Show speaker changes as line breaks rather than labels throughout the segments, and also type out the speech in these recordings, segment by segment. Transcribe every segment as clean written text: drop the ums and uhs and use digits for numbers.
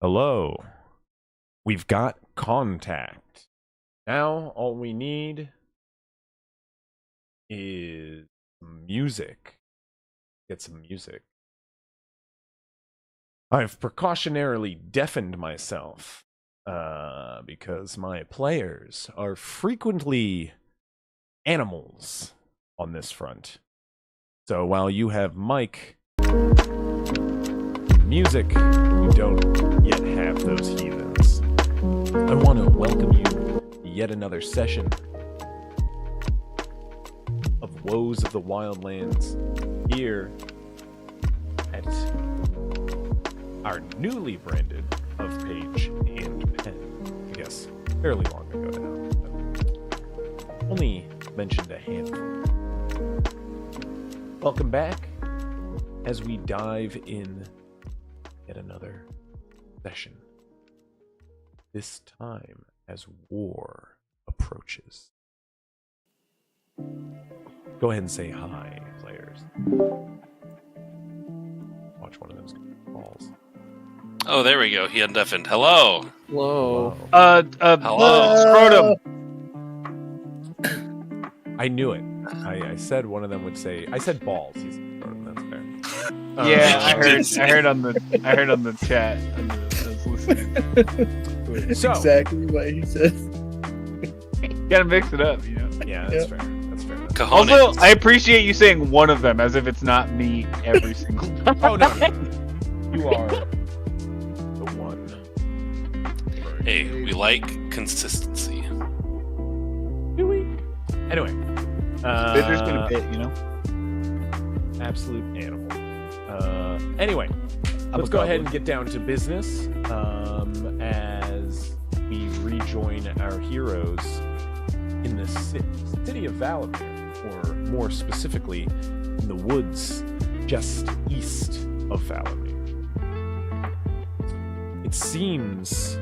Hello. We've got contact. Now all we need is music. Get some music. I've precautionarily deafened myself because my players are frequently animals on this front. So while you have mic music, you don't yet have those heathens. I want to welcome you to yet another session of Woes of the Wildlands here at our newly branded of Page and Pen. I guess fairly long ago now, but only mentioned a handful. Welcome back as we dive in yet another session. This time as war approaches. Go ahead and say hi, players. Watch one of those balls.
Oh, there we go. He undeafened. Hello.
Whoa.
Hello.
Scrotum.
I knew it. I said one of them would say. I said balls. He's scrotum. That's fair.
Yeah, I heard on the chat. I was listening.
So
Exactly what he said.
Gotta mix it up, you know.
yeah, that's fair. That's fair.
Cojones.
Also, I appreciate you saying one of them as if it's not me every single time.
Oh no, you are the one.
Hey, we like consistency.
Do we? Anyway,
There's been a bit, you know.
absolute animal. Anyway, let's go ahead and get down to business as we rejoin our heroes in the city of Valamir, or more specifically, in the woods just east of Valamir. It seems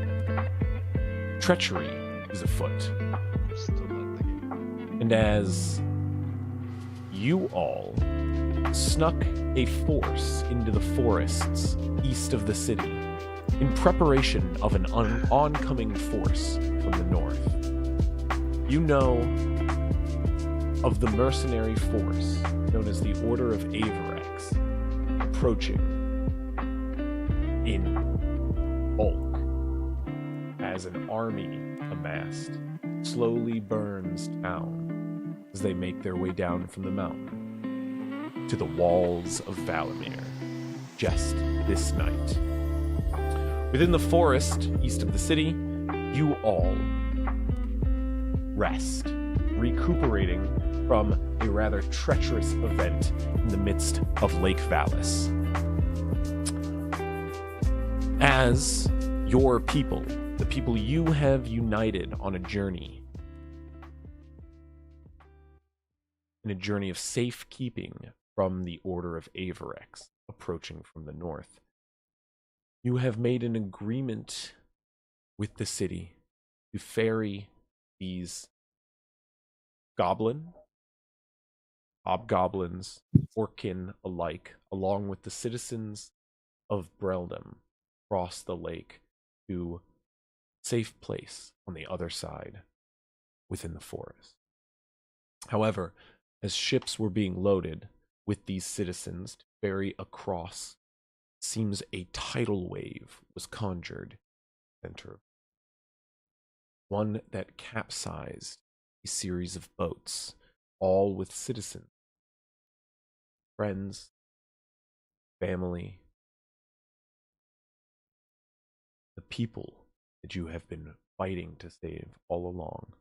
treachery is afoot. And as you all snuck a force into the forests east of the city in preparation of an oncoming force from the north, you know of the mercenary force known as the Order of Avirex approaching in bulk as an army amassed slowly burns town as they make their way down from the mountain to the walls of Valamir just this night. Within the forest east of the city, you all rest, recuperating from a rather treacherous event in the midst of Lake Valis. As your people, the people you have united on a journey, in a journey of safekeeping from the Order of Avirex approaching from the north, you have made an agreement with the city to ferry these hobgoblins, orkin alike, along with the citizens of Breldum, across the lake to a safe place on the other side within the forest. However, as ships were being loaded with these citizens to ferry across, it seems a tidal wave was conjured in the center, one that capsized a series of boats, all with citizens, friends, family, the people that you have been fighting to save all along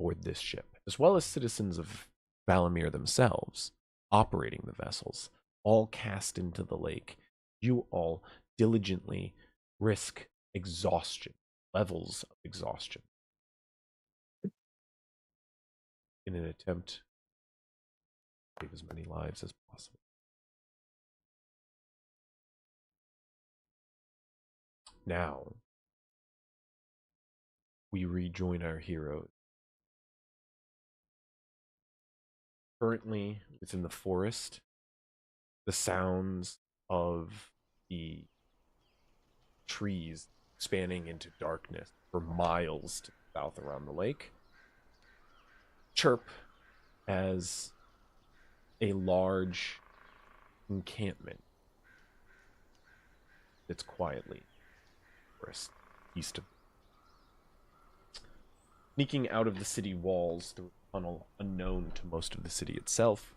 aboard this ship, as well as citizens of Valamir themselves, operating the vessels, all cast into the lake. You all diligently risk exhaustion, levels of exhaustion, in an attempt to save as many lives as possible. Now, we rejoin our heroes. Currently, within the forest, the sounds of the trees spanning into darkness for miles to the south around the lake chirp as a large encampment sits quietly east of. Sneaking out of the city walls through a tunnel unknown to most of the city itself,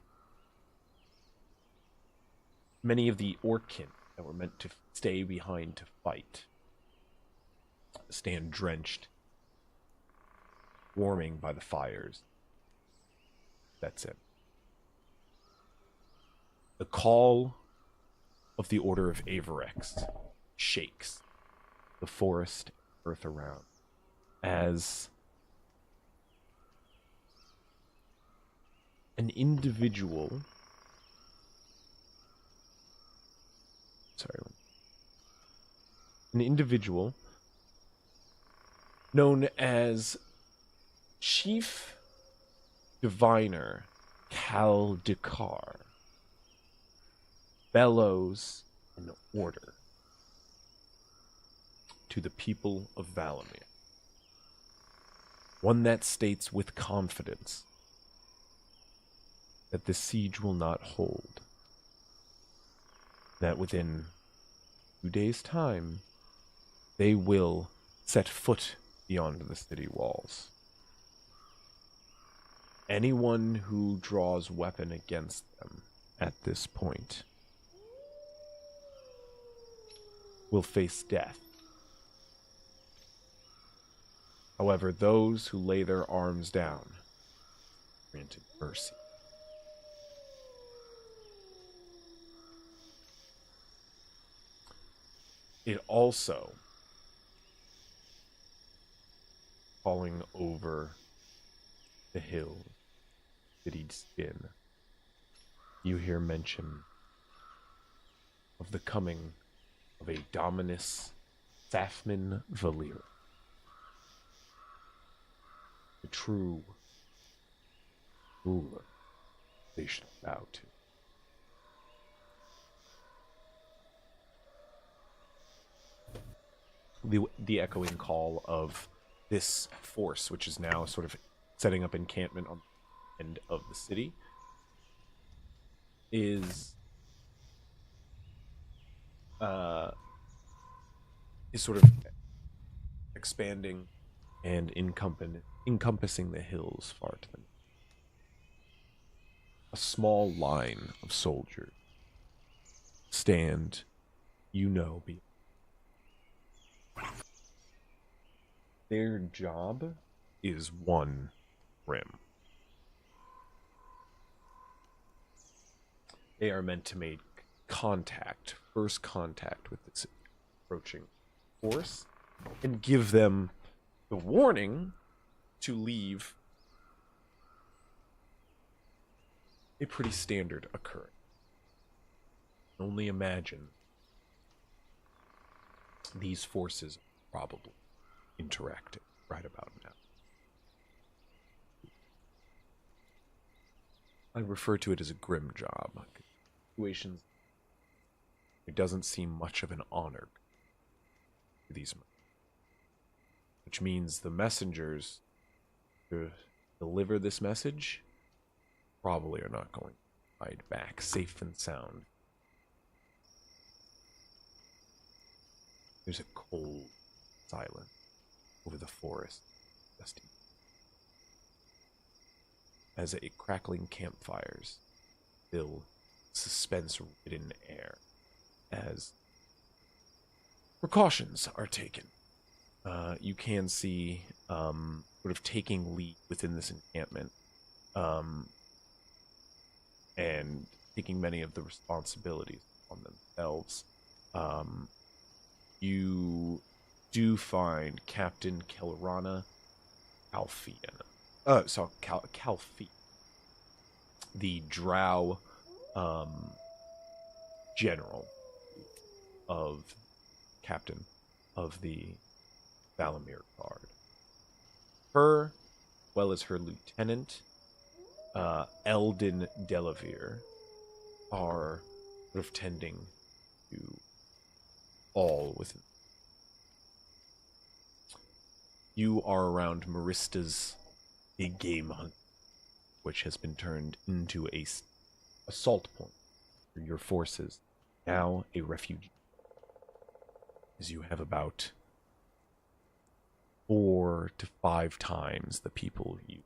many of the Orkin that were meant to stay behind to fight stand drenched, warming by the fires. That's it. The call of the Order of Avirex shakes the forest and earth around as an individual known as Chief Diviner Kaldekar bellows an order to the people of Valamir. One that states with confidence that the siege will not hold. That within 2 days' time, they will set foot beyond the city walls. Anyone who draws weapon against them at this point will face death. However, those who lay their arms down are granted mercy. It also, falling over the hill that he'd spin, you hear mention of the coming of a Dominus Safman Valir, the true ruler they should bow to. The echoing call of this force, which is now sort of setting up encampment on the end of the city, is sort of expanding and encompassing the hills far to the north. A small line of soldiers stand, beyond. Their job is one rim. They are meant to make first contact with this approaching force, and give them the warning to leave. A pretty standard occurrence. Only imagine these forces are probably interacting right about now. I refer to it as a grim job. Situations, it doesn't seem much of an honor to these men. Which means the messengers to deliver this message probably are not going to ride back safe and sound. There's a cold silence over the forest, as a crackling campfires fill suspense-ridden air as precautions are taken. You can see sort of taking lead within this encampment and taking many of the responsibilities on themselves. You do find Captain Kelrana Calfian. Calfi. The Drow general captain of the Valamir Guard. Her, as well as her lieutenant, Eldin Delavere, are sort of tending to all within you are around Marista's big game hunt, which has been turned into a assault point for your forces. Now a refuge. As you have about 4 to 5 times the people you.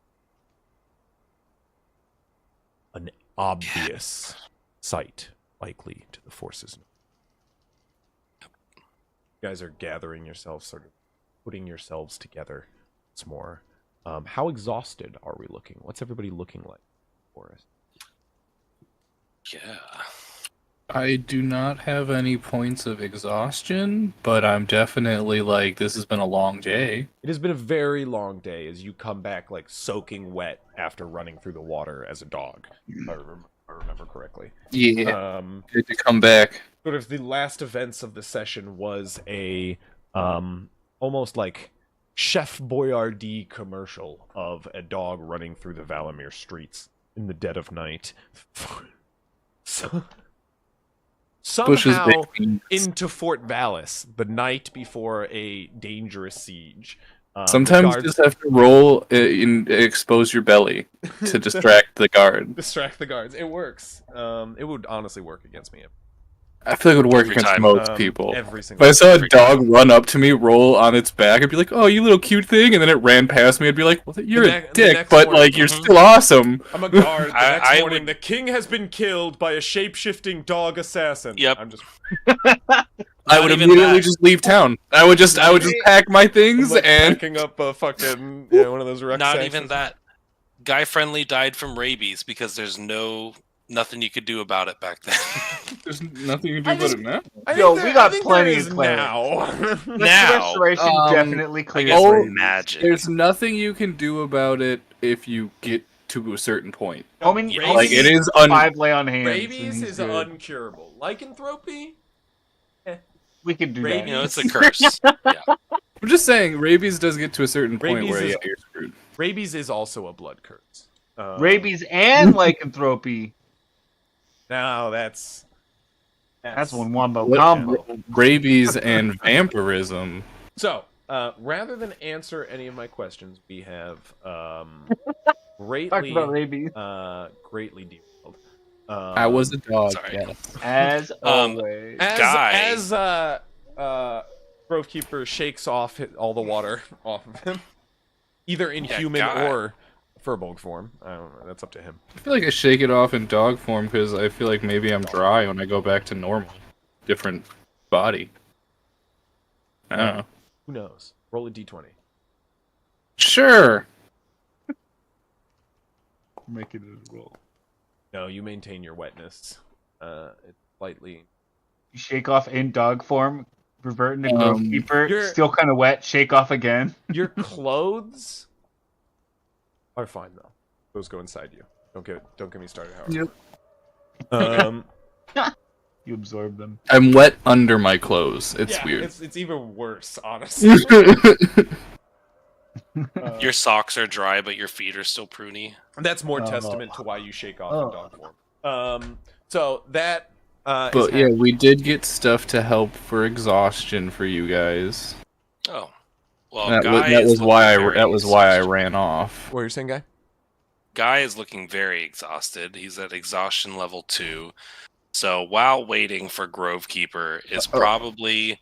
An obvious sight, likely to the forces. You guys are gathering yourselves, sort of putting yourselves together. It's more. How exhausted are we looking? What's everybody looking like for us?
Yeah.
I do not have any points of exhaustion, but I'm definitely like, this has been a long day.
It has been a very long day as you come back like soaking wet after running through the water as a dog. If I remember correctly.
Yeah. Good to come back.
Sort of the last events of the session was a almost like Chef Boyardee commercial of a dog running through the Valamir streets in the dead of night. Somehow into Fort Valis, the night before a dangerous siege.
Sometimes you just have to roll and expose your belly to distract the guard.
Distract the guards. It works. It would honestly work against me.
I feel like it would work
Every
against
time.
most people.
Every
If
single
I saw a
every
dog run up to me, roll on its back, I'd be like, "Oh, you little cute thing," and then it ran past me. I'd be like, "Well, you're a dick,
next
but
morning-
like you're still awesome."
I'm a guard. The next
I
morning,
would-
the king has been killed by a shape-shifting dog assassin.
Yep.
I'm just
I would
even
immediately
that.
just leave town. I would just pack my things
like
and
packing up a fucking one of those rucksacks.
Not even that. Guy Friendly died from rabies because there's nothing you could do about it back then.
there's nothing you can do
I
about
just-
it now.
I
Yo,
think
we got
I think
plenty
there
of
is
plans.
now.
Now.
Restoration
Um,
definitely
I
clears
guess
Oh,
magic.
There's nothing you can do about it if you get to a certain point.
I mean,
Yeah.
Like it is
5 lay on hands.
Rabies
and he's
is
good.
uncurable. Lycanthropy?
We could do
Rabies-
You know, it's a curse. Yeah.
I'm just saying, rabies does get to a certain point
Rabies
where
is-
you're screwed.
Rabies is also a blood curse.
that. Rabies and lycanthropy.
Now that's
That's one wombo
What-
combo.
Rabies and vampirism.
So, rather than answer any of my questions, we have
Talked
greatly
about rabies.
greatly derailed.
I was a dog.
Sorry.
Yes.
As always.
as Grovekeeper shakes off all the water off of him, either in
Yeah,
human
Guy.
or furbolg form. I don't know. That's up to him.
I feel like I shake it off in dog form because I feel like maybe I'm dry when I go back to normal. Different body. I don't know.
Who knows? Roll a d20.
Sure.
Make it a roll.
No, you maintain your wetness. It's slightly.
You shake off in dog form, revert into
Um,
Grovekeeper,
you're-
still kind of wet, shake off again.
Your clothes are fine though. Those go inside you. Don't get me started, Howard.
Yep.
You absorb them.
I'm wet under my clothes. It's
yeah,
weird.
It's even worse, honestly.
Your socks are dry, but your feet are still pruny.
That's more
Oh.
testament to why you shake off
Oh.
in dog form. So that.
But yeah, we did get stuff to help for exhaustion for you guys.
Oh. Well,
That
Guy
was
is
why I
looking very
that was why I
exhausted.
ran off.
What are you saying, guy?
Guy is looking very exhausted. He's at exhaustion level 2. So while waiting for Grovekeeper is probably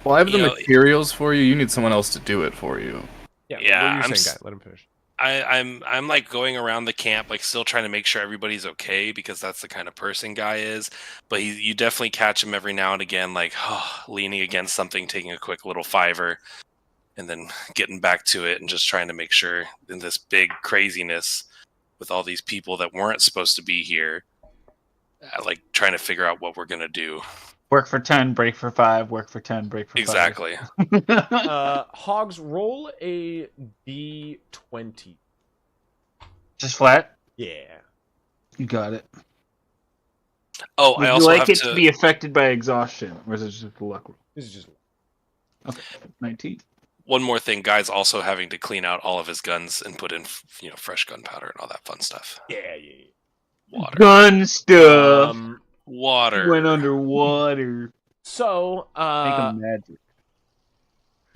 Well, I have the
You know,
materials for you. You need someone else to do it for you.
Yeah,
what are you
I'm
saying, guy? Let him finish.
I'm like going around the camp, like still trying to make sure everybody's okay because that's the kind of person Guy is. But you definitely catch him every now and again, like leaning against something, taking a quick little fiver, and then getting back to it and just trying to make sure in this big craziness with all these people that weren't supposed to be here, like trying to figure out what we're gonna do.
Work for 10, break for 5, work for 10, break for 5.
Exactly.
Hogs, roll a d20.
Just flat?
Yeah.
You got it.
Oh,
Would
I
you
also
like
have
it
to.
to be affected by exhaustion? Or is it just a luck roll?
This is just.
Okay, 19.
One more thing, Guy's also having to clean out all of his guns and put in, fresh gunpowder and all that fun stuff.
Yeah.
Water.
Gun stuff.
Water.
Went underwater.
So,
Make 'em magic.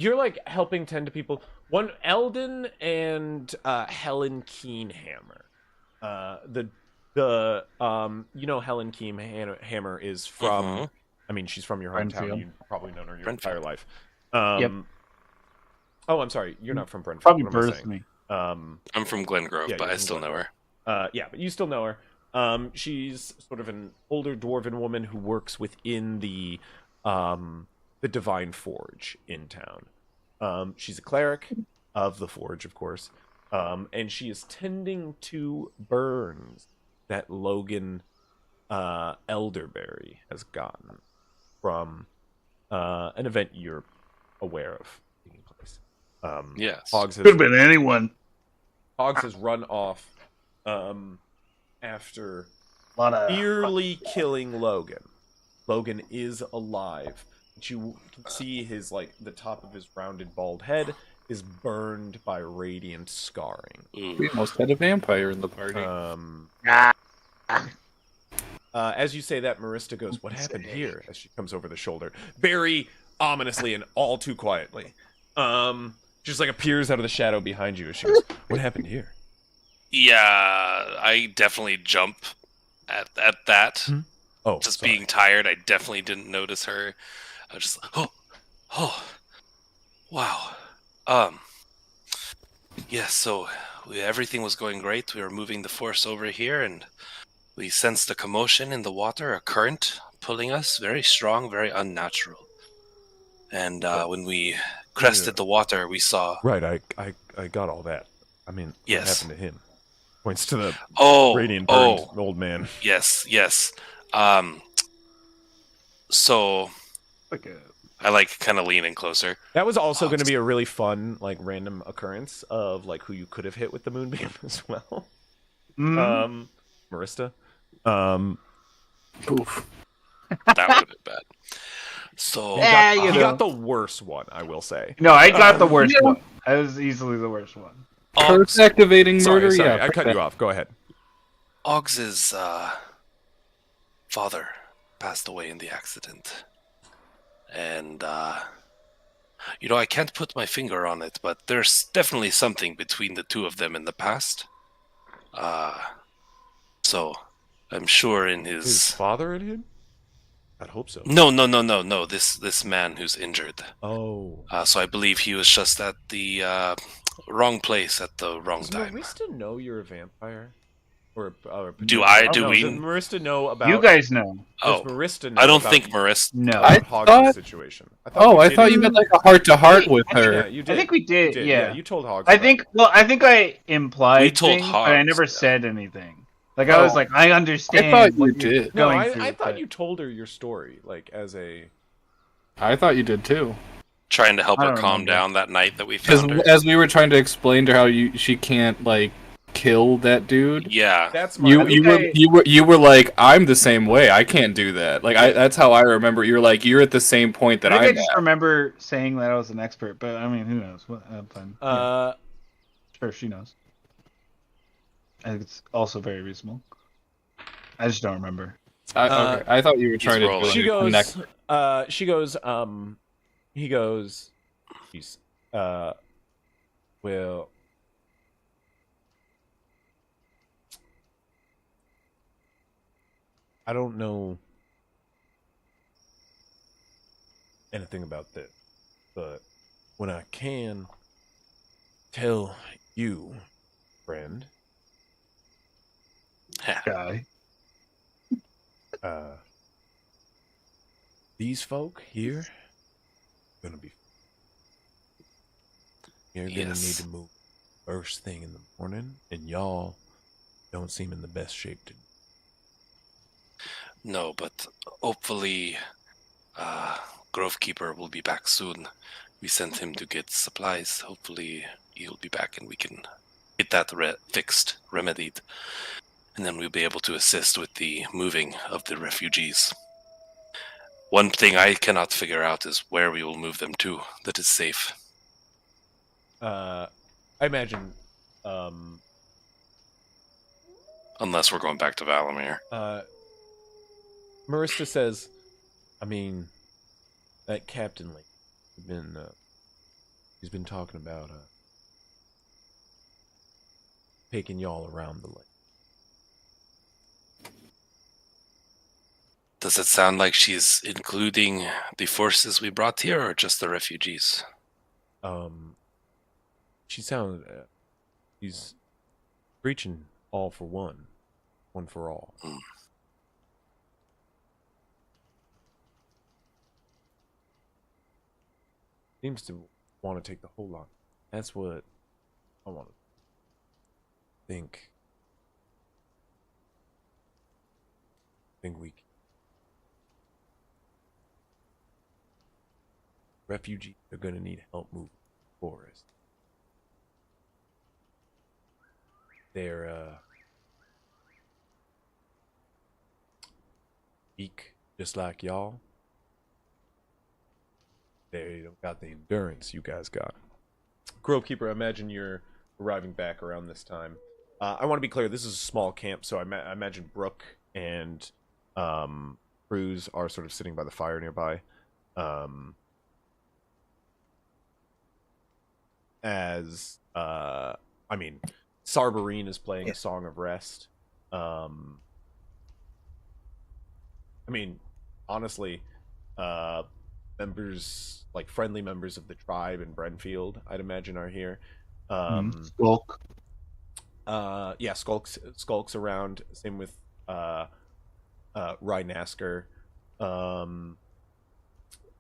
You're like helping tend to people. One Eldon and Helen Keenhammer. Helen Keenhammer is from.
Mhm.
I mean, she's from your hometown.
Brentfield.
You've probably known her your
Brentfield.
entire life.
Yep.
Oh, I'm sorry. You're not from Brentford.
Probably
What am I
birthed
saying?
me.
I'm from Glen Grove,
Yeah,
but
you're
I
from
still
Glen
know her.
Yeah, but you still know her. She's sort of an older dwarven woman who works within the Divine Forge in town. She's a cleric of the Forge, of course, and she is tending to burns that Logan Elderberry has gotten from an event you're aware of taking place.
Yes.
Hogs has
Could have been anyone.
Hogs has run off after
A lot of
nearly killing Logan. Logan is alive. But you can see his the top of his rounded bald head is burned by radiant scarring.
We almost had a vampire in the party.
As you say that, Marista goes, "What happened here?" As she comes over the shoulder, very ominously and all too quietly. Just appears out of the shadow behind you. As she goes, "What happened here?"
Yeah, I definitely jump at that.
Oh,
Just
sorry.
being tired, I definitely didn't notice her. I was just like, wow. Yes, so everything was going great. We were moving the force over here, and we sensed a commotion in the water, a current pulling us, very strong, very unnatural. And when we crested the water, we saw...
Right, I got all that. I mean,
Yes.
what happened to him? Points to the radiant
Oh,
burned old man.
yes. So
like a
I kind of lean in closer.
That was also going to be a really fun, random occurrence of who you could have hit with the moonbeam as well. Marista.
Oof.
That would have been bad. So
He got the worst one, I will say.
No, I got the worst one. That was easily the worst one.
Curse activating murder.
Sorry,
Yeah,
I cut you off. Go ahead.
Oggs's father passed away in the accident. And, I can't put my finger on it, but there's definitely something between the two of them in the past. So, I'm sure in
His father and him? I'd hope so.
No. This man who's injured.
Oh.
So I believe he was just at the wrong place at the wrong
Does
time.
Marista know you're a vampire? Or
Do we?
Does Marista know about...
You guys know.
Does
Oh,
Marista know
I don't
about
think Marista.
No.
I
Hogs'
thought-
situation?
I
did.
thought you meant a heart-to-heart with
Yeah,
her.
you did.
I think we did.
You
Yeah.
you told Hogs.
I
about
think.
it.
Well, I think I implied
We told
things, but I
Hogs,
never
yeah.
said anything. I was like, I understand.
I thought you
what you're
did.
No,
going through,
I thought
but-
you told her your story, as a...
I thought you did too.
Trying to help
I
her
don't
calm
remember.
down that night that we
Because
found her.
as we were trying to explain to her how she can't kill that dude.
Yeah.
That's my...
You were like, I'm the same way. I can't do that. That's how I remember. You're like, you're at the same point that
I think I
I'm
just
at.
remember saying that I was an expert, but I mean, who knows? I'm fine. Yeah, sure, she knows. I think it's also very reasonable. I just don't remember.
Okay. I thought you were trying to
rolling.
She
connect.
goes, he goes, he's, well, I don't know anything about this, but when I can tell you, friend,
Guy.
these folk here gonna be. You're gonna
Yes.
need to move first thing in the morning, and y'all don't seem in the best shape to.
No, but hopefully Grovekeeper will be back soon. We sent him to get supplies. Hopefully he'll be back and we can get that fixed, remedied. And then we'll be able to assist with the moving of the refugees. One thing I cannot figure out is where we will move them to that is safe.
I imagine.
Unless we're going back to Valamir.
Marista says, I mean, that Captain Lake has been He's been talking about taking y'all around the lake.
Does it sound like she's including the forces we brought here, or just the refugees?
She sounds. She's preaching all for one for all.
Mm.
Seems to want to take the whole lot. That's what I want to think. Think we. Refugees are gonna need help moving the forest. They're weak, just like y'all. They don't got the endurance you guys got. Grovekeeper, I imagine you're arriving back around this time. I want to be clear, this is a small camp, so I imagine Brooke and Cruz are sort of sitting by the fire nearby. Sarberine is playing a Song of Rest. Honestly, members, like friendly members of the tribe in Brenfield, I'd imagine, are here.
Skulk.
Skulk's around. Same with Rhinasker.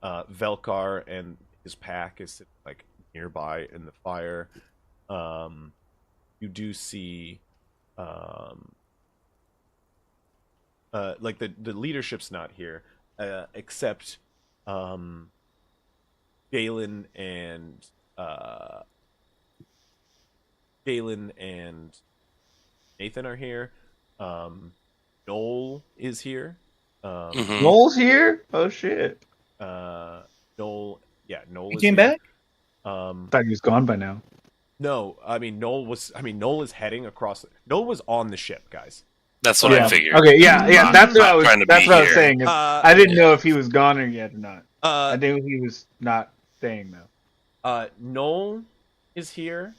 Velkar and his pack is sitting, like, nearby in the fire. You do see like the leadership's not here, except Galen and Nathan are here. Noel is here.
Noel's here? Oh shit.
Noel
He
is
came
here.
back? Thought he was gone by now.
No, Noel is heading across. Noel was on the ship, guys.
That's what I figured.
Okay, yeah. That's what I was.
Trying to
That's
be
what I was
here.
saying. I didn't know if he was gone or yet or not. I knew he was not staying though.
Noel is here.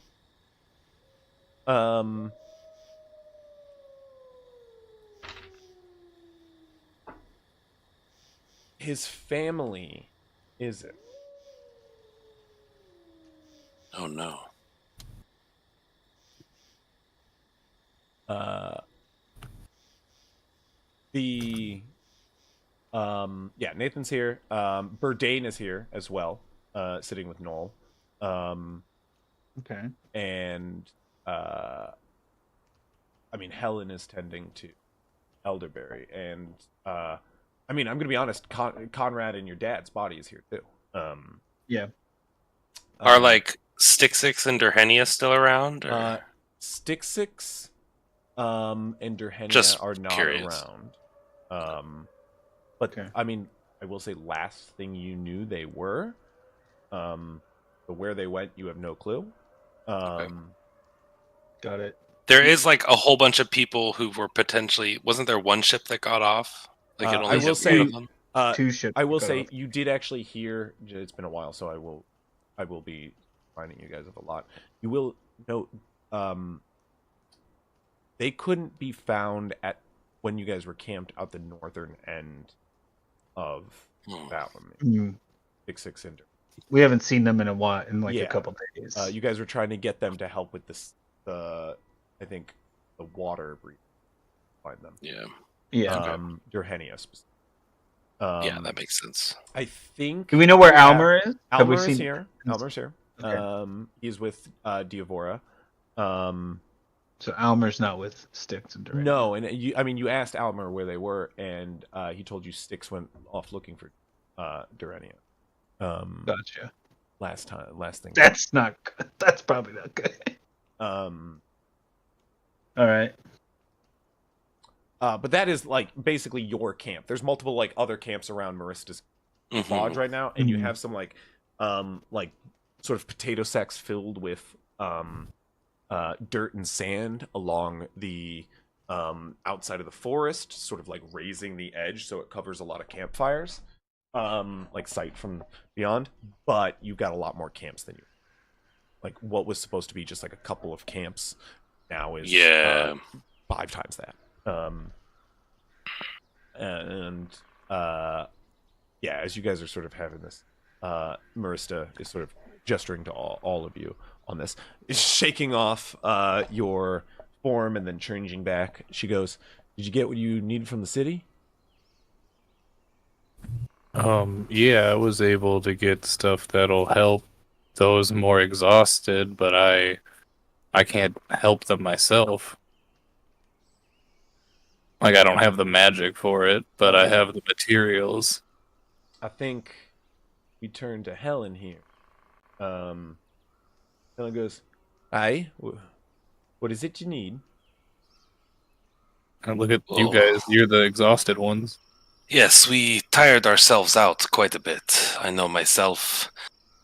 His family isn't.
Oh no.
Nathan's here. Burdane is here as well, sitting with Noel.
Okay.
And Helen is tending to Elderberry, and I'm gonna be honest, Conrad and your dad's body is here too.
Yeah.
Are like Stixix and Durhenia still around? Or?
Stixix and Durhenia
Just
are not
curious.
around. But
Okay.
I will say last thing you knew they were. But where they went, you have no clue.
Got it.
There is like a whole bunch of people who were potentially. Wasn't there one ship that got off? Like it only
I will
hit
say-
one of them?
Two ships.
I will
got
say
off.
you did actually hear. It's been a while, so I will be reminding you guys of a lot. You will note they couldn't be found at when you guys were camped out the northern end of Valor. 6 and
We haven't seen them in a while, in like
Yeah.
a couple days.
you guys were trying to get them to help with this. I think the water breach. Find them.
Yeah.
yeah.
Durhenia specifically.
Yeah, that makes sense.
I think.
Do we know where Almer is? Have we
Almer is
seen-
here. Almer's here.
Okay.
He's with Diavora.
So Almer's not with Styx and Durant.
No, and you asked Almer where they were, and he told you Styx went off looking for Durania.
Gotcha.
Last thing.
That's not good. That's probably not good.
All
right.
But that is like basically your camp. There's multiple like other camps around Marista's lodge right now, and you have some like sort of potato sacks filled with dirt and sand along the outside of the forest, sort of like raising the edge so it covers a lot of campfires, like sight from beyond. But you've got a lot more camps than you. like what was supposed to be just like a couple of camps now is 5 times that. Yeah, as you guys are sort of having this, Marista is sort of gesturing to all of you on this, is shaking off your form and then changing back. She goes, "Did you get what you needed from the city?"
Yeah, I was able to get stuff that'll help those more exhausted, but I can't help them myself. Like, I don't have the magic for it, but I have the materials.
I think we turn to Helen here. Helen goes, "Aye, what is it you need?"
And look at you guys, you're the exhausted ones.
Yes, we tired ourselves out quite a bit. I know myself,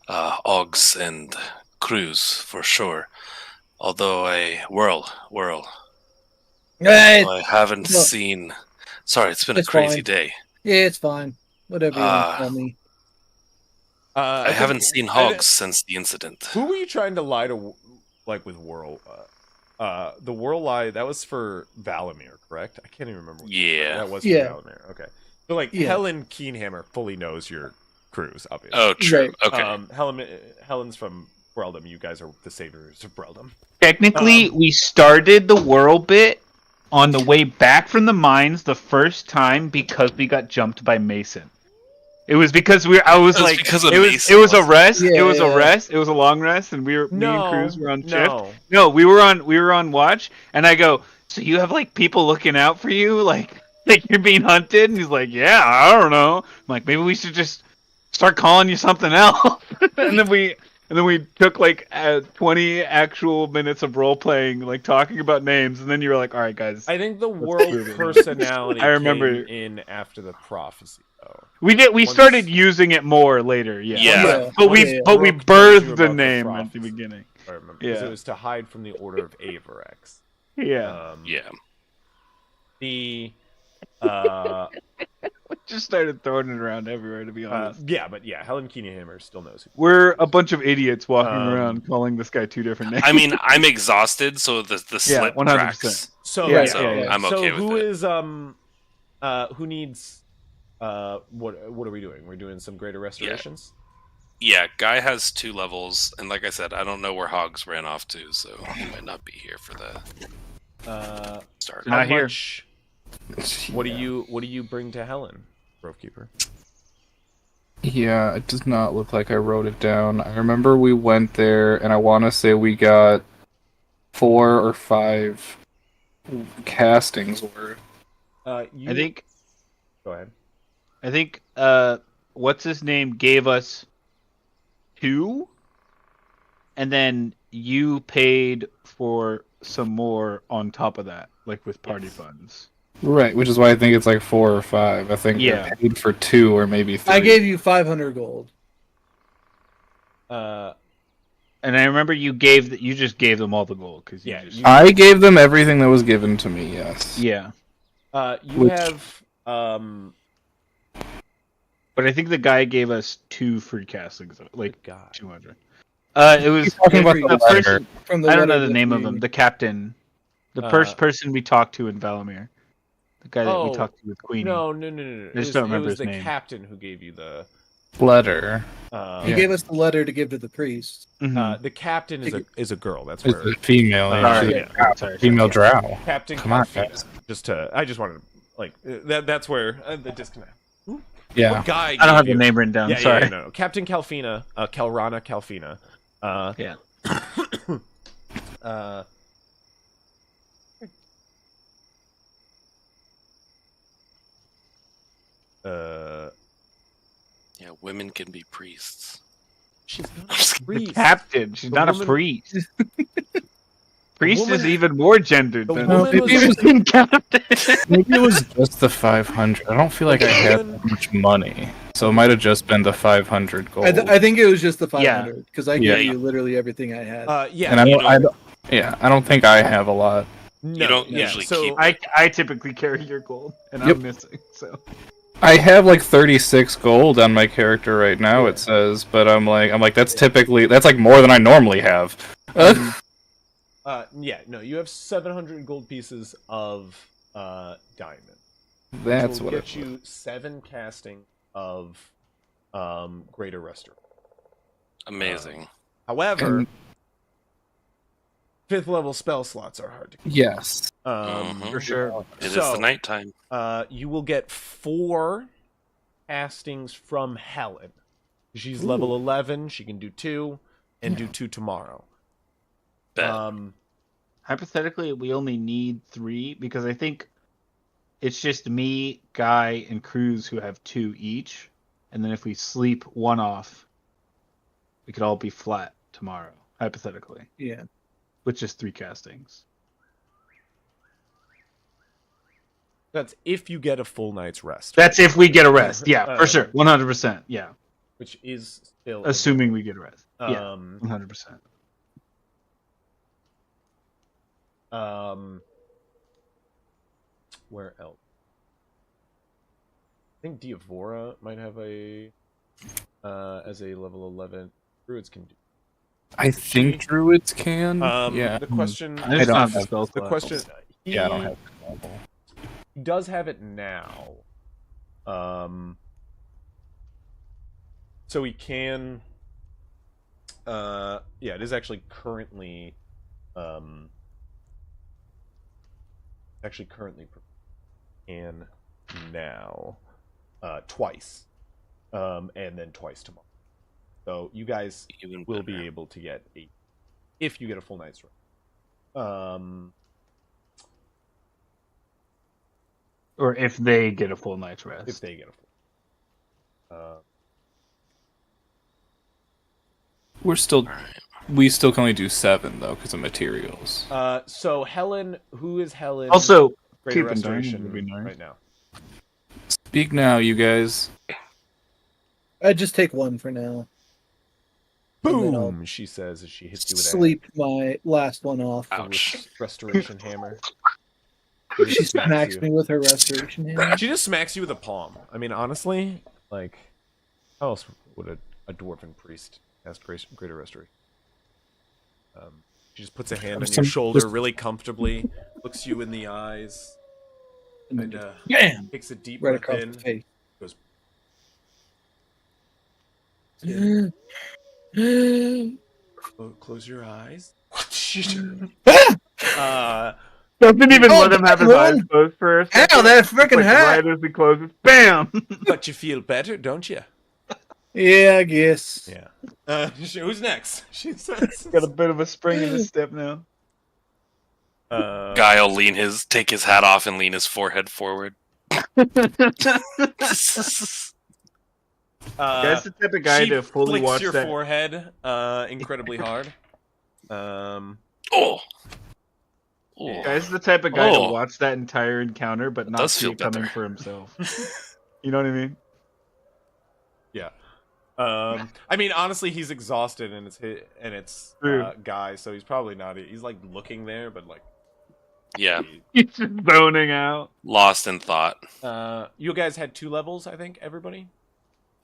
Oggs and Cruz for sure. Although Whirl. I haven't seen. Sorry, it's been a crazy day.
Yeah, it's fine. Whatever you want to tell me.
I haven't seen Hogs since the incident.
Who were you trying to lie to, like with Whirl? The Whirl lie, that was for Valamir, correct? I can't even remember. That was for Valamir. Okay. So, like, Helen Keenhammer fully knows your Cruz, obviously.
Oh, true. Right.
Okay. Helen's from Breldum. You guys are the saviors of Breldum.
Technically, we started the Whirl bit on the way back from the mines the first time because we got jumped by Mason. It was because it was a rest.
Yeah,
it was a rest. It was a long rest, and me and Cruz were on shift. No, we were on watch, and I go, "So you have like people looking out for you, like you're being hunted?" And he's like, "Yeah, I don't know." I'm like, "Maybe we should just start calling you something else." and then we took like 20 actual minutes of role playing, like talking about names, and then you were like, "All right, guys."
I think the world personality
I remember
came in after the prophecy, though.
We started using it more later, but we birthed the name at the beginning.
I remember. Because it was to hide from the Order of Avirex. The
we just started throwing it around everywhere, to be honest.
Helen Keenehammer still knows.
We're a bunch of idiots walking around calling this guy 2 different names.
I mean, I'm exhausted, so the slip
100%.
tracks.
So
I'm okay
who
with it.
is who needs what are we doing? We're doing some greater restorations?
Yeah, Guy has 2 levels, and like I said, I don't know where Hogs ran off to, so he might not be here for the start.
Not here.
What do you bring to Helen, Grovekeeper?
Yeah, it does not look like I wrote it down. I remember we went there, and I want to say we got 4 or 5 castings worth.
I think.
Go ahead.
I think what's his name gave us 2, and then you paid for some more on top of that, like with party funds.
Right, which is why I think it's like 4 or 5. I think we paid for 2 or maybe 3.
I gave you 500 gold.
And I remember you just gave them all the gold because
I gave them everything that was given to me. Yes.
Yeah.
You have
But I think the guy gave us 2 free castings, like 200. It was
talking about the
person from I don't know the name of him. The captain, the first person we talked to in Valamir, the guy that we talked to with Queenie.
No.
I just don't remember his name.
It was the captain who gave you the
letter.
He gave us the letter to give to the priest.
The captain is a girl. That's where
it's a female. Female drow.
Captain.
Come on, guys.
I just wanted to like that's where the disconnect.
Yeah.
What guy
I don't have the name written down. Sorry.
No. Captain Calfina, Kelrana Calfina.
Women can be priests.
She's not a priest.
The captain. She's not a priest. Priest is even more gendered than
maybe it was just the 500. I don't feel like I had that much money, so it might have just been the 500 gold.
I think it was just the 500 because I gave you literally everything I had.
And I don't think I have a lot.
No, you don't usually keep.
I typically carry your gold, and I'm missing. So
I have like 36 gold on my character right now. It says, but I'm like that's like more than I normally have.
Yeah, no, you have 700 gold pieces of diamond.
That's
which will
what
get you 7 casting of greater restoration.
Amazing.
However, 5th level spell slots are hard to get.
Yes.
For sure.
It is the nighttime.
You will get 4 castings from Helen. She's level 11. She can do 2 and do 2 tomorrow.
Bet.
Hypothetically, we only need 3 because I think it's just me, Guy, and Cruz who have 2 each. And then if we sleep 1 off, we could all be flat tomorrow, hypothetically.
Yeah.
With just 3 castings.
That's if you get a full night's rest.
That's if we get a rest. Yeah, for sure. 100%. Yeah.
Which is still...
Assuming we get a rest. Yeah, 100%.
Where else? I think Diavora might have a as a level 11. Druids can do.
I think druids can. Yeah.
The question.
I don't have
the question.
Yeah, I don't have.
He does have it now. So he can. Yeah, it is actually currently. Can now. Twice, and then twice tomorrow. So you guys will be able to get 8 if you get a full night's rest.
Or if they get a full night's rest.
If they get a full.
We still can only do 7 though because of materials.
So Helen, who is Helen?
Also,
Greater Restoration would be nice. Right now.
Speak now, you guys.
I'd just take 1 for now.
Boom! She says as she hits you with
sleep my last one off.
Ouch.
Restoration hammer.
She smacks me with her restoration hammer.
She just smacks you with a palm. I mean, honestly, like, how else would a dwarven priest cast greater restoration? She just puts a hand on your shoulder really comfortably, looks you in the eyes, and
bam!
Takes a deep
Right
breath
across
in.
the face.
Goes. Close your eyes. What's she doing?
Doesn't even let him have his eyes closed first.
Ow, that freaking hat!
Right as he closes, bam!
But you feel better, don't you?
Yeah, I guess.
Yeah. Who's next? She says.
Got a bit of a spring in his step now.
Guy will take his hat off and lean his forehead forward.
That's the type of guy to fully watch
your
that.
forehead incredibly hard.
Oh.
Guy's the type of guy to watch that entire encounter, but not see it coming for himself. You know what I mean?
Yeah. I mean, honestly, he's exhausted, and it's Guy, so he's probably not. He's like looking there, but like.
Yeah.
He's just zoning out.
Lost in thought.
You guys had 2 levels, I think. Everybody.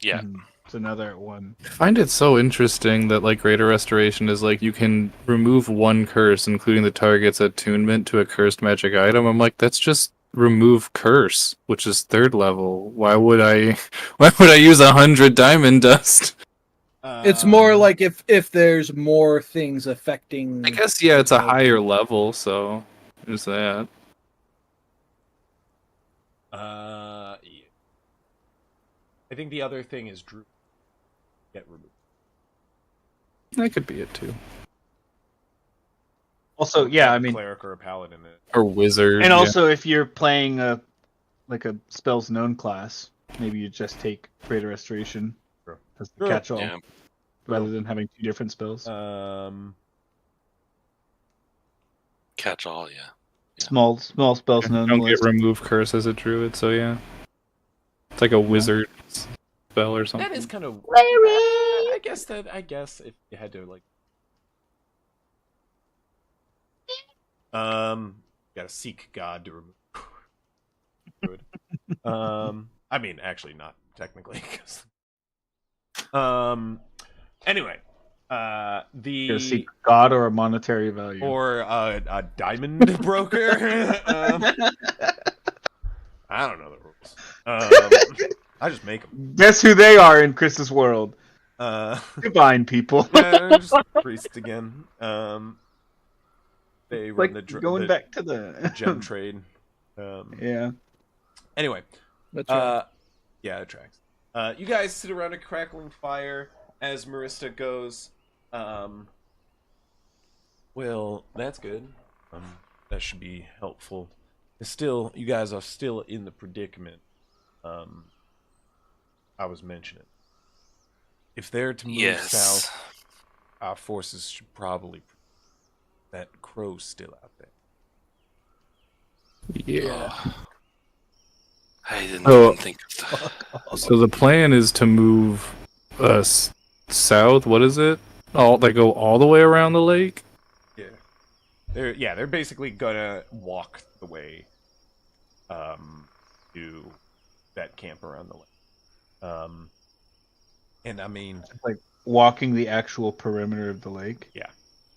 Yeah.
It's another one.
I find it so interesting that like Greater Restoration is like you can remove 1 curse, including the target's attunement to a cursed magic item. I'm like, that's just remove curse, which is 3rd level. Why would I use 100 diamond dust?
It's more like if there's more things affecting.
I guess it's a higher level, so there's that.
I think the other thing is Drew get removed.
That could be it too.
Also, yeah, I mean,
cleric or a paladin,
or wizard,
and also if you're playing a spells known class, maybe you just take Greater Restoration as the catch-all, rather than having 2 different spells.
Catch-all, yeah.
Small spells known.
Don't get remove curse as a druid, so yeah, it's like a wizard spell or something.
That is kind of. I guess if you had to like. Gotta seek God to remove. Good. I mean, actually, not technically. Anyway,
A
the
secret god or a monetary value?
or a diamond broker. I don't know the rules. I just make them.
Guess who they are in Chris's world? Divine people.
Just priest again. They run
Like
the
back to the
gem trade.
Yeah.
Anyway,
That's right.
yeah, it tracks. You guys sit around a crackling fire as Marista goes. Well, that's good. That should be helpful. Still, you guys are still in the predicament. I was mentioning. If they're to move south, our forces should probably. That crow's still out there.
Yeah.
I didn't even think of that.
So the plan is to move us south. What is it? They go all the way around the lake.
Yeah. They're basically gonna walk the way, to that camp around the lake. And I mean,
It's like walking the actual perimeter of the lake.
Yeah.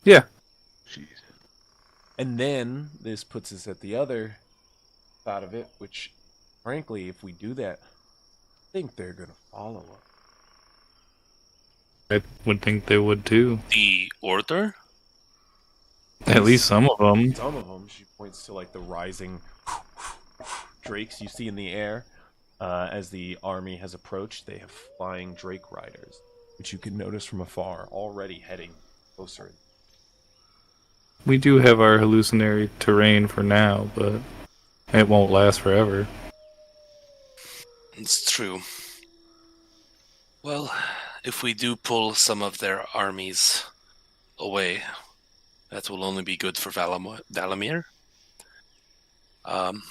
Yeah.
Jeez.
And then this puts us at the other side of it, which, frankly, if we do that, I think they're gonna follow us.
I would think they would too.
The Order?
At least some of them.
Some of them, she points to like the rising drakes you see in the air. As the army has approached, they have flying drake riders, which you can notice from afar, already heading closer.
We do have our hallucinatory terrain for now, but it won't last forever.
It's true. Well, if we do pull some of their armies away, that will only be good for Valamir. On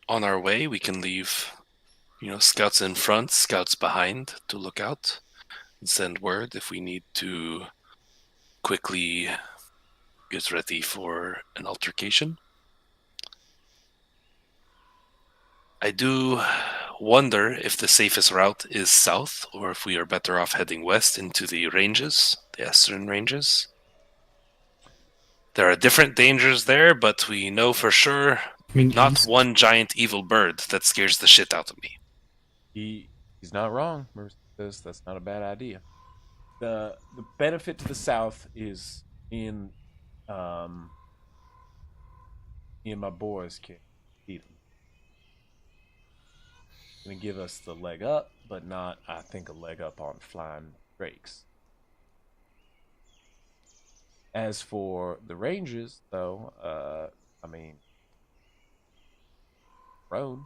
our way, we can leave, scouts in front, scouts behind to look out, and send word if we need to quickly get ready for an altercation. I do wonder if the safest route is south, or if we are better off heading west into the ranges, the Eastern ranges. There are different dangers there, but we know for sure not
east.
one giant evil bird that scares the shit out of me.
He's not wrong. Marissa says that's not a bad idea. The benefit to the south is me and my boys can beat them. Gonna give us the leg up, but not, I think, a leg up on flying drakes. As for the ranges, though, I mean, road.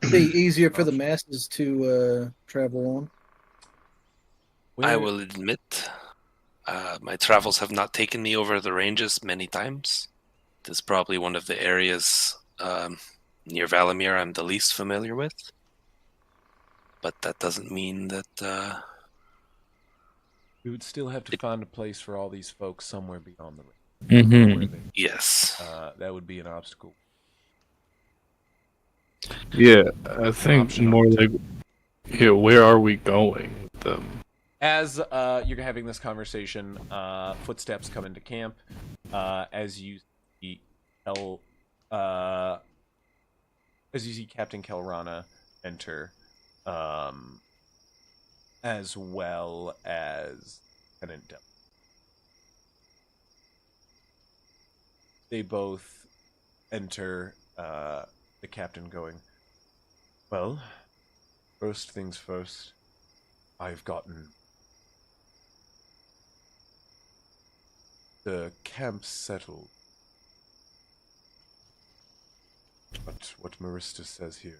Be easier for the masses to travel on.
I will admit, my travels have not taken me over the ranges many times. This is probably one of the areas near Valamir I'm the least familiar with. But that doesn't mean that...
we would still have to find a place for all these folks somewhere beyond the range.
Mm-hmm.
Yes.
That would be an obstacle.
Yeah, I think more like, where are we going with them?
As you're having this conversation, footsteps come into camp. As you see Captain Kelrana enter, as well as Lieutenant Del. They both enter. The captain going, well, first things first, I've gotten the camp settled. But what Marista says here,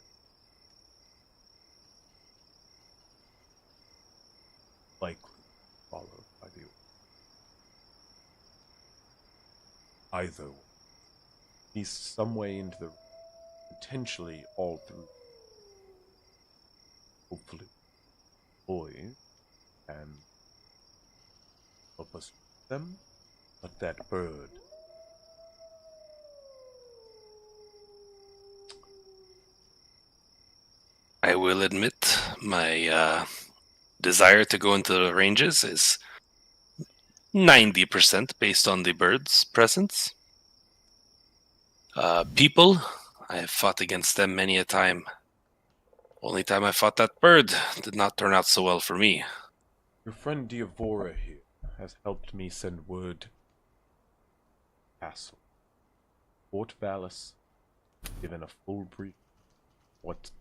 likely followed by the either way. He's some way into the potentially all through. Hopefully, boys and help us with them. But that bird,
I will admit my desire to go into the ranges is 90% based on the birds' presence. People, I have fought against them many a time. Only time I fought that bird did not turn out so well for me.
Your friend Diavora here has helped me send word. Castle. Fort Vallis, given a full brief what's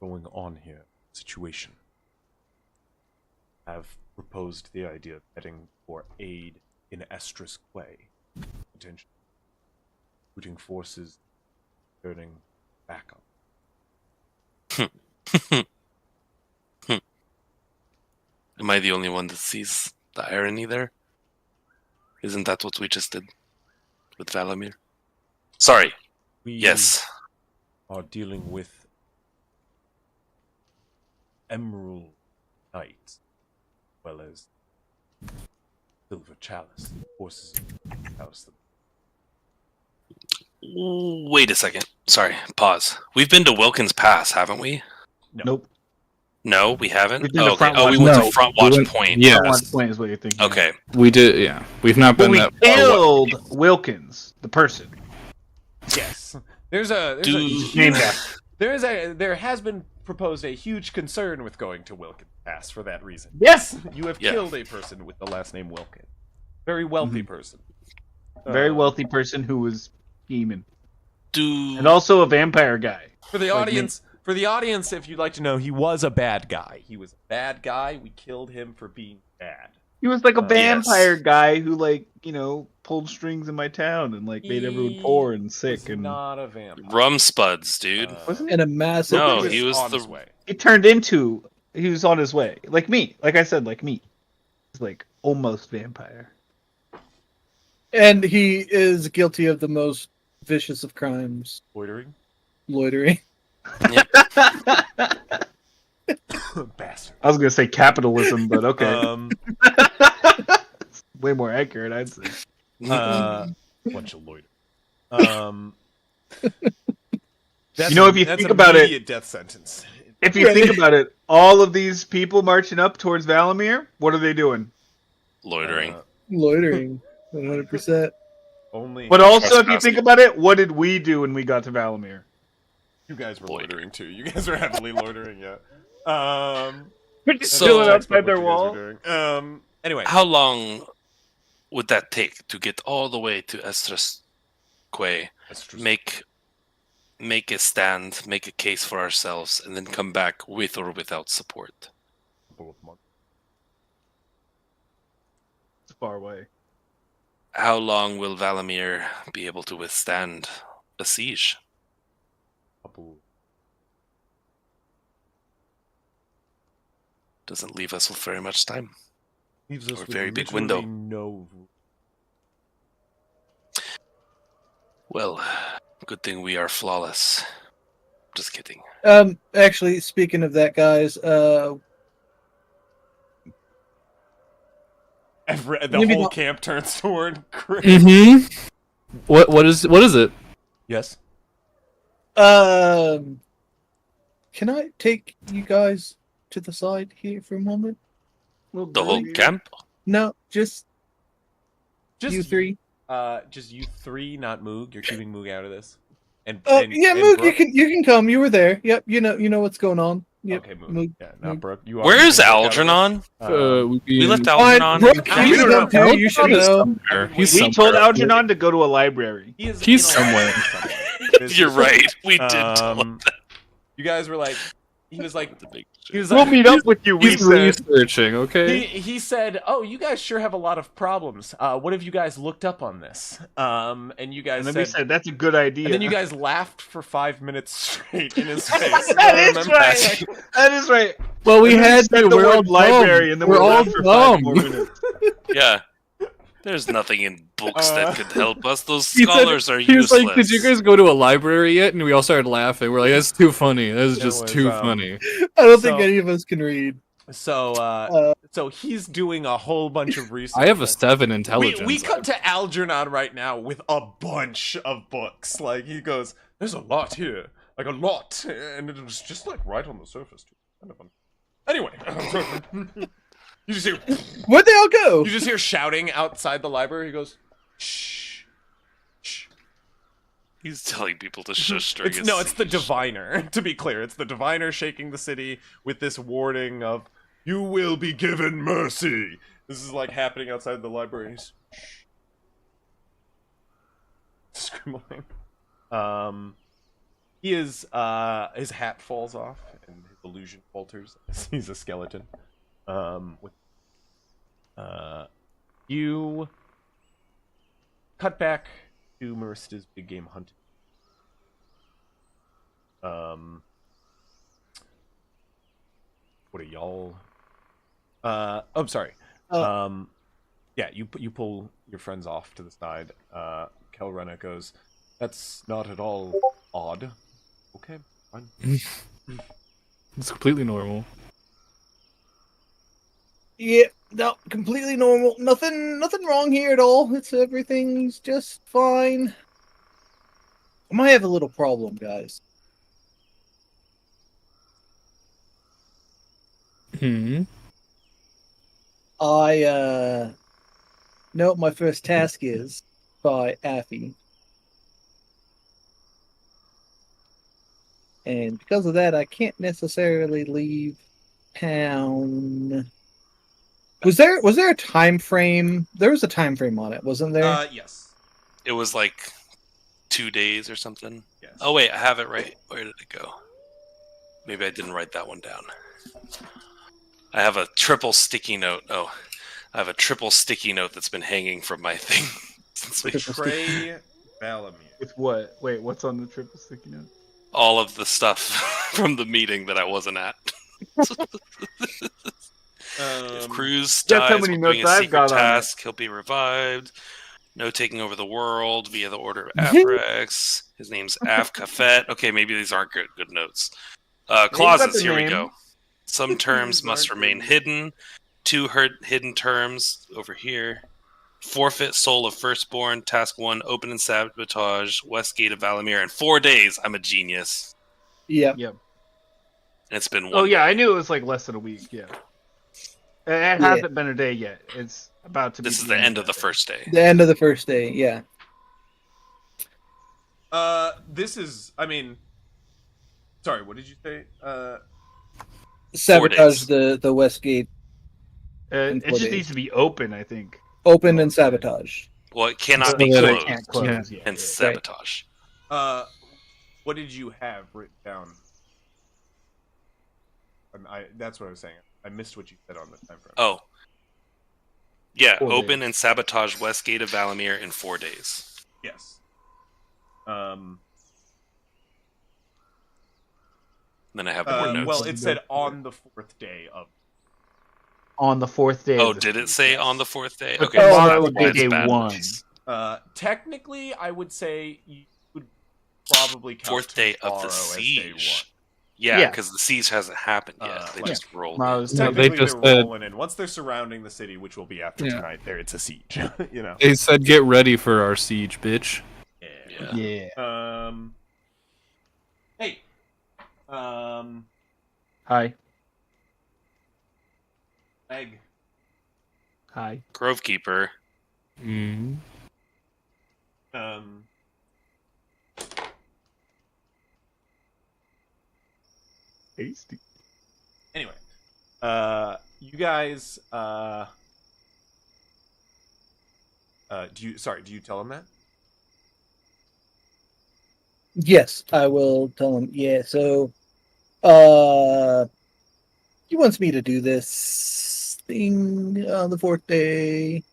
going on here, situation. Have proposed the idea of heading for aid in Estrus Quay, potentially recruiting forces, turning back up.
Am I the only one that sees the irony there? Isn't that what we just did with Valamir? Sorry.
We
Yes.
are dealing with Emerald Knights, as well as Silver Chalice, forces house them.
Wait a second. Sorry. Pause. We've been to Wilkins Pass, haven't we?
No.
Nope.
No, we haven't.
We've been to
Okay.
Front
Oh,
Watch
we went
No,
to Front
we
Watch
went-
Point.
yeah.
One point is what you're thinking.
Okay.
We did, yeah. We've not
But
been
we
that.
killed Wilkins, the person.
Yes. There's a
Named after.
there has been proposed a huge concern with going to Wilkin Pass for that reason.
Yes.
You have
Yeah.
killed a person with the last name Wilkin. Very wealthy person.
Very wealthy person who was scheming.
Do
And also a vampire guy.
For the
Like me.
audience, if you'd like to know, he was a bad guy. He was a bad guy. We killed him for being bad.
He was like a
Yes.
vampire guy who, like, you know, pulled strings in my town and, like, made everyone poor and sick.
He's
And
not a vampire.
Rum Spuds, dude.
Wasn't
And a massive.
No,
He
he was
on
the-
his way.
he turned into, he was on his way. Like me. Like I said, like me. He's like almost vampire.
And he is guilty of the most vicious of crimes,
Loitering.
loitering.
Bastard.
I was going to say capitalism, but okay. Way more accurate, I'd say.
Bunch of loiter. That's
You know, if you
that's
think
an
about it-
immediate death sentence.
If you think about it, all of these people marching up towards Valamir, what are they doing?
Loitering.
Loitering. 100%.
Only
But also, if you
Trespassing.
think about it, what did we do when we got to Valamir?
you guys were
Loitering.
loitering too. You guys were heavily loitering, yeah.
We're just
So-
chilling
That's
outside
what
their
you guys
wall.
were doing. Anyway,
How long would that take to get all the way to Estrus Quay,
that's true.
make a stand, make a case for ourselves, and then come back with or without support?
Couple of months.
It's far away.
How long will Valamir be able to withstand a siege?
Couple.
Doesn't leave us with very much time.
Leaves us
Or a
with
very big
literally
window.
No.
Well, good thing we are flawless. Just kidding.
Actually, speaking of that, guys,
The
Maybe
whole
not-
camp turns toward Chris.
Mm-hmm. What is it?
Yes.
can I take you guys to the side here for a moment?
The whole camp?
No, just
Just
you three.
Just you three, not Moog. You're keeping Moog out of this. And
Oh
and-
yeah,
and
Moog,
Brooke?
you can come. You were there. Yep, you know what's going on. Yep.
Okay, Moog.
Moog.
Yeah, not
Moog.
Brooke. You are
Where's
keeping Brooke out of this.
Algernon? We left
Fine,
Algernon.
Brooke,
I
you
don't
can
know.
come too. You should know.
He's
We told
somewhere.
Algernon to go to a library.
He is
He's
in a
somewhere.
library somewhere.
You're right. We did tell him.
You guys were like, he was like,
The big
he was
We'll
like,
meet up with you, we
He's
said.
researching, okay?
he said, "Oh, you guys sure have a lot of problems. What have you guys looked up on this?" And you guys
And then we
said,
said, that's a good idea.
and then you guys laughed for 5 minutes straight in his face.
That
I
is
remember
right. That is right.
Well, we
And then
had
said
to.
the
We're
word
all
library,
dumb.
and then
We're
we
all
laughed for 5
dumb.
more minutes.
Yeah. There's nothing in books that could help us. Those
He said-
scholars are
He was
useless.
like, "Did you guys go to a library yet?" And we all started laughing. We're like, "That's too funny. That's
It
just
was,
too funny."
I don't think
So-
any of us can read.
So, so he's doing a whole bunch of research.
I have a 7 intelligence.
We cut to Algernon right now with a bunch of books. Like he goes, "There's a lot here. like a lot, and it was just like right on the surface too. Kind of fun. Anyway, you just hear
Where'd they all go?
you just hear shouting outside the library. He goes, "Shh, shh."
He's telling people to shush during his
It's the
siege.
diviner. To be clear, it's the diviner shaking the city with this warning of "You will be given mercy." This is like happening outside the libraries. Scribbling. He is his hat falls off and his illusion falters. He's a skeleton. You cut back to Marista's big game hunting. What are y'all? I'm sorry. Yeah, you pull your friends off to the side. Kelrena goes, "That's not at all odd." Okay, fine.
It's completely normal.
Yeah, no, completely normal. Nothing wrong here at all. Everything's just fine. I might have a little problem, guys. I know what my first task is by Affy. And because of that, I can't necessarily leave town. Was there a time frame? There was a time frame on it, wasn't there?
Yes.
It was like 2 days or something.
Yes.
Oh wait, I have it right. Where did it go? Maybe I didn't write that one down. I have a triple sticky note. Oh, I have a triple sticky note that's been hanging from my thing since we
Trey Valamir.
With what? Wait, what's on the triple sticky note?
all of the stuff from the meeting that I wasn't at. If Cruz
That's how
dies
many
while doing
notes
a
I've
secret
got on it.
task, he'll be revived. No taking over the world via the Order of Avirex. His name's Av Kafet. Okay, maybe these aren't good notes. Clauses,
the
here we
name.
go. Some terms must remain hidden. 2 hidden terms over here. Forfeit Soul of Firstborn. Task 1, Open and Sabotage. West Gate of Valamir. In 4 days. I'm a genius.
Yeah.
Yep.
And it's been 1
Oh yeah,
day.
I knew it was like less than a week. Yeah. It hasn't been a day yet. It's about to be.
This is the end of the first day.
The end of the first day, yeah.
This is, I mean, sorry, what did you say?
Sabotage
days.
the West Gate.
It just needs to be open, I think.
Open and sabotage.
Well, it cannot
So
be
that it
closed.
Can't close. Yeah.
And sabotage.
What did you have written down? That's what I was saying. I missed what you said on the time frame.
Oh. Yeah,
4
open
days.
and sabotage West Gate of Valamir in 4 days.
Yes.
Then I have more notes.
Well, it said on the 4th day of.
On the 4th day.
Oh,
of the
did it
siege,
say
yes.
on the 4th day?
But
Okay,
tomorrow
so
would be
that's
day
bad
1.
notes.
Technically, I would say you would probably count
4th day of
tomorrow
the
as day
siege.
1.
Yeah,
Yeah.
because the siege hasn't happened yet. They
right.
just rolled.
Tomorrow's
No,
Technically,
they just
they're
said-
rolling in. Once they're surrounding the city, which will be after
Yeah.
tonight, it's a siege. You know.
They said, "Get ready for our siege, bitch."
Yeah.
Yeah.
Hey.
Hi.
Egg.
Hi.
Grovekeeper.
Mm.
Tasty.
Anyway, you guys, do you tell him that?
Yes, I will tell him. Yeah, so he wants me to do this thing on the 4th day.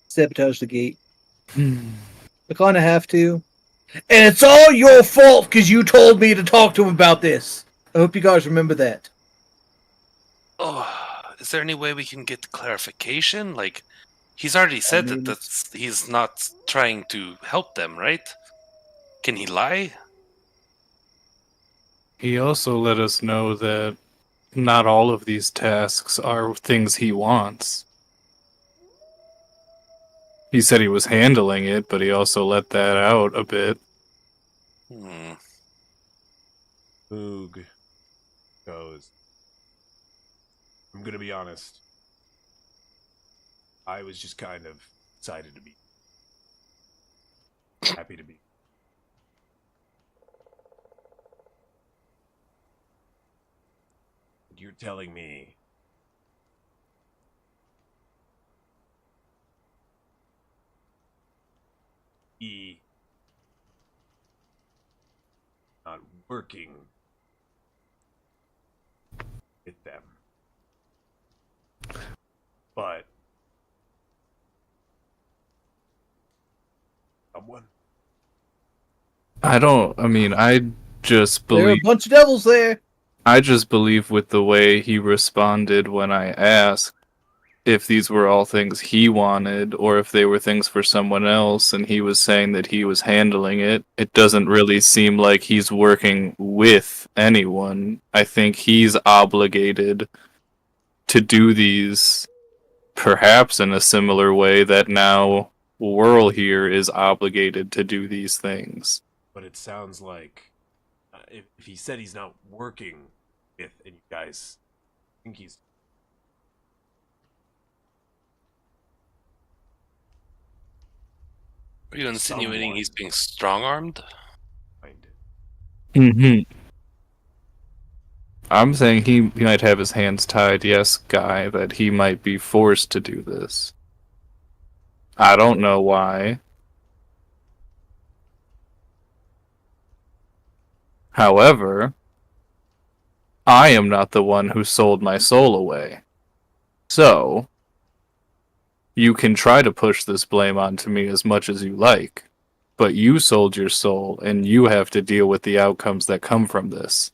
Sabotage the gate. I kind of have to. And it's all your fault because you told me to talk to him about this. I hope you guys remember that.
Oh, is there any way we can get clarification? Like, he's already said
mean,
that he's not trying to help them, right? Can he lie?
He also let us know that not all of these tasks are things he wants. He said he was handling it, but he also let that out a bit.
Boog goes, I'm gonna be honest. I was just kind of excited to be happy to be. You're telling me he not working with them, but someone.
I just
There are a
believe.
bunch of devils there.
I just believe with the way he responded when I asked if these were all things he wanted or if they were things for someone else, and he was saying that he was handling it. It doesn't really seem like he's working with anyone. I think he's obligated to do these perhaps in a similar way that now Whirl here is obligated to do these things.
But it sounds like if he said he's not working with, and you guys think he's.
Are you insinuating he's being strong-armed?
Mm-hmm. I'm saying he might have his hands tied, yes, Guy, that he might be forced to do this. I don't know why. However, I am not the one who sold my soul away. So, you can try to push this blame onto me as much as you like, but you sold your soul, and you have to deal with the outcomes that come from this.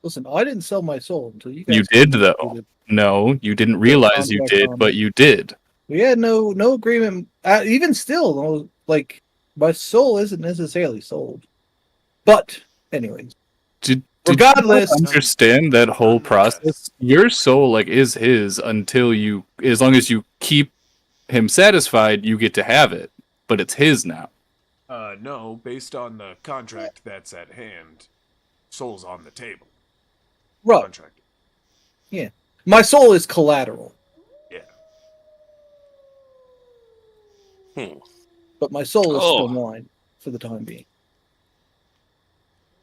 Listen, I didn't sell my soul until you guys.
You did, though. No, you didn't realize you did, but you did.
We had no agreement. Even still, like, my soul isn't necessarily sold. But, anyways. Regardless,
you understand that whole process? Your soul is his until as long as you keep him satisfied, you get to have it. But it's his now.
No, based on the contract that's at hand, soul's on the table.
Right.
Contract.
Yeah. My soul is collateral.
Yeah.
But my soul is still mine for the time being.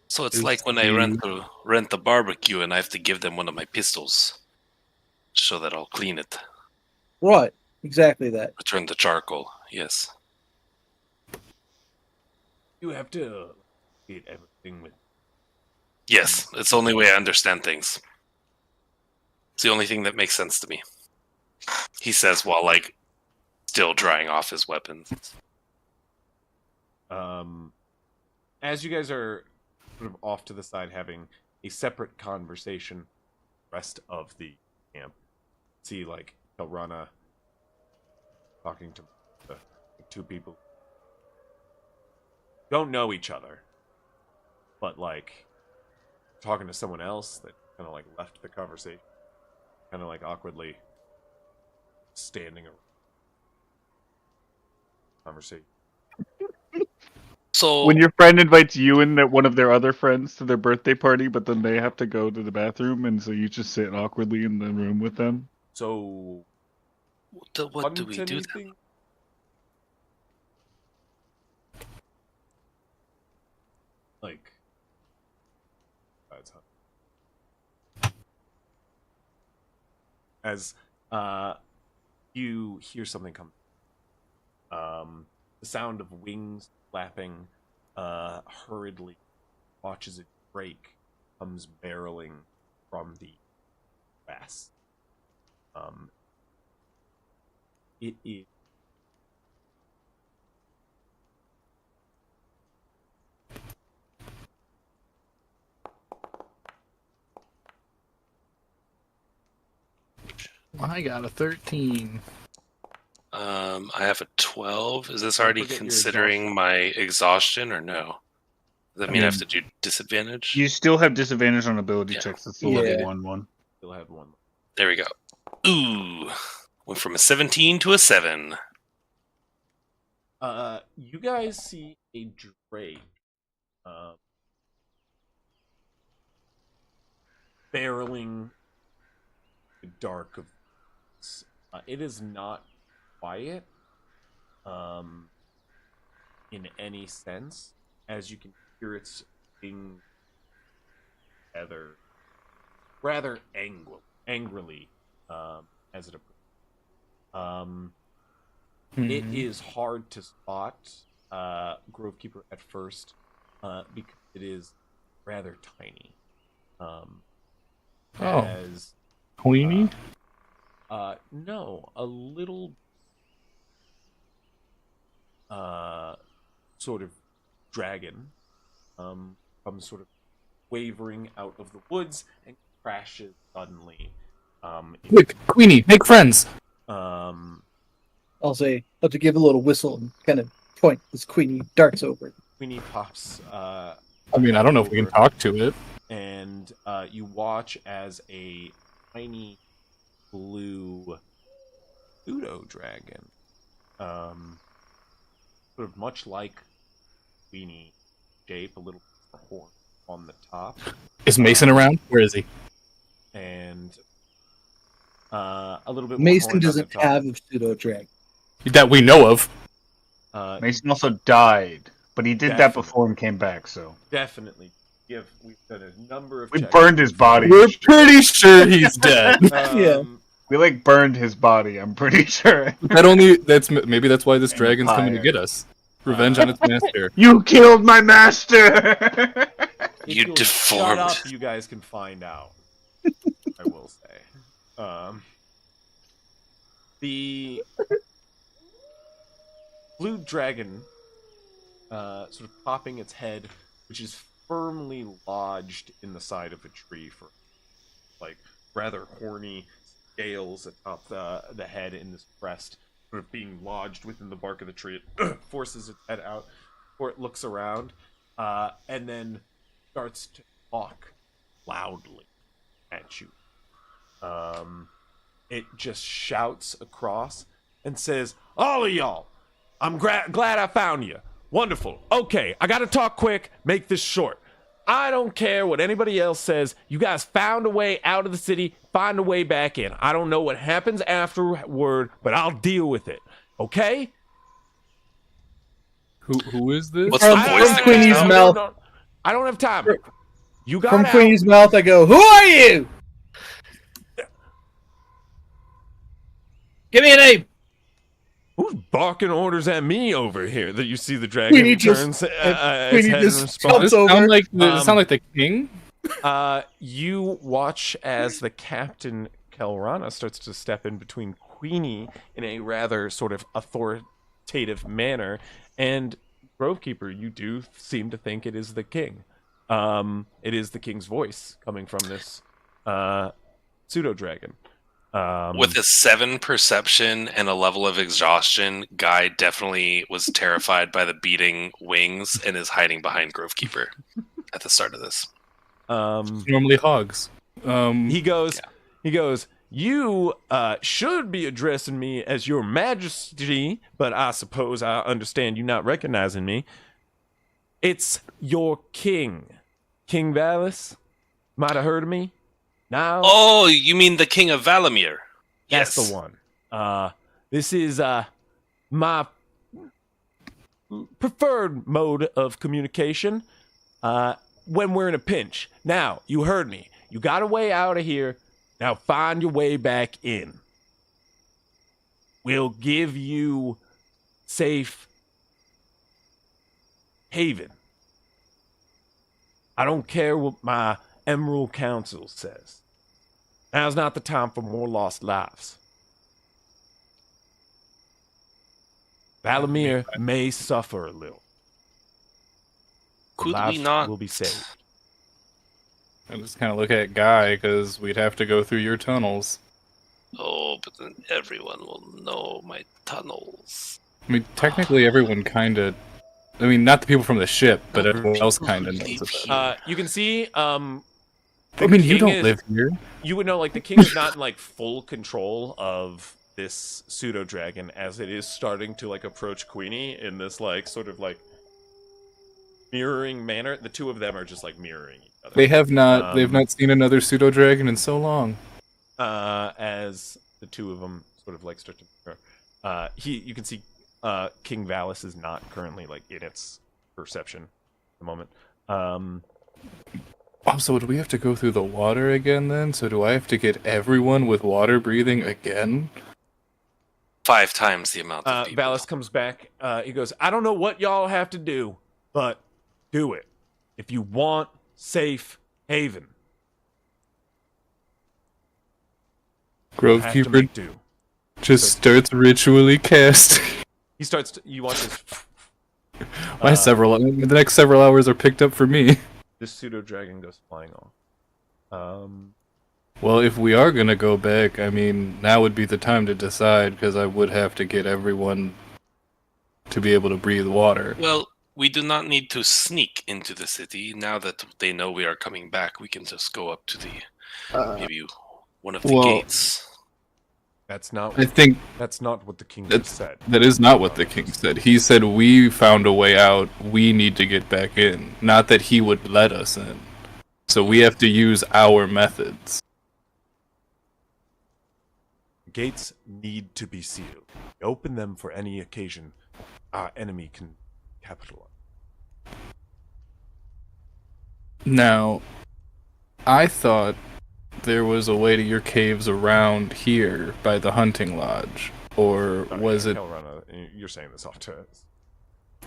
So it's like when I rent the barbecue and I have to give them one of my pistols so that I'll clean it.
Right. Exactly that.
Return the charcoal. Yes.
You have to get everything with.
Yes, it's the only way I understand things. It's the only thing that makes sense to me. He says while still drying off his weapons.
As you guys are sort of off to the side having a separate conversation, rest of the camp, see Elrana talking to two people don't know each other, but talking to someone else that kind of left the conversation, kind of awkwardly standing around conversation.
So
when your friend invites you and one of their other friends to their birthday party, but then they have to go to the bathroom, and so you just sit awkwardly in the room with them.
So,
what do we do then?
As you hear something come, the sound of wings flapping hurriedly, watches it break, comes barreling from the grass. It is
I got a 13.
I have a 12. Is this already considering my exhaustion or no? Does that mean I have to do disadvantage?
You still have disadvantage on ability checks. It's the level 1.
Still have one.
There we go. Ooh. Went from a 17 to a 7.
You guys see a drake barreling the dark of it is not quiet in any sense, as you can hear its being rather angrily as it approaches. It is hard to spot Grovekeeper at first because it is rather tiny. As
Queenie?
No, a little sort of dragon comes sort of wavering out of the woods and crashes suddenly.
Quick, Queenie, make friends!
I'll say, I'll have to give a little whistle and kind of point as Queenie darts over.
Queenie pops.
I mean, I don't know if we can talk to it.
And you watch as a tiny blue pseudo dragon, sort of much like Queenie shape, a little horn on the top.
Is Mason around? Where is he?
And a little bit.
Mason doesn't have a pseudo dragon
that we know of.
Mason also died, but he did that before and came back. So
definitely, we've done a number of.
We burned his body.
We're pretty sure he's dead.
Yeah.
We like burned his body. I'm pretty sure.
Maybe that's why this dragon's coming to get us. Revenge on its master.
You killed my master.
You deformed.
Shut up, you guys can find out. I will say. The blue dragon, sort of popping its head, which is firmly lodged in the side of a tree for, like, rather horny scales atop the head in this crest, sort of being lodged within the bark of the tree. It forces its head out, or it looks around, and then starts to talk loudly at you. It just shouts across and says, "All of y'all, I'm glad I found you. Wonderful. Okay, I gotta talk quick, make this short. I don't care what anybody else says. You guys found a way out of the city, find a way back in. I don't know what happens afterward, but I'll deal with it. Okay?"
Who is this?
What's the voice that
Queenie's
comes
mouth.
out?
I don't have time. You got
From
out.
Queenie's mouth, I go, "Who are you? Give me a name."
Who's barking orders at me over here? That you see the dragon
Queenie just-
turns his
Queenie
head
just
in response.
jumps
Does it sound like,
Um,
the king?
You watch as the Captain Kelrana starts to step in between Queenie in a rather sort of authoritative manner, and Grovekeeper, you do seem to think it is the king. It is the king's voice coming from this pseudo dragon.
With a 7 perception and a level of exhaustion, Guy definitely was terrified by the beating wings and is hiding behind Grovekeeper at the start of this.
Normally hogs.
He goes, "You should be addressing me as your majesty, but I suppose I understand you not recognizing me. It's your king. King Valis. Might have heard of me? Now?
Oh, you mean the King of Valamir?
That's
Yes.
the one. This is my preferred mode of communication when we're in a pinch. Now, you heard me. You got a way out of here. Now find your way back in. We'll give you safe haven. I don't care what my Emerald Council says. Now's not the time for more lost lives. Valamir may suffer a little.
Could we
Lives
not?
will be saved."
I just kind of look at Guy because we'd have to go through your tunnels.
Oh, but then everyone will know my tunnels.
I mean, technically, everyone kind of. I mean, not the people from the ship, but everyone else kind of knows about it.
You can see.
I mean, you
king
don't live here.
You would know, like, the king is not in like full control of this pseudo dragon as it is starting to like approach Queenie in this like sort of like mirroring manner. The two of them are just like mirroring each other.
They have not. They've not seen another pseudo dragon in so long.
As the two of them sort of like start to, you can see King Valis is not currently like in its perception at the moment.
Also, do we have to go through the water again then? So do I have to get everyone with water breathing again?
5 times the amount of people.
Valis comes back. He goes, I don't know what y'all have to do, but do it. If you want safe haven.
Grovekeeper just starts ritually casting.
He starts to, you watch this.
The next several hours are picked up for me.
This pseudo dragon goes flying off.
Well, if we are gonna go back, I mean, now would be the time to decide, because I would have to get everyone to be able to breathe water.
Well, we do not need to sneak into the city. Now that they know we are coming back, we can just go up to the maybe one of the gates.
That's not.
I think
that's not what the king said.
That is not what the king said. He said we found a way out. We need to get back in. Not that he would let us in. So we have to use our methods.
Gates need to be sealed. Open them for any occasion our enemy can capitalize.
Now, I thought there was a way to your caves around here by the hunting lodge, or was it?
You're saying this off to us.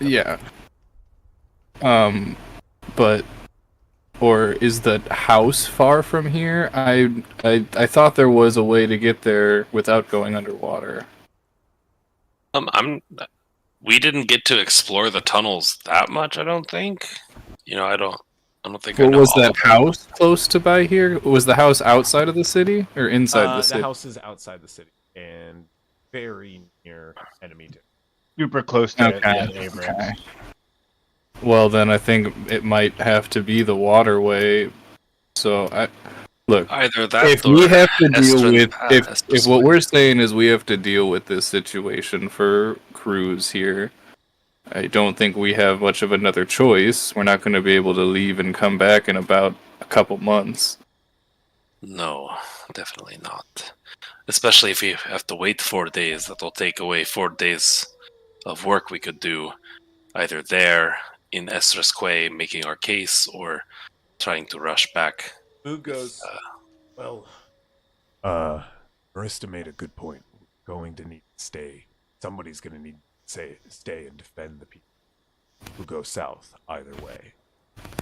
Yeah. But, or is the house far from here? I thought there was a way to get there without going underwater.
We didn't get to explore the tunnels that much, I don't think. I don't think
Well,
I know
was
all
that
of them.
house close to by here? Was the house outside of the city or inside the city?
The house is outside the city and very near enemy territory.
Super close to
Okay.
Avirex.
Well, then I think it might have to be the waterway. So look.
Either that
If
or
we have to deal
Estrin
with
Pass,
if what we're saying is we have to deal with this situation for crews here, I don't think we have much of another choice. We're not going to be able to leave and come back in about a couple months.
No, definitely not. Especially if we have to wait 4 days, that'll take away 4 days of work we could do, either there in Estrus Quay making our case or trying to rush back.
Who goes? Marista made a good point. We're going to need to stay. Somebody's going to need to stay and defend the people who go south either way.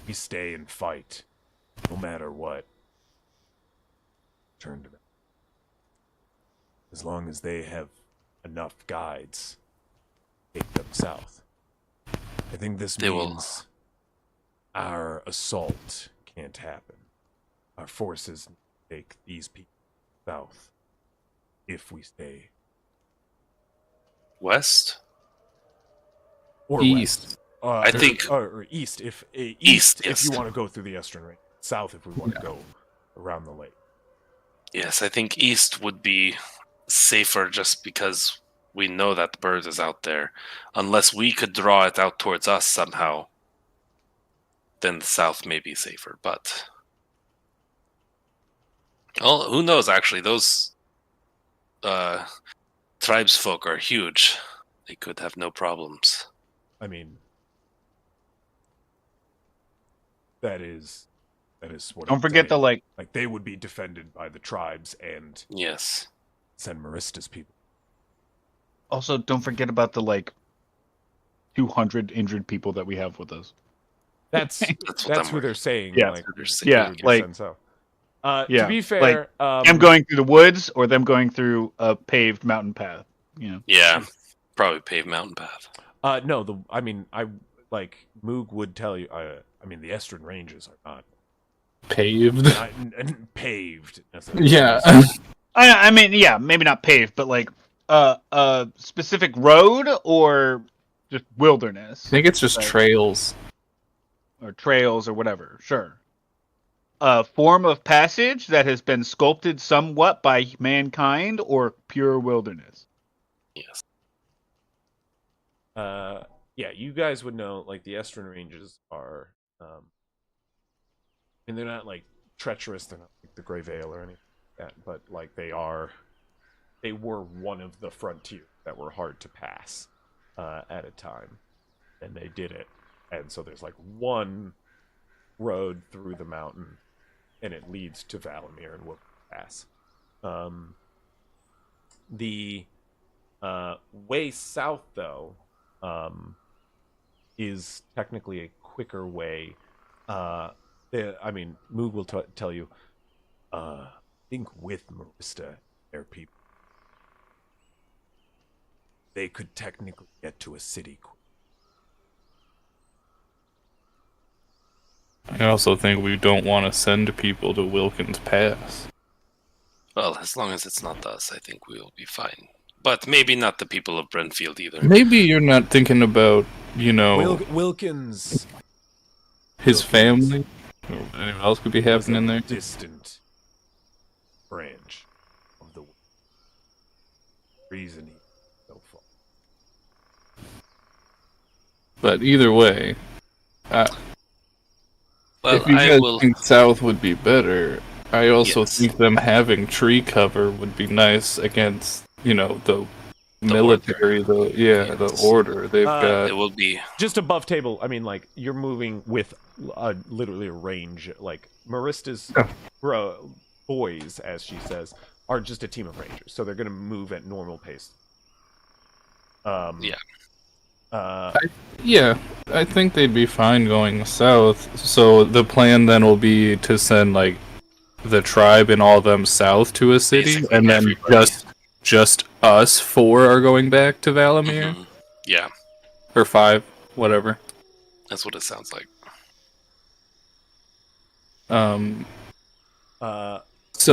We stay and fight, no matter what. Turn to them. As long as they have enough guides, take them south. I think this means our assault can't happen. Our forces take these people south if we stay
West?
or
East.
west.
I think
or east if you want to go through the Estrin Range. South if we want to go around the lake.
Yes, I think east would be safer just because we know that the bird is out there. Unless we could draw it out towards us somehow, then the south may be safer. But, well, who knows, actually. Those tribesfolk are huge. They could have no problems.
I mean, that is what.
Don't forget the
like they would be defended by the tribes and
Yes.
San Marista's people.
Also, don't forget about the 200 injured people that we have with us.
That's who they're saying.
Yeah,
To be fair,
them going through the woods or them going through a paved mountain path.
Yeah, probably paved mountain path.
No, Moog would tell you. The Estrin Ranges are not
Paved.
Paved.
Yeah.
I mean, yeah, maybe not paved, but a specific road or just wilderness.
I think it's just trails.
Or trails or whatever. Sure. a form of passage that has been sculpted somewhat by mankind, or pure wilderness?
Yes.
Yeah, you guys would know, like, the Estrin Ranges are, and they're not, like, treacherous, they're not like the Grey Vale or anything like that, but, like, they were one of the frontiers that were hard to pass at a time, and they did it. And so there's, like, one road through the mountain, and it leads to Valamir and Whoop Pass. The way south, though, is technically a quicker way. I mean, Moog will tell you. I think with Marista, their people, they could technically get to a city quick.
I also think we don't want to send people to Wilkins Pass.
Well, as long as it's not us, I think we'll be fine. But maybe not the people of Brentfield either.
Maybe you're not thinking about, you know,
Wilkins.
his family, or anything else could be happening there.
Distant branch of the reason he so far.
But either way,
Well,
if you
I
guys
will.
think south would be better, I also
Yes.
think them having tree cover would be nice against, you know, the military, the order they've got.
It will be
Just above table. I mean, like, you're moving with literally a range. Like, Marista's boys, as she says, are just a team of rangers, so they're going to move at normal pace.
Yeah.
Yeah, I think they'd be fine going south. So the plan then will be to send, like, the tribe and all them south to a city,
Basically
and then
everybody.
just us four are going back to Valamir,
Mhm. Yeah,
or 5, whatever.
that's what it sounds like.
So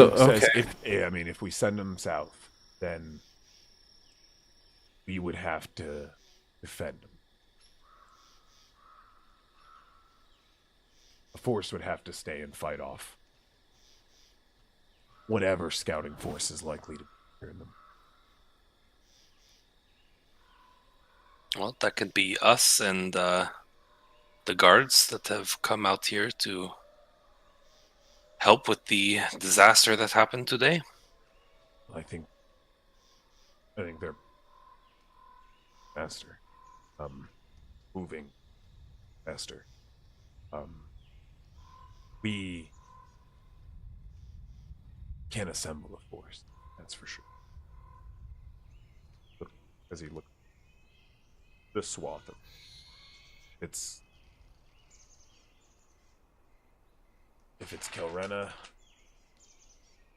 Luke says
okay,
if we send them south, then we would have to defend them. The force would have to stay and fight off whatever scouting force is likely to be here in them.
Well, that could be us and the guards that have come out here to help with the disaster that happened today.
I think they're faster. Moving faster. We can assemble a force, that's for sure. Look, as he looked the swath of it's if it's Kelrena.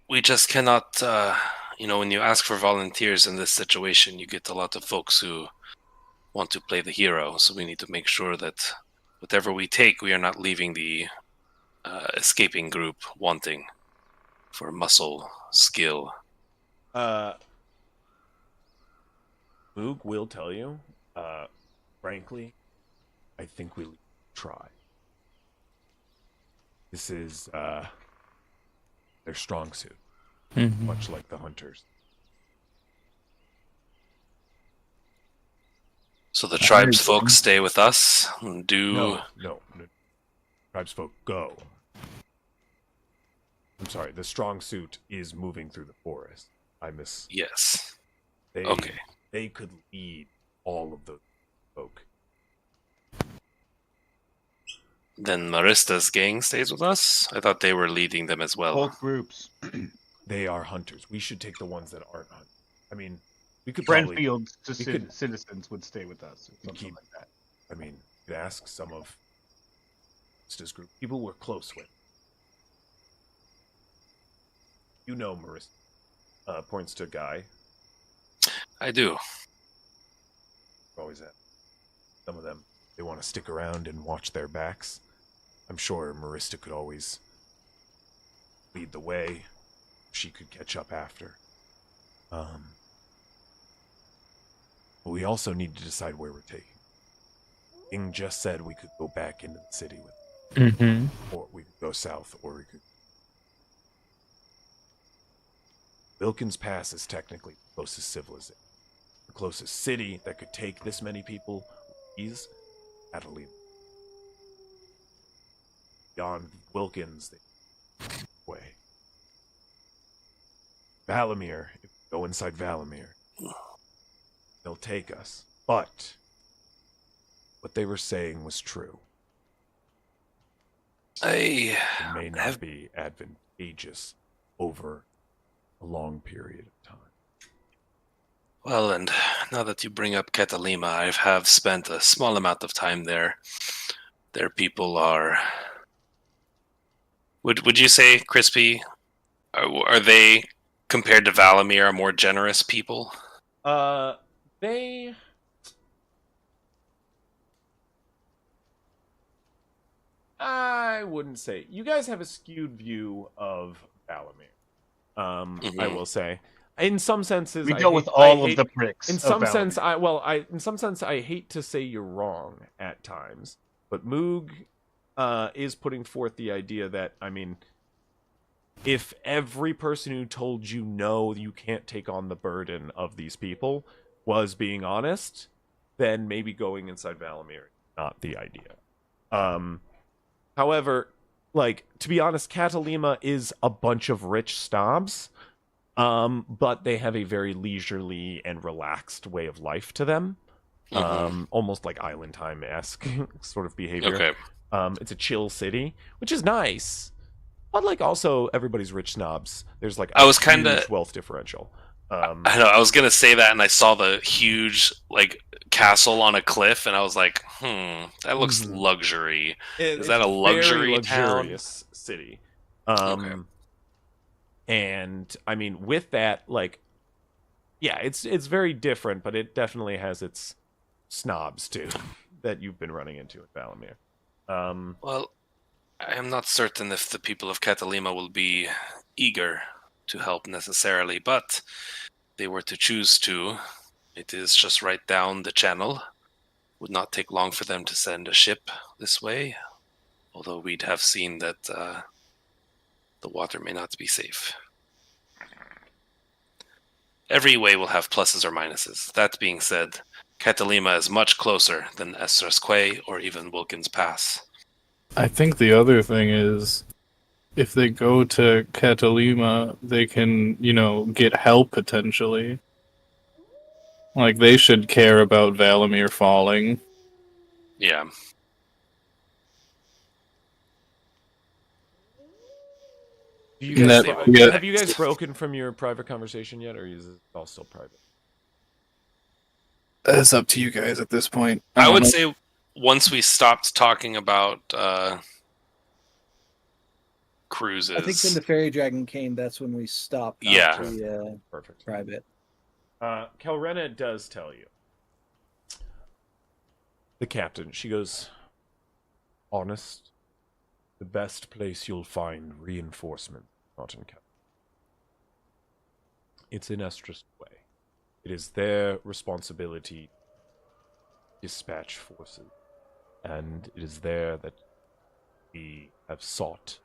We just cannot, when you ask for volunteers in this situation, you get a lot of folks who want to play the hero. So we need to make sure that whatever we take, we are not leaving the escaping group wanting for muscle, skill.
Moog will tell you, frankly, I think we try. This is their strong suit, much like the hunters.
So the tribes folks stay with us and do...
No. Tribesfolk, go. I'm sorry, the strong suit is moving through the forest.
Yes.
They,
Okay.
They could lead all of those folk.
Then Marista's gang stays with us? I thought they were leading them as well.
Both groups.
They are hunters. We should take the ones that aren't hunters. I mean, we could probably...
Brentfield
could-
citizens would stay with us, or something
keep-
like that.
I mean, you could ask some of this group, people we're close with. You know Marista. Points to Guy.
I do.
Always have. Some of them, they want to stick around and watch their backs. I'm sure Marista could always lead the way. She could catch up after. But we also need to decide where we're taking. King just said we could go back into the city with
Mm-hmm.
Or we could go south, or we could. Wilkins Pass is technically the closest civilization. The closest city that could take this many people is Catalina. Beyond Wilkins, they way. Valamir, if we go inside Valamir, they'll take us. But what they were saying was true.
I
It may not
have
be advantageous over a long period of time.
Well, and now that you bring up Catalima, I have spent a small amount of time there. Their people are. Would you say, Crispy, are they, compared to Valamir, a more generous people?
They. I wouldn't say. You guys have a skewed view of Valamir. I will say. In some senses,
We dealt with all of the pricks.
In
of
some
Valamir.
sense, in some sense, I hate to say you're wrong at times, but Moog is putting forth the idea that, I mean, if every person who told you no, you can't take on the burden of these people was being honest, then maybe going inside Valamir is not the idea. However, like, to be honest, Catalima is a bunch of rich snobs. But they have a very leisurely and relaxed way of life to them. Almost like Island Time-esque sort of behavior.
Okay.
It's a chill city, which is nice. But like also everybody's rich snobs. There's like a huge wealth differential.
I know. I was gonna say that, and I saw the huge like castle on a cliff, and I was like, that looks luxury. Is that a luxury
luxurious city?
Okay.
And I mean, with that, like, yeah, it's very different, but it definitely has its snobs too that you've been running into at Valamir.
Well, I am not certain if the people of Catalima will be eager to help necessarily, but if they were to choose to, it is just right down the channel. Would not take long for them to send a ship this way, although we'd have seen that the water may not be safe. Every way will have pluses or minuses. That being said, Catalima is much closer than Estras Quay or even Wilkins Pass.
I think the other thing is, if they go to Catalima, they can, get help potentially. Like, they should care about Valamir falling.
Yeah.
Do you guys,
Yeah.
have you guys broken from your private conversation yet, or is it all still private?
It's up to you guys at this point.
I would say once we stopped talking about cruises.
I think when the fairy dragon came, that's when we stopped.
Yeah.
The,
Perfect.
Private.
Kelrena does tell you. The captain, she goes, honest, the best place you'll find reinforcement, not in Catalina. It's in Estras Way. It is their responsibility to dispatch forces, and it is there that we have sought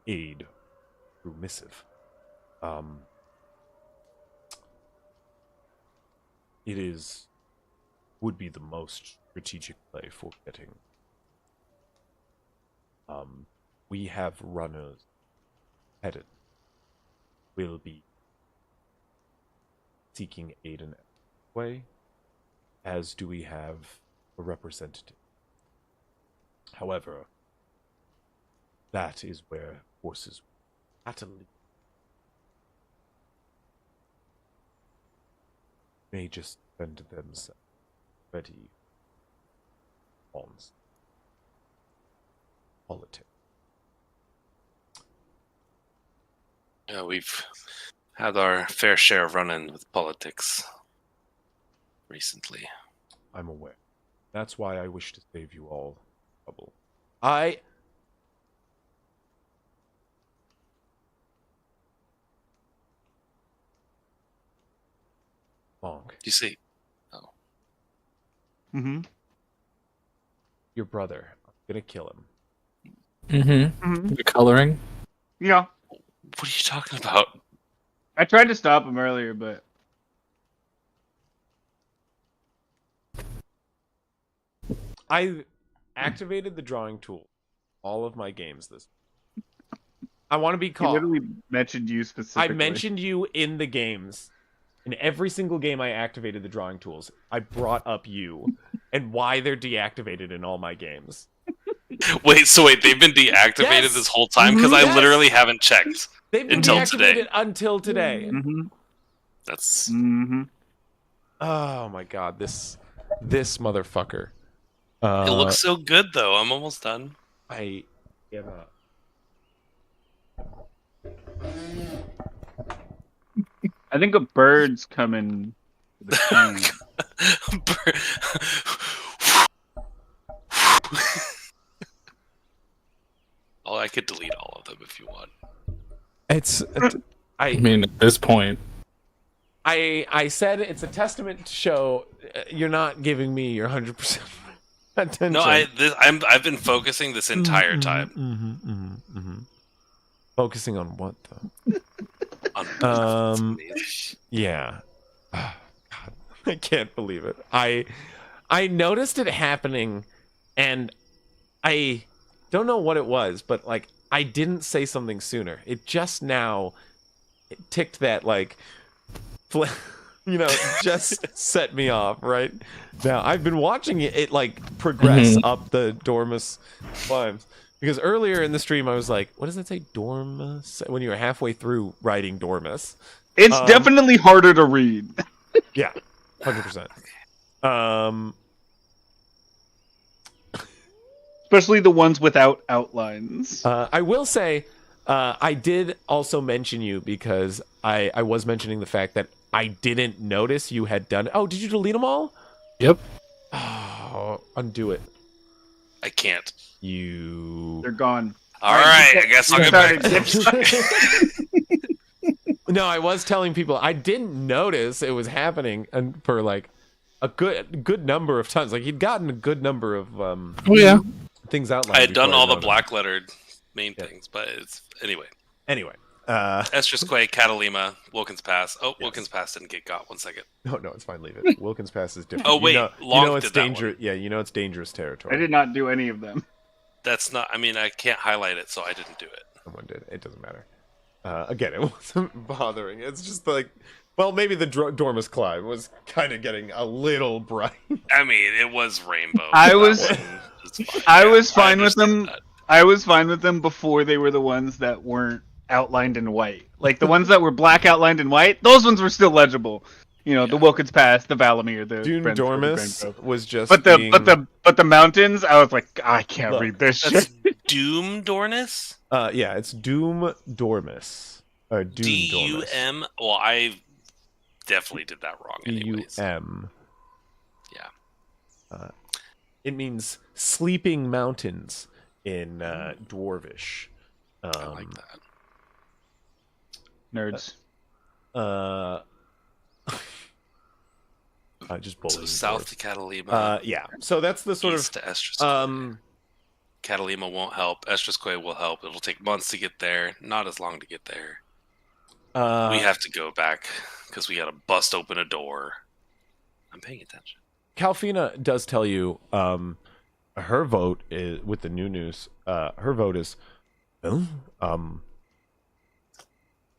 aid through missive. It would be the most strategic play for getting. We have runners headed. Will be seeking aid in that way, as do we have a representative. However, that is where forces Catalina may just defend themselves ready on politics.
Yeah, we've had our fair share of run-in with politics recently.
I'm aware. That's why I wish to save you all trouble. Monk.
You see?
Mm-hmm.
Your brother. gonna kill him.
Mm-hmm. The coloring.
Yeah.
What are you talking about?
I tried to stop him earlier, but
I activated the drawing tool. All of my games this. I want to be
he
caught.
literally mentioned you
I
specifically.
mentioned you in the games. In every single game I activated the drawing tools, I brought up you and why they're deactivated in all my games.
Wait, they've been deactivated
Yes!
this whole time? Because I
Yes!
literally haven't checked.
They've been
Until
deactivated
today.
until today.
Mm-hmm.
That's
Mm-hmm.
Oh my god, this motherfucker.
it looks so good though. I'm almost done.
I give up.
I think a bird's coming. To the camp.
Oh, I could delete all of them if you want.
I mean, at this point.
I said it's a testament to show you're not giving me your 100% attention.
No, I've been focusing this entire time.
Focusing on what though? Yeah. Oh, God, I can't believe it. I noticed it happening, and I don't know what it was, but like I didn't say something sooner. It just now ticked that like. Just set me off right now. I've been watching it like progress up the Dormus climbs, because earlier in the stream I was like, what does that say, Dormus, when you were halfway through writing Dormus?
It's definitely harder to read.
Yeah, 100%.
Especially the ones without outlines.
I will say I did also mention you because I was mentioning the fact that I didn't notice you had done. Oh, did you delete them all?
Yep.
Oh, undo it.
I can't.
They're gone.
All right, I guess I'll get back.
No, I was telling people I didn't notice it was happening, and for like a good number of times. Like he'd gotten a good number of things outlined.
I had done
before
all the
noticed.
black lettered main things, but it's anyway. Estrus Quay, Catalima, Wilkins Pass. Oh, yes. Wilkins Pass didn't get got. 1 second.
No, it's fine. Leave it. Wilkins Pass is different.
Oh wait,
you
Long
know it's
did that
dangerous.
one.
Yeah, you know it's dangerous territory.
I did not do any of them.
That's not. I mean, I can't highlight it, so I didn't do it.
Someone did. It doesn't matter. Again, it wasn't bothering. It's just like, well, maybe the Dormus climb was kind of getting a little bright.
I mean, it was rainbow.
I was fine with them.
That.
I was fine with them before they were the ones that weren't outlined in white. Like the ones that were black outlined in white, those ones were still legible. You know, the Wilkins Pass, the Valamir, the
Dune Dormus was just.
But the mountains, I was like, I can't read this shit.
Doom Dornus?
Yeah, it's Doom Dormus. Doom Dormus.
D-U-M? Well, I definitely did that wrong anyways.
D-U-M.
Yeah.
It means sleeping mountains in Dwarvish.
I like that.
Nerds.
Just bullying.
So south
dwarves.
to Catalima.
Yeah. So that's the sort
east
of
to Estrus Quay. Catalima won't help. Estrus Quay will help. It'll take months to get there. Not as long to get there. We have to go back because we got to bust open a door. I'm paying attention.
Calfina does tell you her vote is with the new news. Her vote is, well,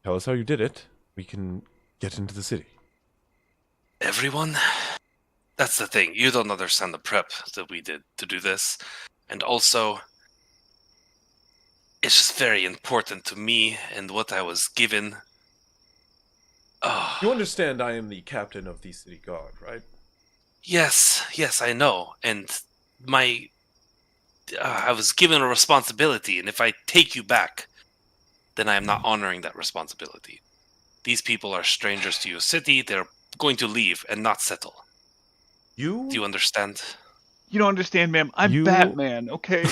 tell us how you did it. We can get into the city.
Everyone? That's the thing. You don't understand the prep that we did to do this. And also, it's just very important to me and what I was given.
You understand I am the captain of the city guard, right?
Yes, I know. And I was given a responsibility, and if I take you back, then I am not honoring that responsibility. These people are strangers to your city. They're going to leave and not settle. Do you understand?
You don't understand, ma'am. I'm Batman, okay?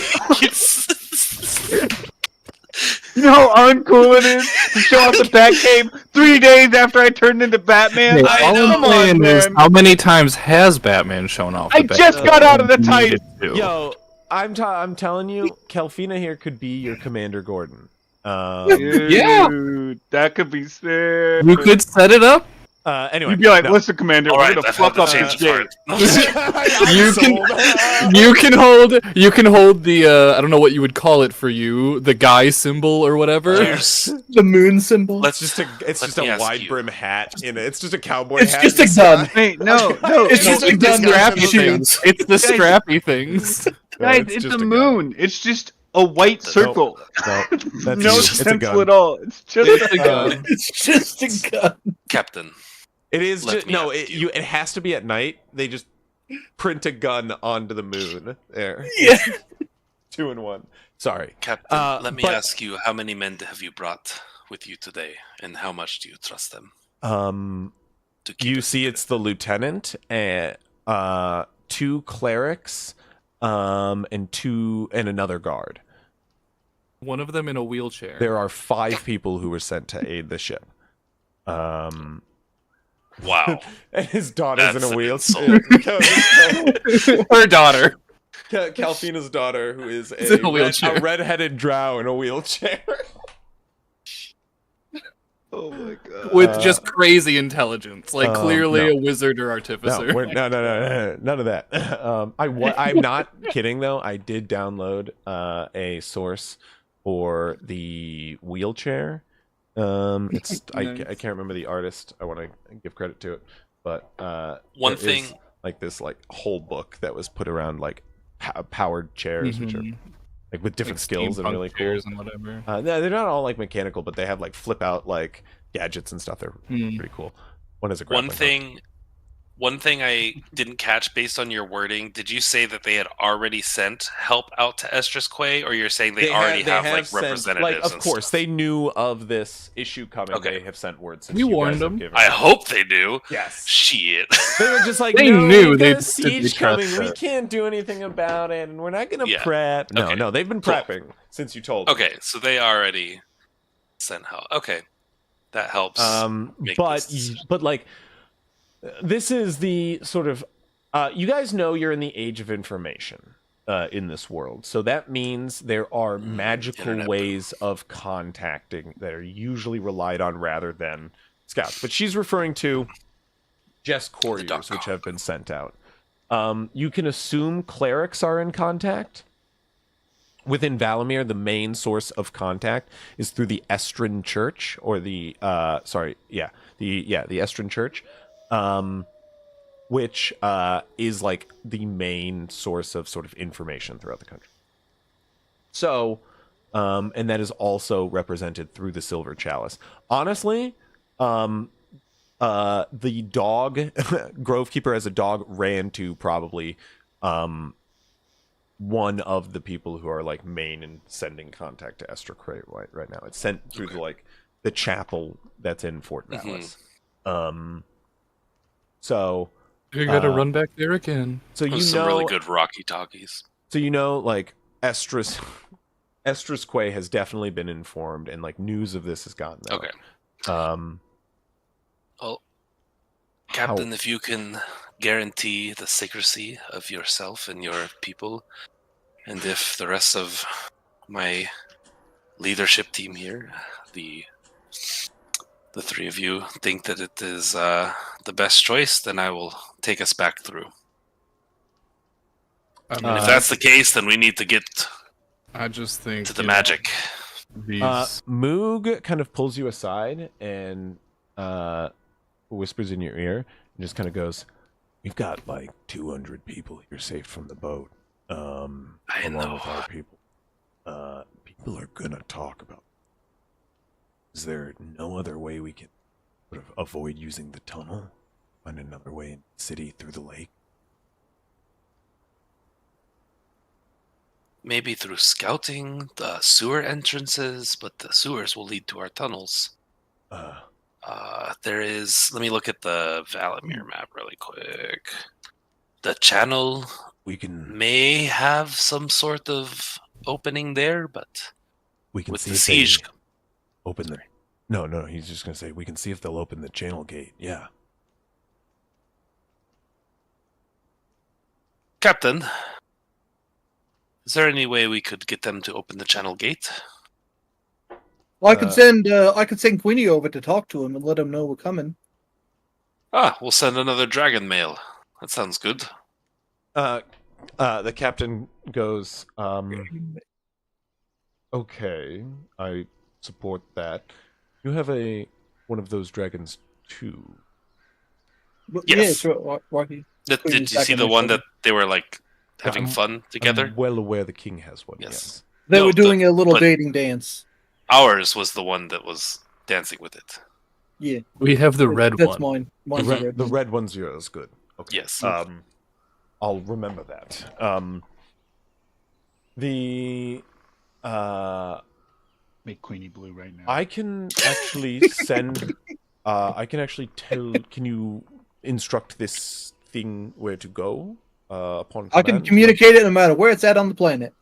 You know how uncool it is to show off the Batcave 3 days after I turned into Batman?
Hey, all I'm saying is, how many times has Batman shown off?
I just got out of the title.
Yo, I'm telling you, Kelfina here could be your Commander Gordon.
Dude,
Yeah.
that could be sick.
You could set it up.
Anyway,
You'd be like,
no.
listen, Commander,
All
we're
right,
gonna
I've had
fuck
the
up
change
this
of
game.
heart.
You can hold the I don't know what you would call it for you, the guy symbol or whatever.
Cheers.
The moon symbol.
Let's
It's just
me
a
ask
wide
you.
brim hat. It's just a cowboy
It's
hat.
just
in
a
the
gun.
sky.
Wait, no,
It's just a gun with
strappy
shoes.
things. It's the strappy things.
No,
guys, it's
just
a
gun.
moon. It's just a white circle.
No, that's
No
you. It's a
stencil
gun.
at all. It's just a gun.
It's just a gun.
Captain.
It is
Let
just
me
no.
ask
It has to be at night. They just print a gun onto the moon. There,
Yeah.
2 in 1. Sorry.
Captain, let me
but-
ask you, how many men have you brought with you today, and how much do you trust them? To keep
You
us
see,
safe?
it's the lieutenant and 2 clerics, and another guard.
One of them in a wheelchair.
There are 5 people who were sent to aid the ship.
Wow.
And his daughter's
That's
in a
an
wheelchair.
Her daughter.
Calfina's daughter, who is
Is in a wheelchair.
a red-headed drow in a wheelchair.
Oh my god.
With just crazy intelligence, like clearly
no.
a wizard or artificer.
No, none of that. I'm not kidding though. I did download a source for the wheelchair. It's
Nice.
I can't remember the artist. I want to give credit to it, but
One
there
thing-
is, like this whole book that was put around like powered chairs, which are
Mhm.
like with different
Like
skills and
steampunk
really cool.
chairs and whatever.
No, they're not all like mechanical, but they have like flip out like gadgets and stuff. They're
Hmm.
pretty cool. One is a
One
grappling hook.
one thing I didn't catch based on your wording, did you say that they had already sent help out to Estrus Quay, or you're saying they already have like
sent,
representatives?
like, of
and
course,
stuff?
they knew of this issue coming.
Okay.
They have sent word since
We
you guys
warned
have
them.
given
I
it.
hope they do.
Yes.
Shit.
They were just like,
They
no,
knew
we've got
they
a
did
siege
trust
coming. We
that.
can't do anything about it, and we're not going to
Yeah.
prep. No,
Okay.
no, they've been
Cool.
prepping since you told them.
Okay, so they already sent help. Okay, that helps. make this decision.
But like, this is the sort of you guys know you're in the age of information in this world, so that means there are magical
internet.
ways of contacting that are usually relied on rather than scouts. But she's referring to just couriers, which have been sent out. You can assume clerics are in contact. Within Valamir, the main source of contact is through the Estrin Church, or the the Estrin Church, which is like the main source of sort of information throughout the country. So, and that is also represented through the Silver Chalice. Honestly, the dog, Grovekeeper as a dog, ran to probably one of the people who are like main in sending contact to Esther Cray right now. It's sent through the chapel that's in Fort Vallis. So
You gotta run back there again.
so you
There's
know
some really good Rocky talkies.
so you know like Estrus Quay has definitely been informed, and like news of this has gotten out.
Okay.
How-
Captain, if you can guarantee the secrecy of yourself and your people, and if the rest of my leadership team here, the 3 of you, think that it is the best choice, then I will take us back through. And if that's the case, then we need to get
I just think
to the
you know,
magic.
These
Moog kind of pulls you aside and whispers in your ear and just kind of goes, "We've got like 200 people here saved from the boat.
I
Along
know.
with our people. People are gonna talk about. Is there no other way we can sort of avoid using the tunnel? Find another way in the city through the lake?
Maybe through scouting the sewer entrances, but the sewers will lead to our tunnels. There is. Let me look at the Valamir map really quick. The channel
We can
may have some sort of opening there, but with
see
the
if
siege,
they open the. No. He's just gonna say we can see if they'll open the channel gate. Yeah.
Captain, Is there any way we could get them to open the channel gate?
Well, I could send Queenie over to talk to him and let him know we're coming.
We'll send another dragon mail. That sounds good.
The captain goes, okay, I support that. You have one of those dragons too.
Yes.
Yeah, why
Did you see the one that they were like having fun together?
I'm well aware the king has one.
Yes.
They
No,
were doing a little
but
dating dance.
Ours was the one that was dancing with it.
Yeah.
We have the red
That's
one.
mine. Mine's the red
The
one.
red one's yours. Good. Okay.
Yes.
I'll remember that.
Make Queenie blue right now.
I can actually send. I can actually tell. Can you instruct this thing where to go? Upon command?
I can communicate it no matter where it's at on the planet.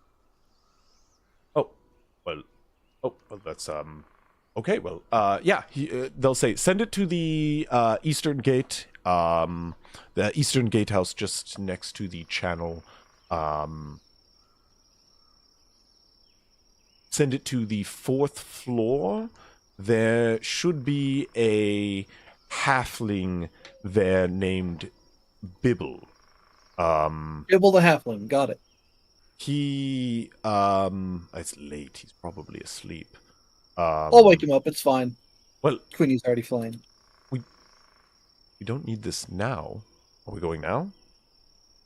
Well, that's okay. Well, yeah. They'll say send it to the eastern gate. The eastern gatehouse just next to the channel. Send it to the 4th floor. There should be a halfling there named Bibble.
Bibble the halfling, got it.
He it's late. He's probably asleep.
I'll wake him up. It's fine.
Well,
Queenie's already flying.
we don't need this now. Are we going now?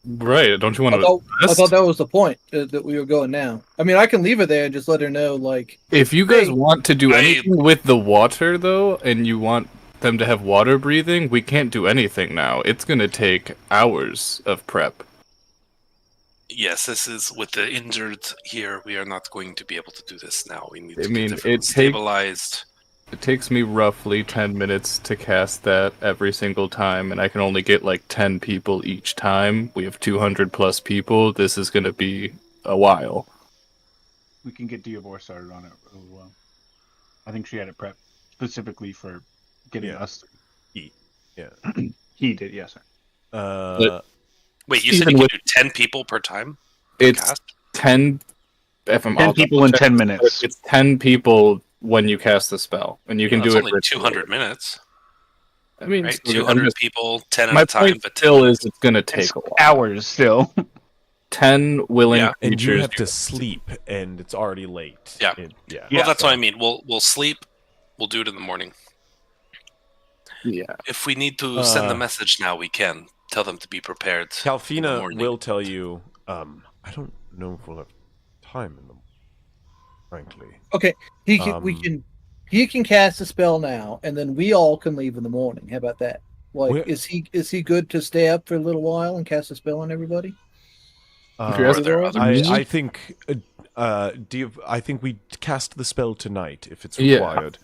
Right? Don't you want
I
to?
thought that was the point that we were going now. I mean, I can leave her there and just let her know, like.
If you guys
Hey,
want to do anything with the water, though, and you want them to have water breathing, we can't do anything now. It's gonna take hours of prep.
Yes, this is with the injured here. We are not going to be able to do this now. We need to
I mean,
get everyone stabilized.
It takes me roughly 10 minutes to cast that every single time, and I can only get like 10 people each time. We have 200 plus people. This is gonna be a while.
We can get Diavor started on it really well. I think she had it prepped specifically for getting us.
Yeah.
He did, yes, sir.
Wait, you said you could do 10 people per time?
It's
Cast?
10.
10 people in 10 minutes.
It's 10 people when you cast the spell, and you can do
It's
it.
only
ritually.
200 minutes.
I mean,
Right?
still,
200 people, 10 at
my
a time,
point
but 10
still
minutes.
is it's gonna
It's
take a while.
hours still.
10 willing
Yeah.
And you
creatures.
have to sleep, and it's already late.
Yeah.
Yeah.
Well, that's what I mean. We'll sleep. We'll do it in the morning.
Yeah.
If we need to send the message now, we can. Tell them to be prepared. in the
Calfina
morning.
will tell you. I don't know if we'll have time in the frankly.
Okay, he can cast a spell now, and then we all can leave in the morning. How about that? Like, is he good to stay up for a little while and cast a spell on everybody?
If you're
Are there other
I think I think we cast the spell tonight if it's required.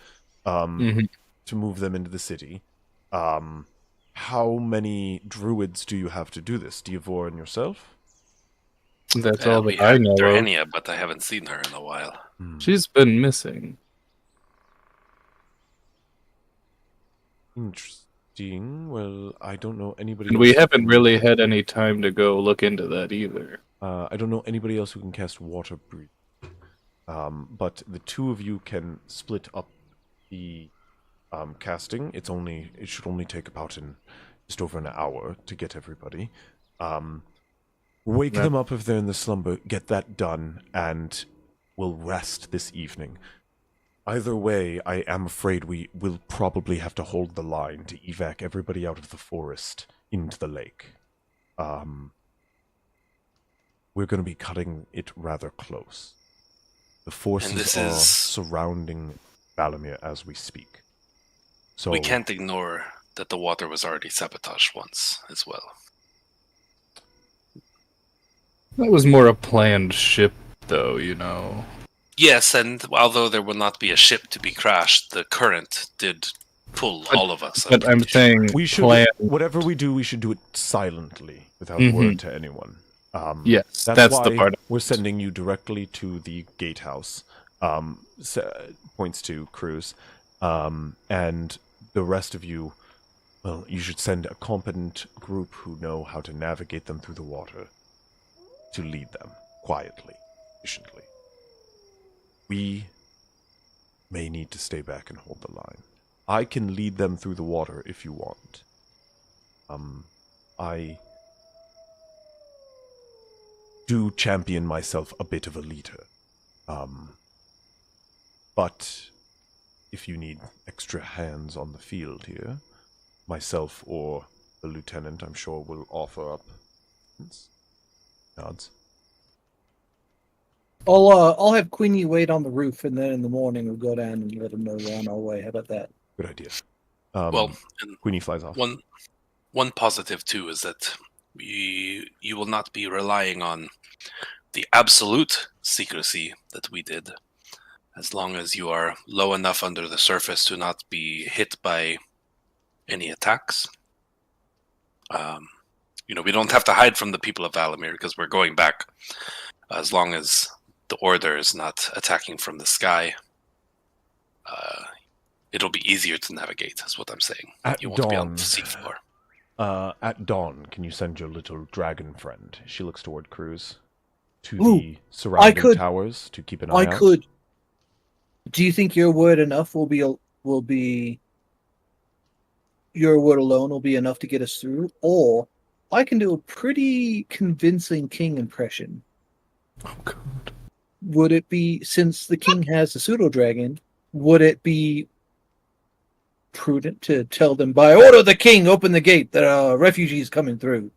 To move them into the city. How many druids do you have to do this? Diavor and yourself?
That's all
we
that I
have
know of.
Durania, but I haven't seen her in a while.
She's been missing.
Interesting. Well, I don't know anybody.
And we haven't really had any time to go look into that either.
I don't know anybody else who can cast water breathing. But the two of you can split up the casting. It should only take about just over an hour to get everybody. Wake them up if they're in the slumber, get that done, and we'll rest this evening. Either way, I am afraid we will probably have to hold the line to evac everybody out of the forest into the lake. We're going to be cutting it rather close. The forces are surrounding Valamir as we speak. So
we can't ignore that the water was already sabotaged once as well.
That was more a planned ship, though, you know.
Yes, and although there will not be a ship to be crashed, the current did pull all of us.
But I'm saying
we should, whatever we do it silently, without word to anyone.
Yes,
that's
the
why
part.
We're sending you directly to the gatehouse. Points to Cruz. And the rest of you, well, you should send a competent group who know how to navigate them through the water to lead them quietly. efficiently. We may need to stay back and hold the line. I can lead them through the water if you want. I do champion myself a bit of a leader. But if you need extra hands on the field here, myself or the lieutenant, I'm sure, will offer up. Nods.
I'll have Queenie wait on the roof, and then in the morning we'll go down and let them know we're on our way. How about that?
Good idea.
Well, and
Queenie flies off.
One positive too is that you will not be relying on the absolute secrecy that we did, as long as you are low enough under the surface to not be hit by any attacks. We don't have to hide from the people of Valamir because we're going back. As long as the Order is not attacking from the sky, it'll be easier to navigate, is what I'm saying. You won't be on the seafloor.
At dawn, can you send your little dragon friend? She looks toward Cruz. To
Ooh,
the surrounding
could.
towers to keep an eye out.
I could. Do you think your word enough will be your word alone will be enough to get us through? Or I can do a pretty convincing king impression.
Oh god.
Would it be, since the king has a pseudo-dragon, would it be prudent to tell them, by order of the king, open the gate, there are refugees coming through?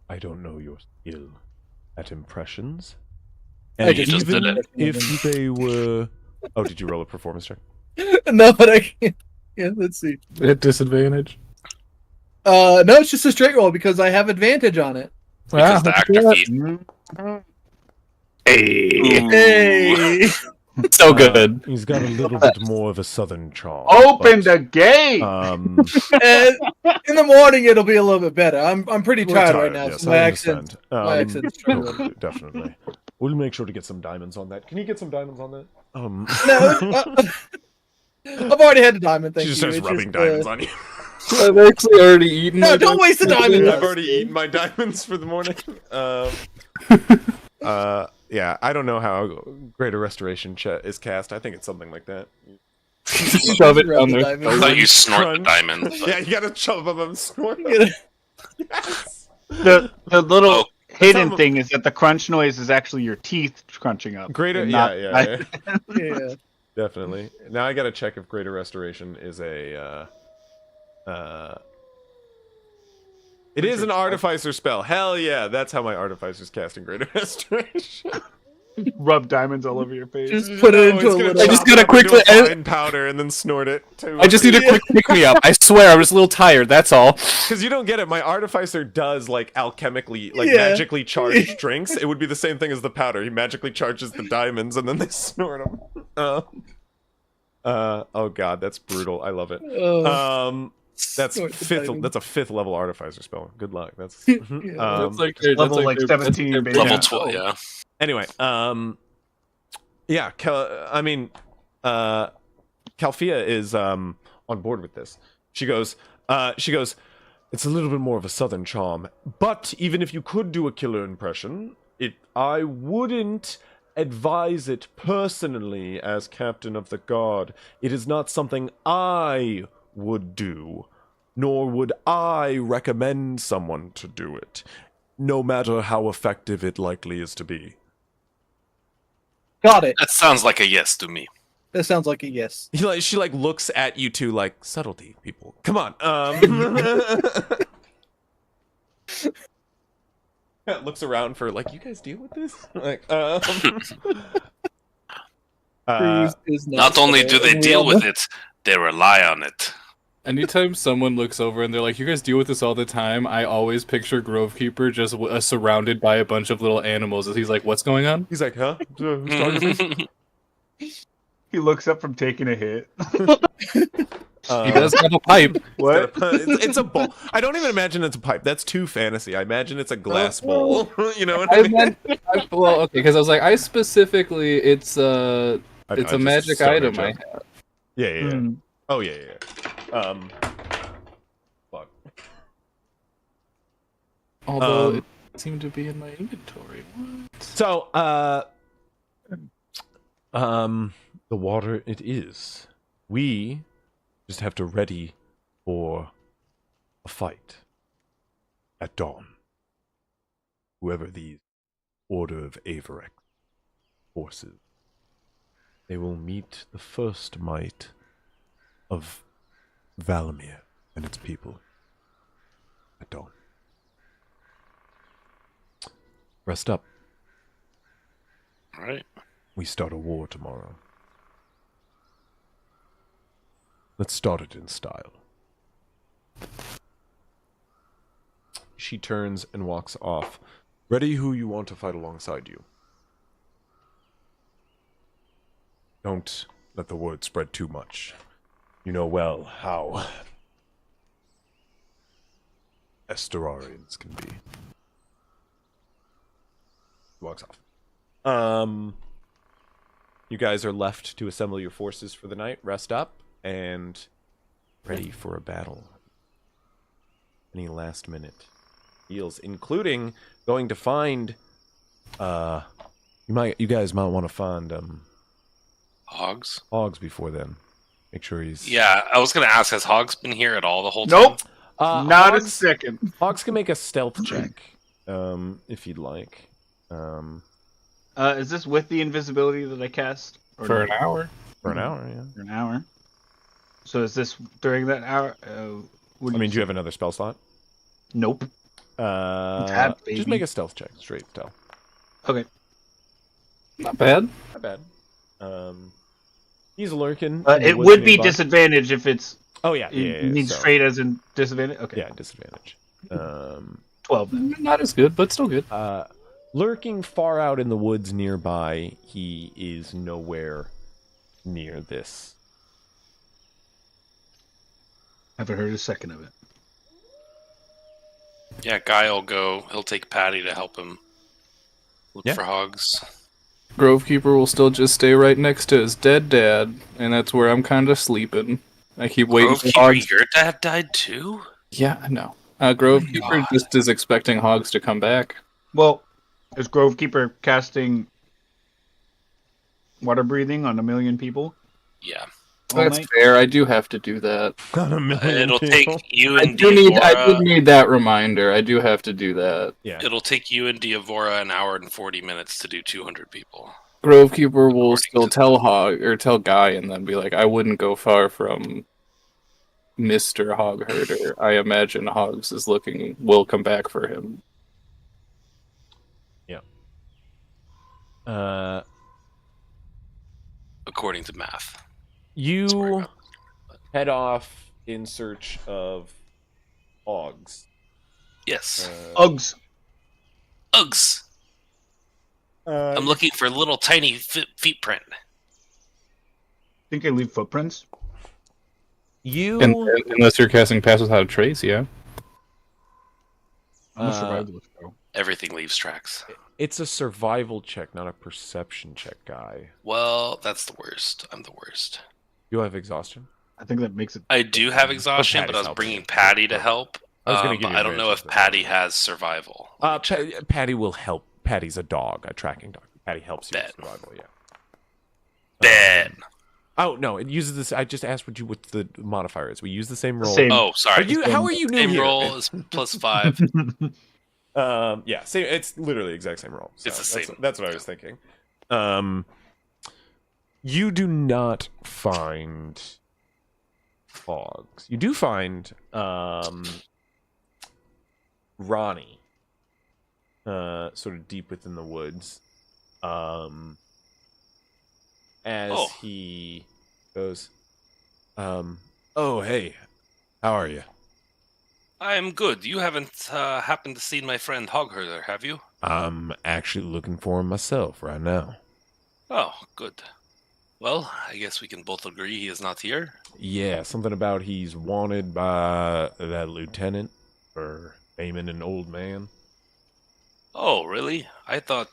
I don't know your skill at impressions.
I
And
just
even
did it.
if they were... Oh, did you roll a performance check?
No, but I can't. Yeah, let's see.
At disadvantage.
No, it's just a straight roll because I have advantage on it.
Because the actor feat.
Hey!
So good.
He's got a little bit more of a southern charm.
Open
but,
the gate.
And in the morning, it'll be a little bit better. I'm pretty
we're
tired right now.
yes,
So
I
my
understand.
accent's struggling.
No, definitely. We'll make sure to get some diamonds on that. Can you get some diamonds on that?
No, I've already had the diamond. Thank
she just
you.
starts
It's
rubbing
just,
diamonds on you.
I've actually already eaten.
No,
my
don't waste the diamonds.
I've already eaten my diamonds for the morning. Yeah, I don't know how Greater Restoration is cast. I think it's something like that.
Shove it down there.
I thought you snort the
Crunch.
diamond. But...
Yeah, you gotta shove them and snort them. Yes.
The little
Oh,
hidden
some-
thing is that the crunch noise is actually your teeth crunching up.
Greater,
and
yeah,
Yeah.
definitely. Now I gotta check if Greater Restoration is a. It is an Artificer spell. Hell yeah, that's how my Artificer's casting Greater Restoration.
Rub diamonds all over your face.
Just put it into a little.
I just gotta quickly
fine powder and then snort it.
I just need a quick pick me up. I swear, I'm just a little tired. That's all.
Because you don't get it. My Artificer does like alchemically, like
Yeah.
magically charge drinks. It would be the same thing as the powder. He magically charges the diamonds and then they snort them. Oh god, that's brutal. I love it. That's
Snort the
fifth.
diamond.
That's a 5th level Artificer spell. Good luck. That's
Yeah.
That's like
level, like, 17, baby.
Level
Yeah.
12, yeah.
anyway. Yeah. Calfia is on board with this. She goes. It's a little bit more of a southern charm, but even if you could do a killer impression, I wouldn't advise it personally as captain of the guard. It is not something I would do, nor would I recommend someone to do it, no matter how effective it likely is to be.
Got it.
That sounds like a yes to me.
That sounds like a yes.
She looks at you two like, subtlety, people. Come on. Looks around for like, you guys deal with this? Like,
Cruz is
Not only do they
and we
deal
all
with
know-
it, they rely on it.
Anytime someone looks over and they're like, "You guys deal with this all the time," I always picture Grovekeeper just surrounded by a bunch of little animals. As he's like, "What's going on?"
he's like, huh? Who's talking to me?
He looks up from taking a hit.
He does have a pipe.
What?
It's a bowl. I don't even imagine it's a pipe. That's too fantasy. I imagine it's a glass bowl. You know what I
I
mean?
meant, well, okay, because I was like, I specifically, it's a
I
magic
just started
item
a
I
joke.
have.
Yeah.
Hmm.
Oh yeah. Fuck.
Although seem to be in my inventory. What?
So, the water it is. We just have to ready for a fight at dawn. Whoever these Order of Avirex forces, they will meet the first might of Valamir and its people at dawn. Rest up.
All right.
We start a war tomorrow. Let's start it in style. She turns and walks off. Ready who you want to fight alongside you. Don't let the word spread too much. You know well how Esterarians can be. Walks off. You guys are left to assemble your forces for the night, rest up, and ready for a battle. Any last minute deals, including going to find you guys might want to find
Hogs?
Hogs before then. Make sure he's
Yeah, I was gonna ask, has Hogs been here at all the whole time?
Nope. Not
Hogs,
a second.
Hogs can make a stealth check, if you'd like.
Is this with the invisibility that I cast? Or
For an
no?
hour.
For an hour, yeah.
For an hour. So is this during that hour? What
I mean, do you have another spell slot?
Nope. Tap, baby.
Just make a stealth check, straight stealth.
Okay.
Not bad.
Not bad. He's lurking.
It would be disadvantage if it's.
Oh yeah,
You mean straight as in disadvantage? Okay.
Yeah, disadvantage.
12 then.
Not as good, but still good.
Lurking far out in the woods nearby, he is nowhere near this.
Haven't heard a second of it.
Yeah, Guy will go. He'll take Patty to help him look
Yeah.
for Hogs.
Grovekeeper will still just stay right next to his dead dad, and that's where I'm kind of sleeping. I keep waiting for
Grovekeeper,
Hogs.
your dad died too?
Yeah, I know. Grovekeeper
God.
just is expecting Hogs to come back.
Well, is Grovekeeper casting water breathing on 1,000,000 people?
Yeah.
all
That's
night?
fair. I do have to do that.
Not a million
It'll
people.
take you
I
and
did
Diavora.
need that reminder. I do have to do that.
Yeah.
It'll take you and Diavora an hour and 40 minutes to do 200 people.
Grovekeeper will
According
still
to-
tell Hog or tell Guy, and then be like, "I wouldn't go far from Mr. Hog Herder. I imagine Hogs will come back for him."
According to math. That's where
You
I got-
head off in search of Hogs.
Yes.
Uggs.
Uggs. I'm looking for little tiny feet print.
Think I leave footprints?
You
Unless you're casting Pass Without a Trace, yeah.
I'm a survivalist, bro.
Everything leaves tracks.
It's a survival check, not a perception check, Guy.
Well, that's the worst. I'm the worst.
You have exhaustion?
I think that makes it.
I do have exhaustion, but I was
Patty's
bringing
helping.
Patty to help.
I was gonna give
but
you
I don't know if
advantage, but-
Patty has survival.
Patty will help. Patty's a dog, a tracking dog. Patty helps you with
Bet.
survival, yeah.
Bet.
Oh no, it uses this. I just asked what the modifier is. We use the same roll.
Same.
Oh,
Are
sorry.
you? How are you new
Same
here?
roll is +5.
Yeah, same. It's literally the exact same roll. So
It's the same.
That's what I was thinking. You do not find Hogs. You do find Ronnie, sort of deep within the woods. As
Oh.
he goes, oh hey, how are you?
I'm good. You haven't happened to see my friend Hogherder, have you?
I'm actually looking for him myself right now.
Oh, good. Well, I guess we can both agree he is not here.
Yeah, something about he's wanted by that lieutenant for aiming an old man.
Oh, really? I thought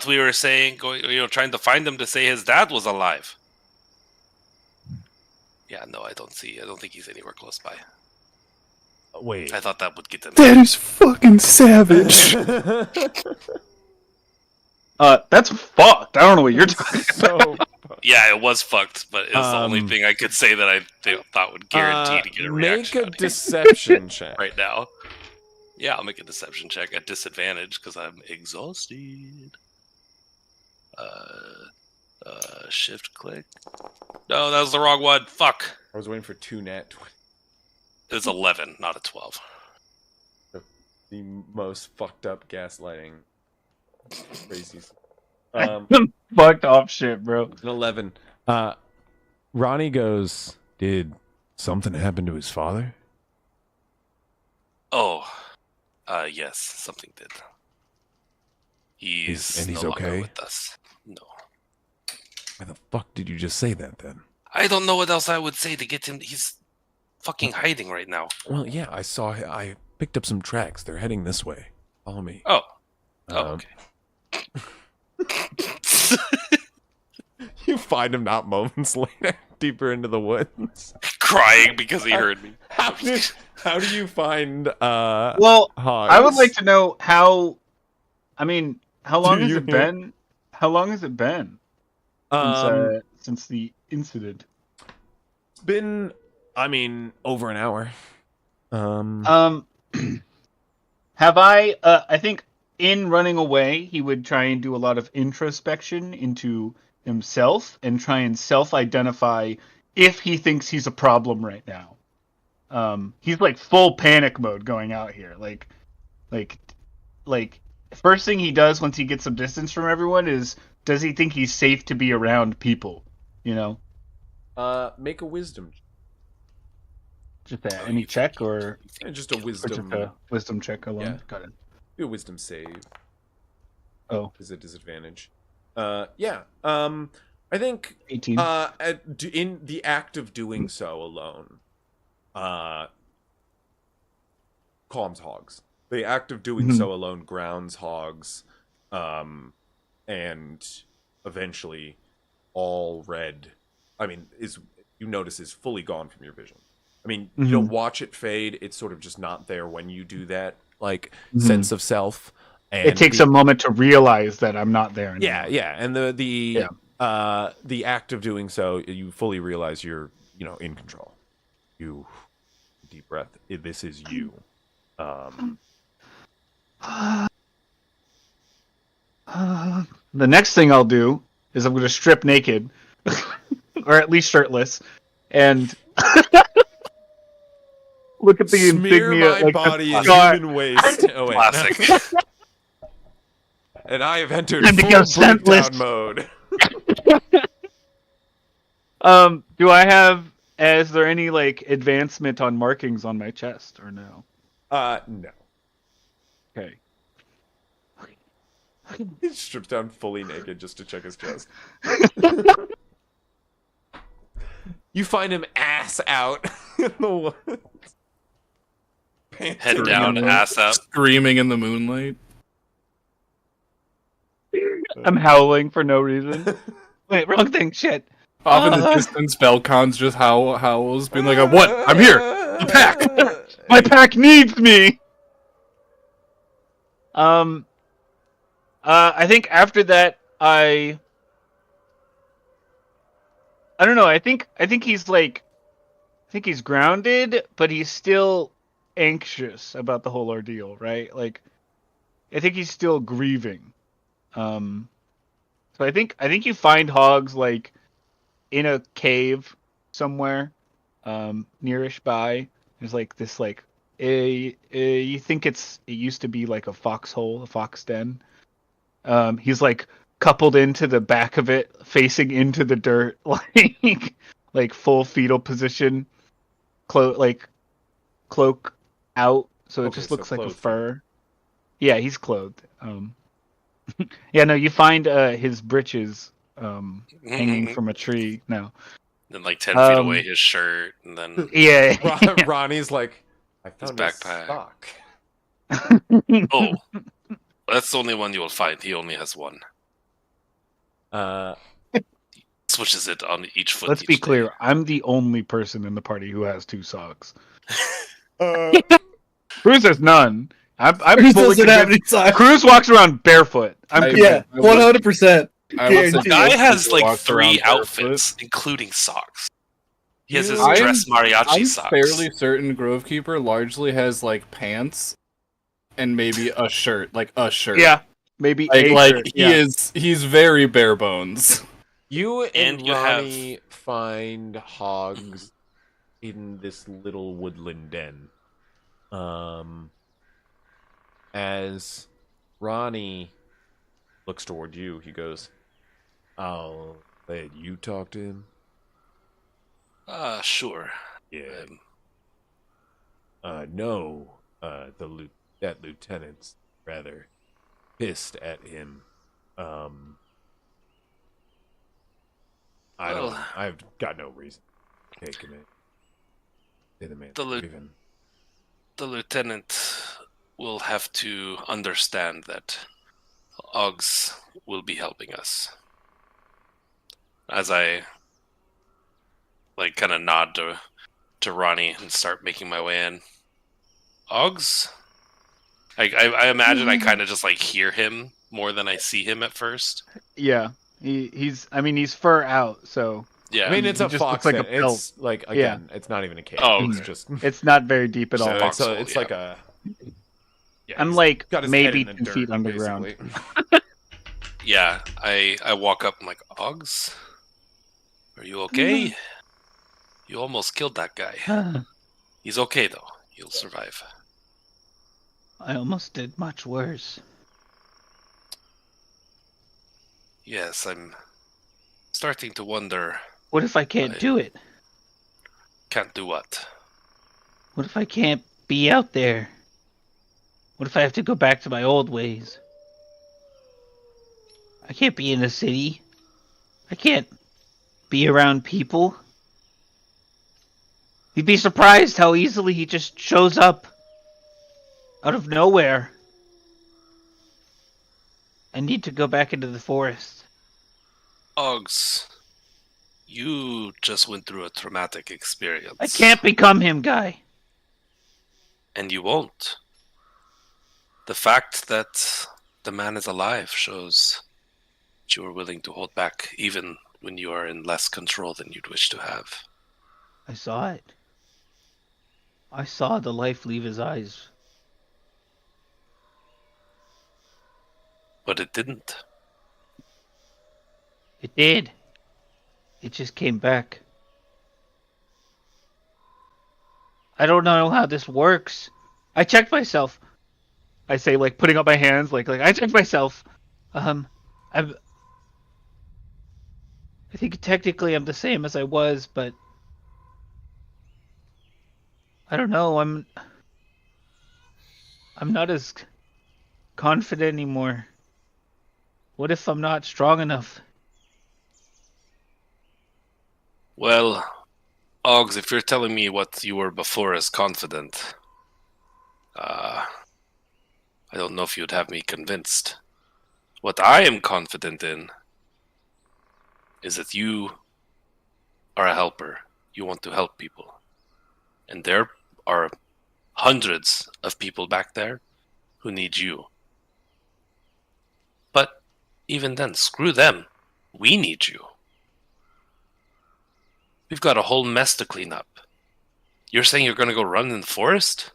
we were trying to find him to say his dad was alive. Yeah, no, I don't think he's anywhere close by.
Wait.
I thought that would get them.
That is fucking savage.
That's fucked. I don't know what you're talking about.
Yeah, it was fucked, but it was the only
Um,
thing I could say that I thought would guarantee to get a reaction.
Make a deception check.
right now. Yeah, I'll make a deception check at disadvantage because I'm exhausted. Shift click. No, that was the wrong one. Fuck.
I was waiting for 2 nat 20.
It was 11, not a 12.
The most fucked up gaslighting. Crazy.
Fucked off shit, bro.
An 11. Ronnie goes, did something happen to his father?
Oh, yes, something did. He's
he's
no longer
okay?
with us. No.
Why the fuck did you just say that then?
I don't know what else I would say to get him. He's fucking hiding right now.
Well, yeah, I picked up some tracks. They're heading this way. Follow me.
Oh.
Um,
Okay.
You find him not moments later, deeper into the woods.
Crying because he heard me.
How do you find
Well,
hogs?
I would like to know how. I mean, how long
Do
has
you
it
hear-
been? How long has it been since the incident?
It's been, I mean, over an hour.
Have I think in running away, he would try and do a lot of introspection into himself and try and self-identify if he thinks he's a problem right now. He's like full panic mode going out here. Like first thing he does once he gets some distance from everyone is, does he think he's safe to be around people? You know?
Make a wisdom.
Just any check or
Just a
just
wisdom.
a wisdom check alone?
Yeah.
Got it.
Do a wisdom save.
Oh.
Is a disadvantage. Yeah. I think
18.
in the act of doing so alone, calms hogs. The act of doing so alone grounds hogs, and eventually all red. I mean, you notice is fully gone from your vision. I mean, you don't watch it fade. It's sort of just not there when you do that, like sense of self. And
it takes a moment to realize that I'm not there anymore.
Yeah. And the act of doing so, you fully realize you're, in control. You deep breath. This is you.
The next thing I'll do is I'm going to strip naked, or at least shirtless, and look at the
Smear
insignia.
my
like
body in
scar.
human waste. Oh, wait,
Classic.
no. And I have entered
Time to
full
go
breakdown
scentless.
mode.
Do I have? Is there any advancement on markings on my chest or no?
No.
Okay.
He strips down fully naked just to check his chest. You find him ass out in the woods. Pants
Head
are
down,
down.
ass up.
Screaming in the moonlight.
I'm howling for no reason. Wait, wrong thing. Shit.
Off in the distance, Belcon's just howls, being like, "What? I'm here. The pack."
My pack needs me. I think after that, I don't know. I think he's I think he's grounded, but he's still anxious about the whole ordeal, right? I think he's still grieving. So I think you find hogs in a cave somewhere, nearish by. There's this you think it used to be a foxhole, a fox den. He's coupled into the back of it, facing into the dirt, like full fetal position, cloak out, so it
Okay,
just
so
looks like a
clothed.
fur. Yeah, he's clothed. Yeah, no, you find his breeches hanging from a tree now.
Then 10 feet away, his shirt, and then
Yeah.
Ronnie's like, I found his
backpack.
sock.
oh, that's the only one you will find. He only has one. Switches it on each foot.
Let's
each
be
day.
clear. I'm the only person in the party who has 2 socks. Cruz has none. I'm
Cruz
fully
doesn't have any
convinced.
time.
Cruz walks around barefoot. I'm
Yeah,
convinced.
100%.
I would say
Guarantee
Guy
it.
has like
walks
3
around
outfits, including socks. He has his
You-
dress mariachi
I'm
socks.
fairly certain Grovekeeper largely has like pants and maybe a shirt, like a shirt.
Yeah, maybe
like,
a
like
shirt.
he
Yeah.
he's very bare bones.
You and,
And you have-
Ronnie find hogs in this little woodland den. As Ronnie looks toward you, he goes, "I'll let you talk to him."
Sure.
Yeah. No. That lieutenant's rather pissed at him. I've got no reason to take him in. Say the man.
The lieutenant will have to understand that Oggs will be helping us. As I like kind of nod to Ronnie and start making my way in. Oggs? I imagine I kind of just like hear him more than I see him at first.
Yeah. He's fur out, so
Yeah.
I mean, it's
He
a
just
fox.
looks like a
Den. It's like again, it's not even a cave.
Oh,
It's
okay.
just
it's not very deep at
so
all.
fox-
it's
yeah.
like a. Yeah,
I'm
he's
like
got his
maybe
head in
10
the
feet
dirt,
underground.
basically.
Yeah, I walk up, I'm like, Oggs? Are you okay? You almost killed that guy. He's okay though. He'll survive.
I almost did much worse.
Yes, I'm starting to wonder.
What if I can't do it?
Can't do what?
What if I can't be out there? What if I have to go back to my old ways? I can't be in a city. I can't be around people. You'd be surprised how easily he just shows up out of nowhere. I need to go back into the forest.
Oggs, you just went through a traumatic experience.
I can't become him, Guy.
And you won't. The fact that the man is alive shows that you are willing to hold back even when you are in less control than you'd wish to have.
I saw it. I saw the life leave his eyes.
But it didn't.
It did. It just came back. I don't know how this works. I checked myself. I say, like, putting up my hands, like I checked myself. I think technically I'm the same as I was, but I don't know. I'm not as confident anymore. What if I'm not strong enough?
Well, Oggs, if you're telling me what you were before is confident, I don't know if you'd have me convinced. What I am confident in is that you are a helper. You want to help people. And there are hundreds of people back there who need you. But even then, screw them. We need you. We've got a whole mess to clean up. You're saying you're going to go run in the forest?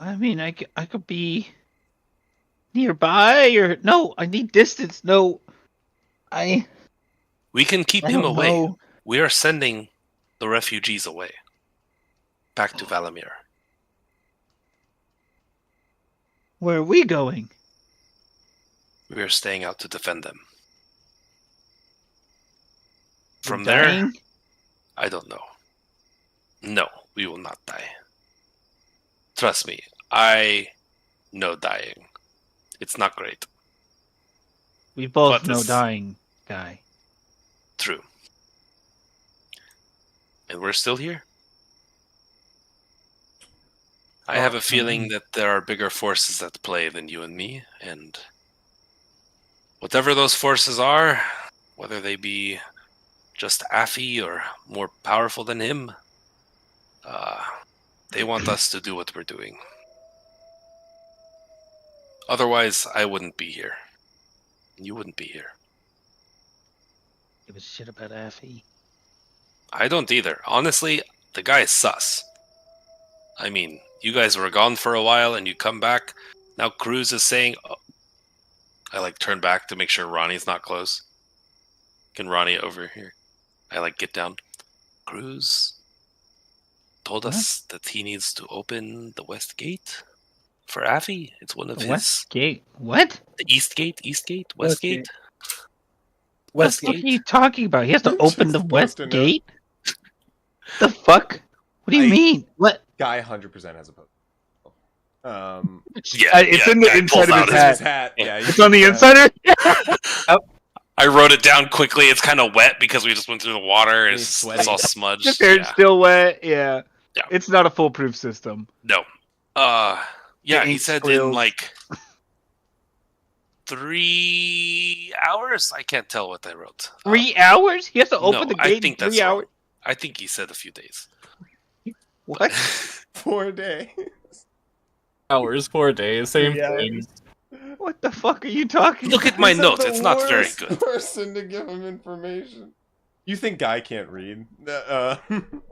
I mean, I could be nearby, or no, I need distance. No,
We can keep
I
him
don't
away.
know.
We are sending the refugees away. Back to Valamir.
Where are we going?
We are staying out to defend them.
We're
From there,
dying?
I don't know. No, we will not die. Trust me, I know dying. It's not great.
We both
But
know
this-
dying, Guy.
True. And we're still here. I have a feeling that there are bigger forces at play than you and me, and whatever those forces are, whether they be just Affy or more powerful than him, They want us to do what we're doing. Otherwise, I wouldn't be here. You wouldn't be here.
Give a shit about Affy.
I don't either. Honestly, the guy is sus. I mean, you guys were gone for a while and you come back. Now Cruz is saying... Oh. I turn back to make sure Ronnie's not close. Can Ronnie over here? I get down. Cruz told us that he needs to open the west gate for Affy. It's one of his...
West gate? What?
The east gate? West gate?
What are you talking about? He has to open the west gate? The fuck? What do you mean? What?
Guy 100% has a post.
It's in the inside of his hat.
Yeah,
it's on the insider.
I wrote it down quickly. It's kind of wet because we just went through the water. And it's all smudged.
His hair's still wet. Yeah. It's not a foolproof system.
No. He said in 3 hours. I can't tell what I wrote.
3 hours? He has to open the gate in 3 hours.
I think he said a few days.
What?
4 days.
Hours, 4 days, same thing.
What the fuck are you talking
Look at my notes. It's not very good.
Person to give him information. You think Guy can't read?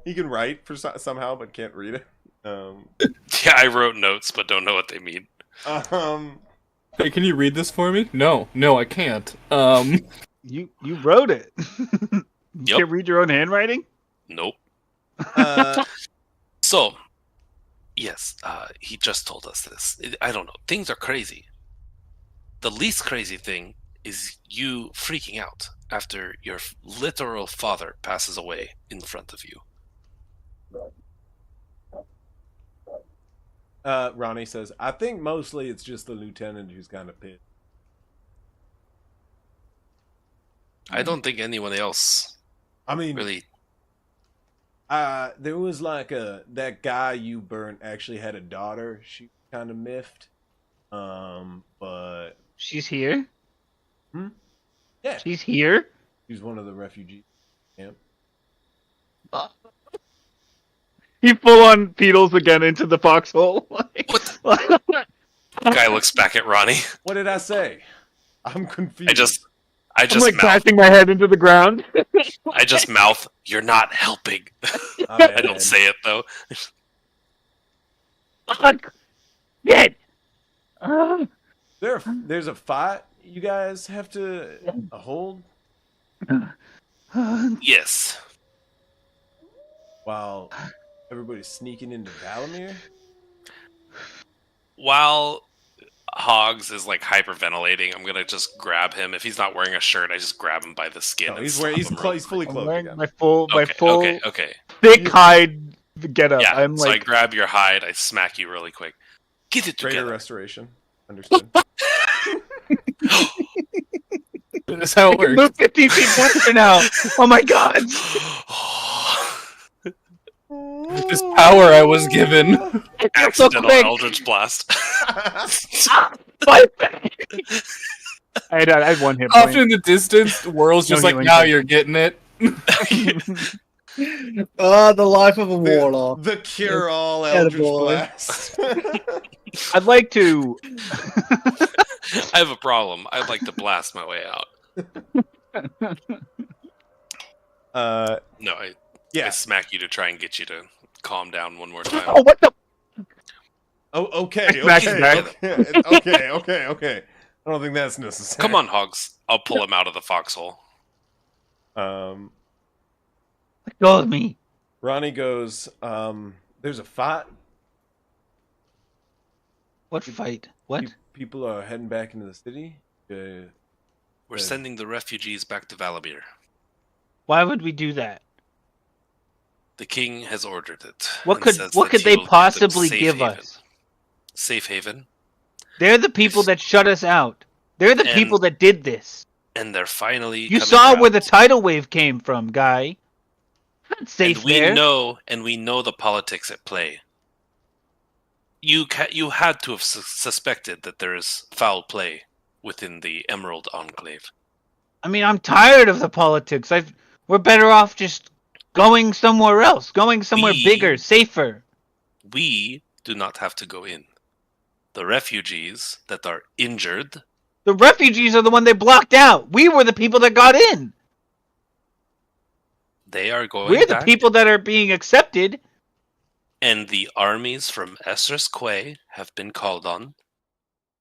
He can write somehow, but can't read it.
Yeah, I wrote notes, but don't know what they mean.
Hey, can you read this for me? No, I can't.
You wrote it. You can't read your own handwriting?
Nope. So, yes, he just told us this. I don't know. Things are crazy. The least crazy thing is you freaking out after your literal father passes away in front of you.
Ronnie says, I think mostly it's just the lieutenant who's kind of pissed.
I don't think anyone else really...
there was that guy you burnt actually had a daughter. She kind of miffed. But...
She's here?
Yeah.
She's here?
She's one of the refugees camp.
He full on pedals again into the foxhole.
Guy looks back at Ronnie.
What did I say? I'm confused.
I just
I'm crashing my head into the ground.
I just mouth, you're not helping. I don't say it though.
Fuck! Get!
There's a fight you guys have to hold?
Yes.
While everybody's sneaking into Valamir?
While Hogs is hyperventilating, I'm gonna just grab him. If he's not wearing a shirt, I just grab him by the skin.
No, he's fully clothed.
My full
okay.
thick hide get up.
Yeah,
I'm
so I grab your hide, I smack you really quick. Get it together.
Greater restoration. Understood.
That's how it works.
Move 15 feet faster now. Oh my god.
This power I was given.
Accidental Eldritch Blast.
I had 1 hit point.
Off in the distance, the world's just now you're getting it.
The life of a warlock.
The cure-all Eldritch Blast.
I'd like to...
I have a problem. I'd like to blast my way out. I smack you to try and get you to calm down one more time.
Oh, what the...
Oh, okay. Okay. I don't think that's necessary.
Come on, Hogs. I'll pull him out of the foxhole.
Let go of me.
Ronnie goes, there's a fight.
What fight? What?
People are heading back into the city.
We're sending the refugees back to Valamir.
Why would we do that?
The king has ordered it.
What could they possibly give us?
Safe haven.
They're the people that shut us out. They're the people that did this.
And they're finally...
You saw where the tidal wave came from, guy. Not safe
and we know the politics at play. You had to have suspected that there is foul play within the Emerald Enclave.
I mean, I'm tired of the politics. We're better off just going somewhere else, going somewhere bigger, safer.
We do not have to go in. The refugees that are injured.
The refugees are the one they blocked out. We were the people that got in.
They are going
We're the
back,
people that are being accepted.
and the armies from Essos Quay have been called on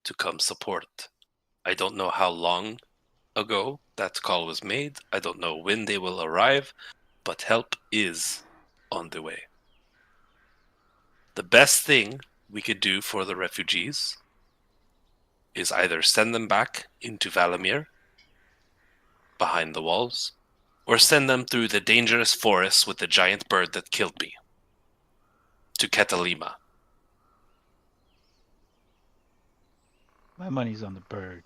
to come support. I don't know how long ago that call was made. I don't know when they will arrive, but help is on the way. The best thing we could do for the refugees is either send them back into Valamir, behind the walls, or send them through the dangerous forest with the giant bird that killed me, to Ketalima.
My money's on the bird.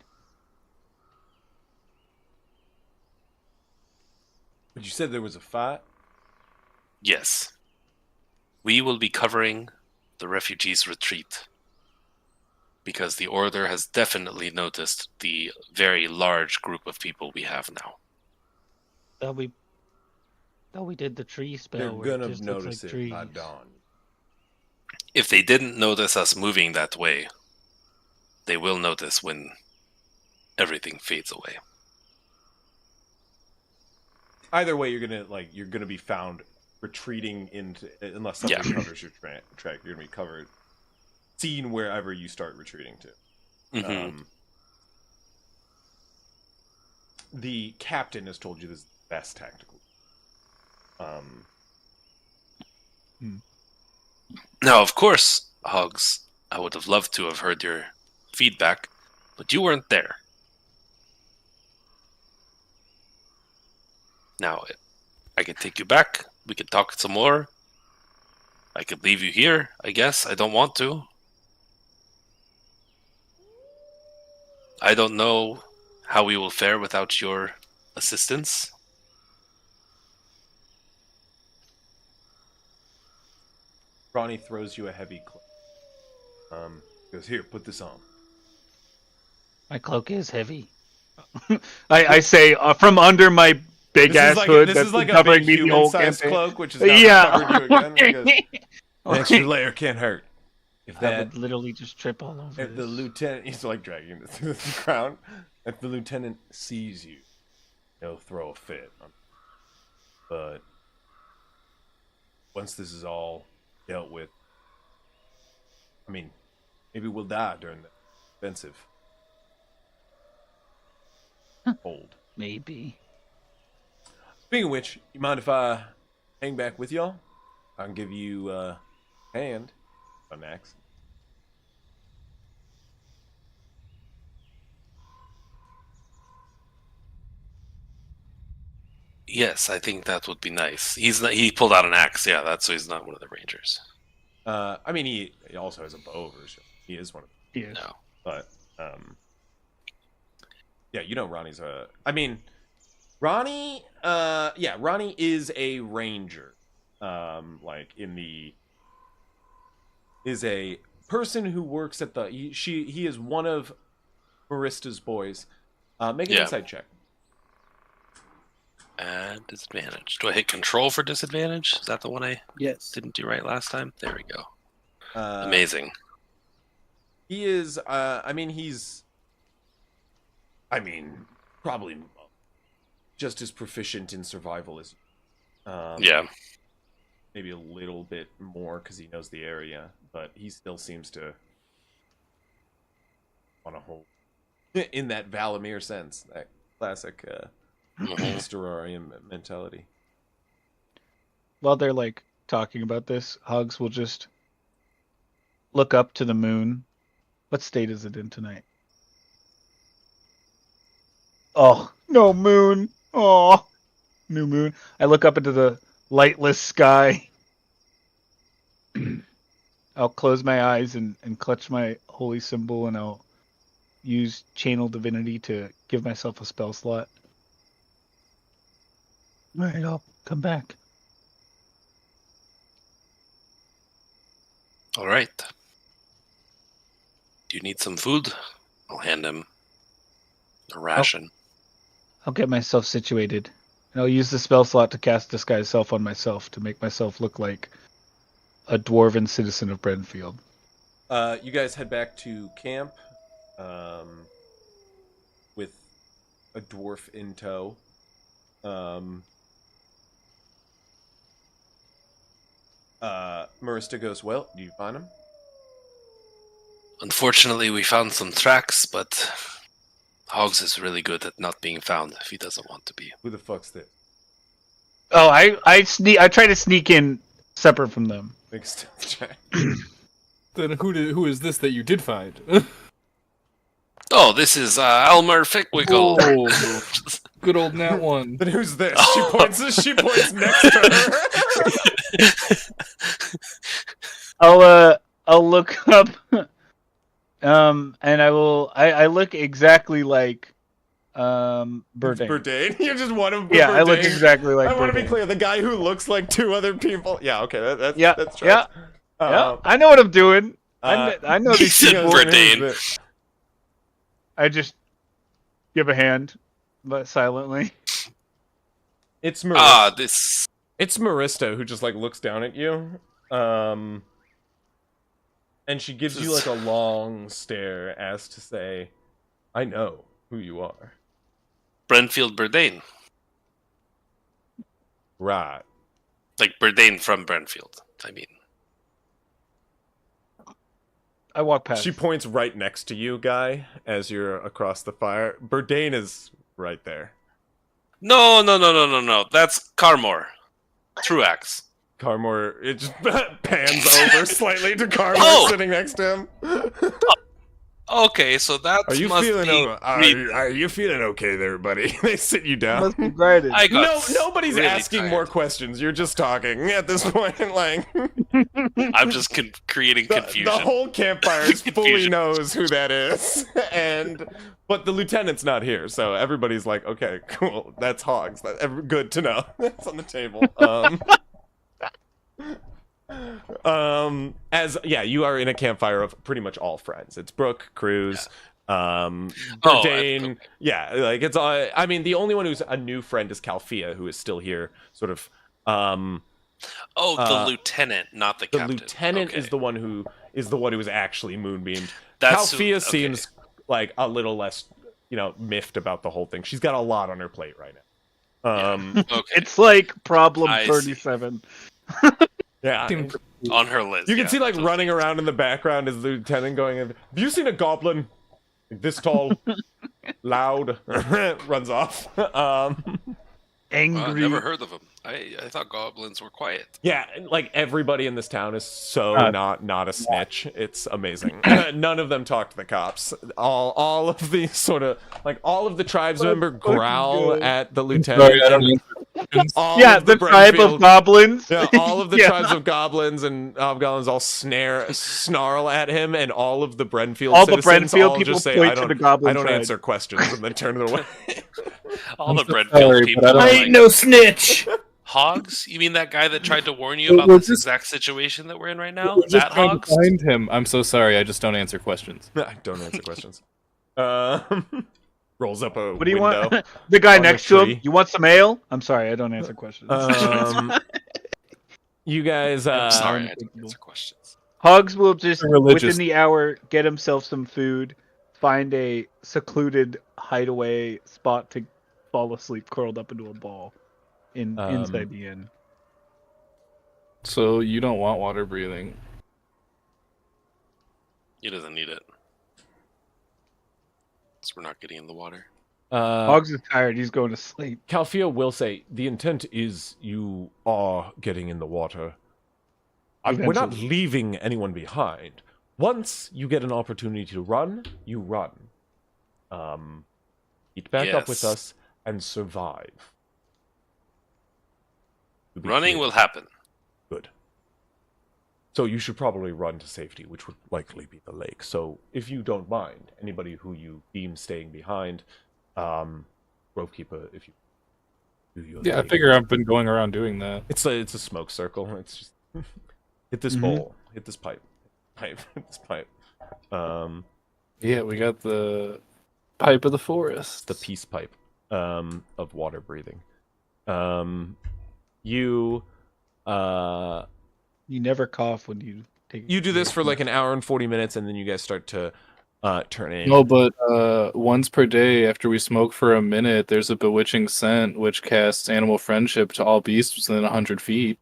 But you said there was a fight?
Yes. We will be covering the refugees' retreat, because the Order has definitely noticed the very large group of people we have now.
Thought we did the tree spell.
They're
where
gonna
just looks
notice
like
it by
trees.
dawn.
If they didn't notice us moving that way, they will notice when everything fades away.
Either way, you're gonna be found retreating into, unless something
Yeah.
covers your track. You're gonna be covered, seen wherever you start retreating to.
Mm-hmm.
The captain has told you this is the best tactical.
Now, of course, Hogs, I would have loved to have heard your feedback, but you weren't there. Now, I could take you back. We could talk some more. I could leave you here, I guess. I don't want to. I don't know how we will fare without your assistance.
Ronnie throws you a heavy cloak. Goes, here, put this on.
My cloak is heavy. I say from under my big ass hood
This
that's
is like
been
a
covering
big
me the whole
human-sized
campaign.
cloak, which is now
Yeah.
covered you again. Because an extra layer can't hurt. If
I
that,
would literally just trip all over.
if the
this.
lieutenant, he's like dragging it to the ground. If the lieutenant sees you, he'll throw a fit. But once this is all dealt with, I mean, maybe we'll die during the offensive. Hold.
Maybe.
Speaking of which, you mind if I hang back with y'all? I can give you a hand on axe.
Yes, I think that would be nice. He pulled out an axe, yeah, that's so he's not one of the rangers.
I mean, he also has a bow version. He is one of them.
Yes.
No.
But, yeah, you know Ronnie's I mean, Ronnie, Ronnie is a ranger. Is a person who works at he is one of Barista's boys. Make an insight check.
And disadvantage. Do I hit control for disadvantage? Is that the one I
Yes.
didn't do right last time? There we go.
Uh,
Amazing.
He is, probably just as proficient in survival as
Yeah.
maybe a little bit more because he knows the area, but he still seems to want to hold in that Valamir sense, that classic Terrarium mentality.
While they're like talking about this, Hugs will just look up to the moon. What state is it in tonight? Oh, no moon. Oh, new moon. I look up into the lightless sky. I'll close my eyes and clutch my holy symbol, and I'll use Channel Divinity to give myself a spell slot. All right, I'll come back.
All right. Do you need some food? I'll hand him a ration.
I'll get myself situated, and I'll use the spell slot to cast Disguise Self on myself to make myself look like a dwarven citizen of Brenfield.
You guys head back to camp with a dwarf in tow. Marista goes, well, do you find him?
Unfortunately, we found some tracks, but Hogs is really good at not being found if he doesn't want to be.
Who the fuck's this?
Oh, I try to sneak in separate from them.
Make a stealth check.
Then who is this that you did find?
Oh, this is Elmer Fickwiggle.
Oh, good old Nat one.
Then who's this? She points next to her.
I'll look up, and I look exactly like Burdane.
Burdane? You just want him.
Yeah,
Burdane.
I look exactly like.
I want to be
Burdane.
clear. The guy who looks like two other people. Yeah, okay, that's true.
Yeah, yeah. I know what I'm doing. I know
he
these
said
people.
Burdane.
I just give a hand, but silently.
It's Marista.
This.
It's Marista who just like looks down at you, and she gives you like a long stare as to say, "I know who you are."
Brenfield Burdane.
Right.
Like Burdane from Brenfield, I mean.
I walk past.
She points right next to you, guy, as you're across the fire. Burdane is right there.
No. That's Carmore. Truax.
Carmore, it just pans over slightly to Carmore
Oh!
sitting next to him.
Okay, so that
Are you
must
feeling?
be...
Are you feeling okay there, buddy? They sit you down.
Must be graded.
I got
Nobody's
really
asking
tired.
more questions. You're just talking at this point. Like
I'm just creating confusion.
the whole campfire fully
Confusion.
knows who that is, but the lieutenant's not here, so everybody's like, okay, cool, that's Hogs. Good to know. That's on the table. You are in a campfire of pretty much all friends. It's Brooke, Cruz, Burdane.
Okay.
Yeah, like it's all. I mean, the only one who's a new friend is Calfia, who is still here, sort of.
The lieutenant, not the
The
captain.
lieutenant
Okay.
is the one who was actually moonbeamed.
That's
Calfia
okay.
seems like a little less, miffed about the whole thing. She's got a lot on her plate right now.
Okay.
It's like problem
I see.
37.
Yeah.
On her list.
You can
yeah.
see like running around in the background is the lieutenant going, have you seen a goblin this tall, loud, runs off?
Angry.
I've never heard of him. I thought goblins were quiet.
Yeah, like everybody in this town is so not a snitch. It's amazing. None of them talk to the cops. All of the sort of like all of the tribes member growl at the lieutenant.
Sorry, I don't answer questions.
All
Yeah,
of
the tribe
Brenfield-
of goblins.
Yeah, all of the
Yeah.
tribes of goblins and hobgoblins all snarl at him, and all of the Brenfield
All the
citizens
Brenfield
all
people
just say,
point
"I
to
don't,
the goblin
I don't
side."
answer questions," and then turn it away.
All
I'm
the
so
Brenfield
sorry,
people.
but I
are
I
don't-
like,
ain't no snitch.
Hogs? You mean that guy that tried to warn you about
We're
this
just-
exact situation that we're in right now?
We're just
That
trying
Hogs?
to find him. I'm so sorry. I just don't answer questions.
I don't answer questions. Rolls up a
What do you
window.
want? The guy
on a
next to
tree.
him. You want some ale? I'm sorry, I don't answer questions.
You guys,
I'm sorry, I don't answer questions.
Hugs will just
Religious.
within the hour get himself some food, find a secluded hideaway spot to fall asleep, curled up into a ball inside the inn.
So you don't want water breathing.
He doesn't need it. So we're not getting in the water.
Hogs is tired. He's going to sleep.
Calfia will say, the intent is you are getting in the water. We're not
Eventually.
leaving anyone behind. Once you get an opportunity to run, you run. Get back up with
Yes.
us and survive. To be
Running
clear.
will happen.
Good. So you should probably run to safety, which would likely be the lake. So if you don't mind, anybody who you deem staying behind, Ropekeeper, if you do your
Yeah, I
thing.
figure I've been going around doing that.
It's a smoke circle. It's just hit this bowl, hit this pipe, hit this pipe.
Yeah, we got the pipe of the forest.
The peace pipe of water breathing. You
You never cough when you take.
You do this for like an hour and 40 minutes, and then you guys start to turn in.
No, but once per day after we smoke for a minute, there's a bewitching scent which casts animal friendship to all beasts within 100 feet.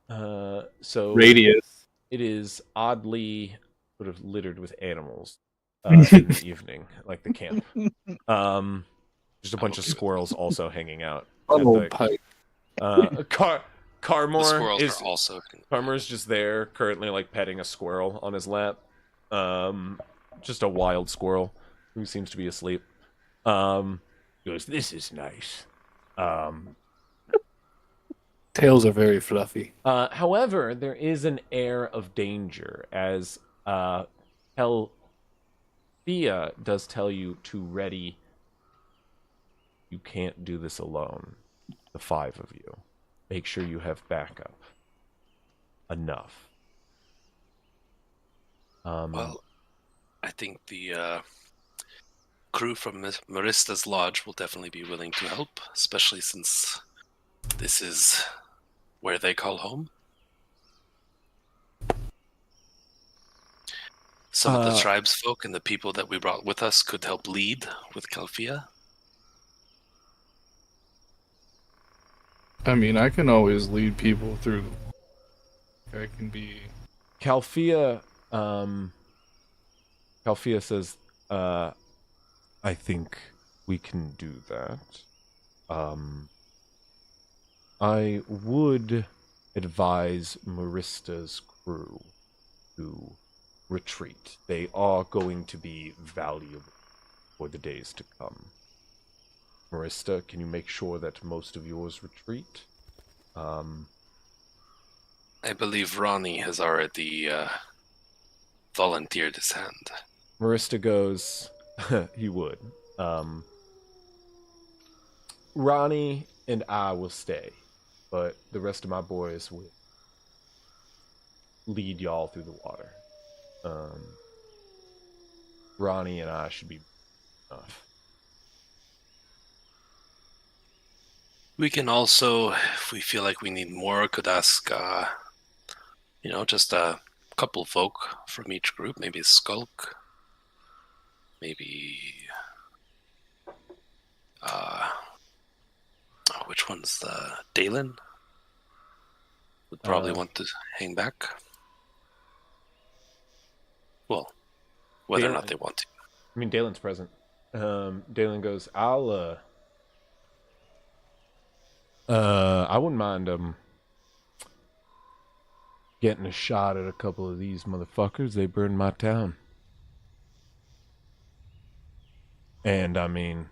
So
Radius.
it is oddly sort of littered with animals in the evening, like the camp. Just a bunch of squirrels also hanging out.
Old pipe.
Carmore
squirrels
is
are also.
Carmore's just there, currently like petting a squirrel on his lap. Just a wild squirrel who seems to be asleep. Goes, this is nice.
Tails are very fluffy.
However, there is an air of danger as Helthea does tell you to ready. You can't do this alone. The 5 of you. Make sure you have backup. Enough.
Well, I think the crew from Marista's lodge will definitely be willing to help, especially since this is where they call home. Some of the tribesfolk and the people that we brought with us could help lead with Calfia.
I mean, I can always lead people through. I can be.
Calfia says, I think we can do that. I would advise Marista's crew to retreat. They are going to be valuable for the days to come. Marista, can you make sure that most of yours retreat?
I believe Ronnie has already volunteered his hand.
Marista goes, he would. Ronnie and I will stay, but the rest of my boys will lead y'all through the water. Ronnie and I should be enough.
We can also, if we feel like we need more, could ask, just a couple folk from each group. Maybe Skulk. Maybe, which one's Dalen? Would probably want to hang back. Well, whether or not they want to.
I mean, Dalen's present. Dalen goes, I wouldn't mind getting a shot at a couple of these motherfuckers. They burned my town. And I mean,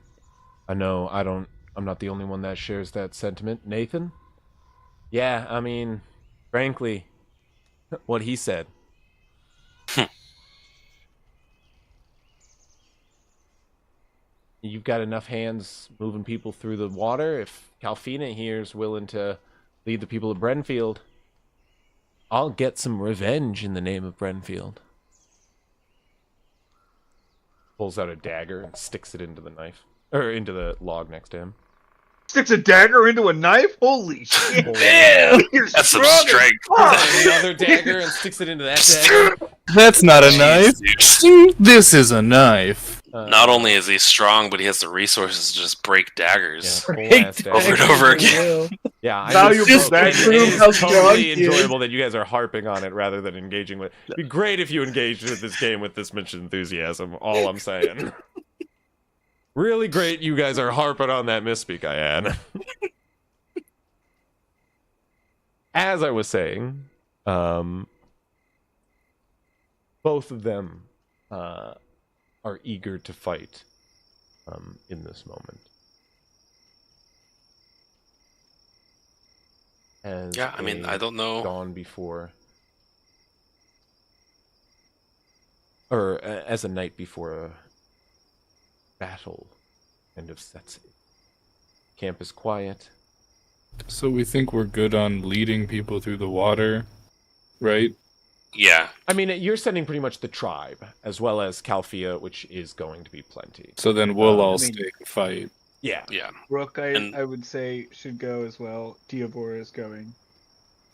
I know I'm not the only one that shares that sentiment. Nathan? Yeah, I mean, frankly, what he said. You've got enough hands moving people through the water. If Calfina here is willing to lead the people of Brenfield, I'll get some revenge in the name of Brenfield. Pulls out a dagger and sticks it into the knife. Or into the log next to him.
Sticks a dagger into a knife? Holy shit.
Damn! That's some strength.
Another dagger and sticks it into that dagger.
That's not a knife. This is a knife.
Not only is he strong, but he has the resources to just break daggers
over
and over again.
Yeah,
it's
totally enjoyable that you guys are harping on it rather than engaging with. It'd be great if you engaged with this game with this much enthusiasm. All I'm saying. Really great, you guys are harping on that misspeak I had. As I was saying, both of them are eager to fight in this moment. As
I mean, I don't know.
Gone before, or as a night before a battle kind of sets in. Camp is quiet.
So we think we're good on leading people through the water, right?
Yeah.
I mean, you're sending pretty much the tribe, as well as Calfia, which is going to be plenty.
So then we'll all stay and fight.
Yeah.
Yeah.
Rook, I would say, should go as well. Diavor is going.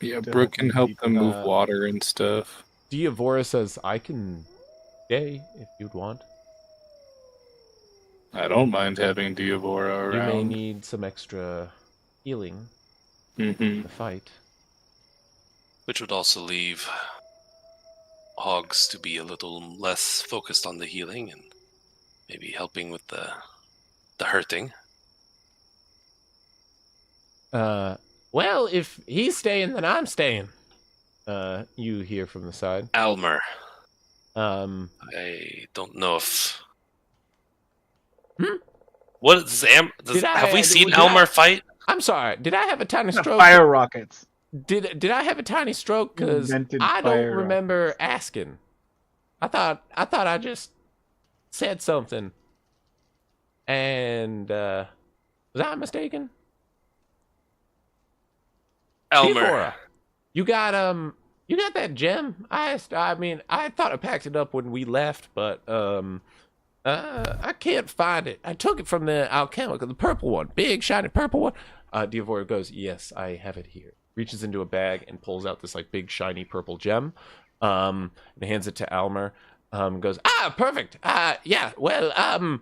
Yeah,
To
Brooke can help
keep,
them move water and stuff.
Diavora says, I can stay if you'd want.
I don't mind having Diavora
You may
around.
need some extra healing
Mm-hmm.
in the fight.
Which would also leave Hogs to be a little less focused on the healing and maybe helping with the hurting.
Well, if he's staying, then I'm staying. You hear from the side.
Almer,
Um,
I don't know if...
Hmm?
What is have we seen
did
Elmer fight?
I'm sorry. Did I have a tiny stroke?
fire rockets.
Did I have a tiny stroke? Because
Invented
I
fire
don't remember asking. I thought I just said something. And was I mistaken?
Elmer,
Devorah, you got that gem? I mean, I thought I packed it up when we left, but I can't find it. I took it from the alchemical, the purple one, big shiny purple one. Diavora goes, yes, I have it here. Reaches into a bag and pulls out this like big shiny purple gem. And hands it to Almer. Goes, perfect. Yeah, well,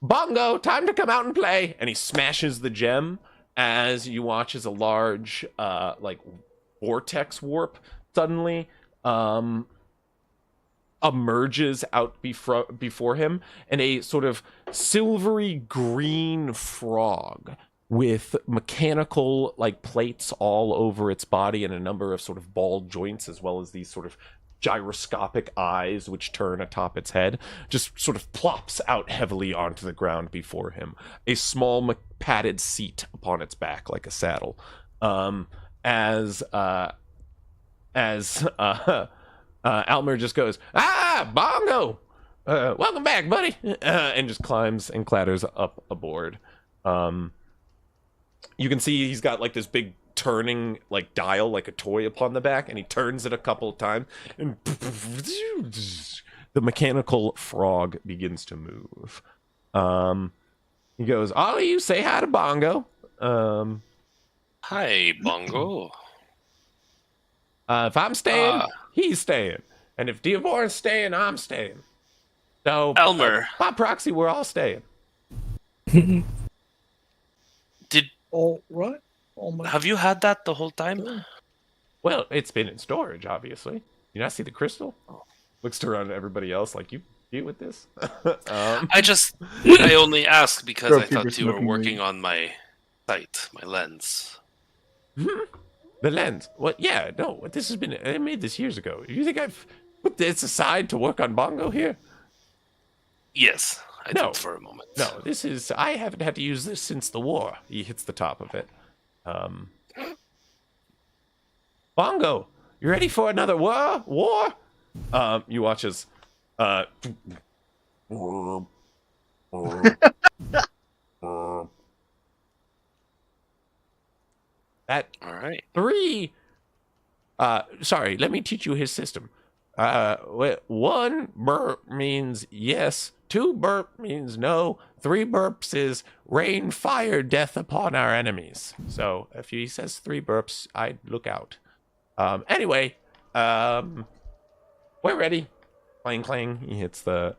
Bongo, time to come out and play. And he smashes the gem as you watch as a large, like vortex warp suddenly, emerges out before him, and a sort of silvery green frog with mechanical like plates all over its body and a number of sort of ball joints, as well as these sort of gyroscopic eyes which turn atop its head, just sort of plops out heavily onto the ground before him, a small padded seat upon its back like a saddle. As Altmer just goes, Bongo! Welcome back, buddy! And just climbs and clatters up aboard. You can see he's got like this big turning like dial, like a toy upon the back, and he turns it a couple of times, and the mechanical frog begins to move. He goes, all of you say hi to Bongo.
Hi, Bongo.
If I'm staying, he's staying. And if Diavora's staying, I'm staying. So,
Elmer.
By proxy, we're all staying.
All right.
Have you had that the whole time?
Well, it's been in storage, obviously. You not see the crystal? Looks around at everybody else like, you deal with this?
I only asked because I thought you were working on my sight, my lens.
The lens? What? Yeah, no. This has been... I made this years ago. You think I've put this aside to work on Bongo here?
Yes, I did for a moment.
No, this is... I haven't had to use this since the war. He hits the top of it. Bongo, you ready for another war? You watch as... that
All right.
3 sorry, let me teach you his system. 1 burp means yes, 2 burp means no, 3 burps is rain fire death upon our enemies. So if he says 3 burps, I'd look out. Anyway, we're ready. Clang clang, he hits the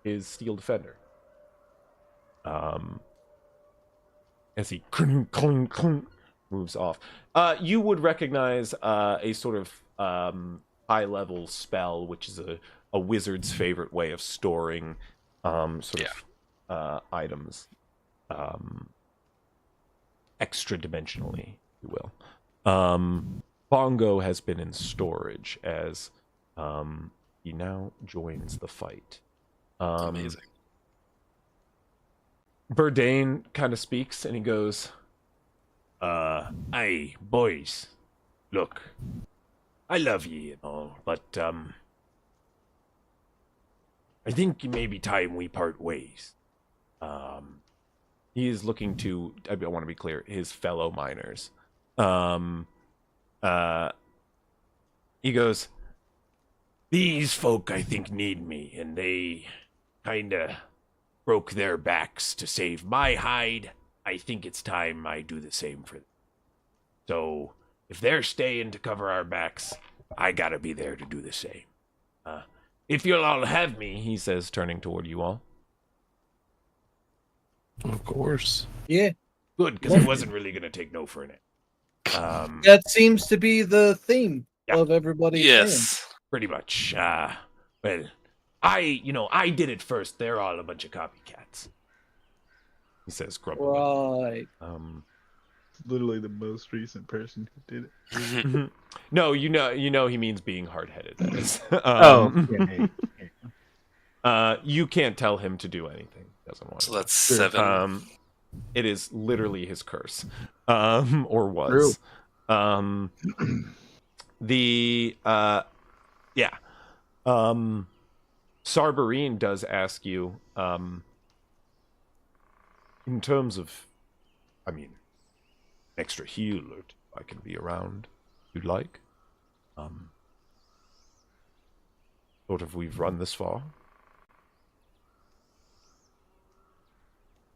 his steel defender. As he cling, cling, cling, moves off. You would recognize a sort of high-level spell, which is a wizard's favorite way of storing items extra-dimensionally, if you will. Bongo has been in storage as he now joins the fight.
Amazing.
Burdane kind of speaks and he goes, hey, boys, look, I love ye and all, but, I think it may be time we part ways. He is looking to, I want to be clear, his fellow miners. He goes, these folk, I think, need me, and they kinda broke their backs to save my hide, I think it's time I do the same for them. So, if they're staying to cover our backs, I gotta be there to do the same. If you'll all have me, he says, turning toward you all.
Of course.
Yeah.
Good, because I wasn't really gonna take no for an it.
That seems to be the theme
Yeah.
of everybody.
Yes.
Pretty much. Well, I did it first. They're all a bunch of copycats. He says, grumpily.
Right.
Literally the most recent person who did it.
No, you know he means being hard-headed. That is. You can't tell him to do anything. He doesn't want
So
to.
that's 7.
It is literally his curse, or was.
True.
Sarberine does ask you, in terms of, extra heal, or I can be around, you'd like. Sort of, we've run this far.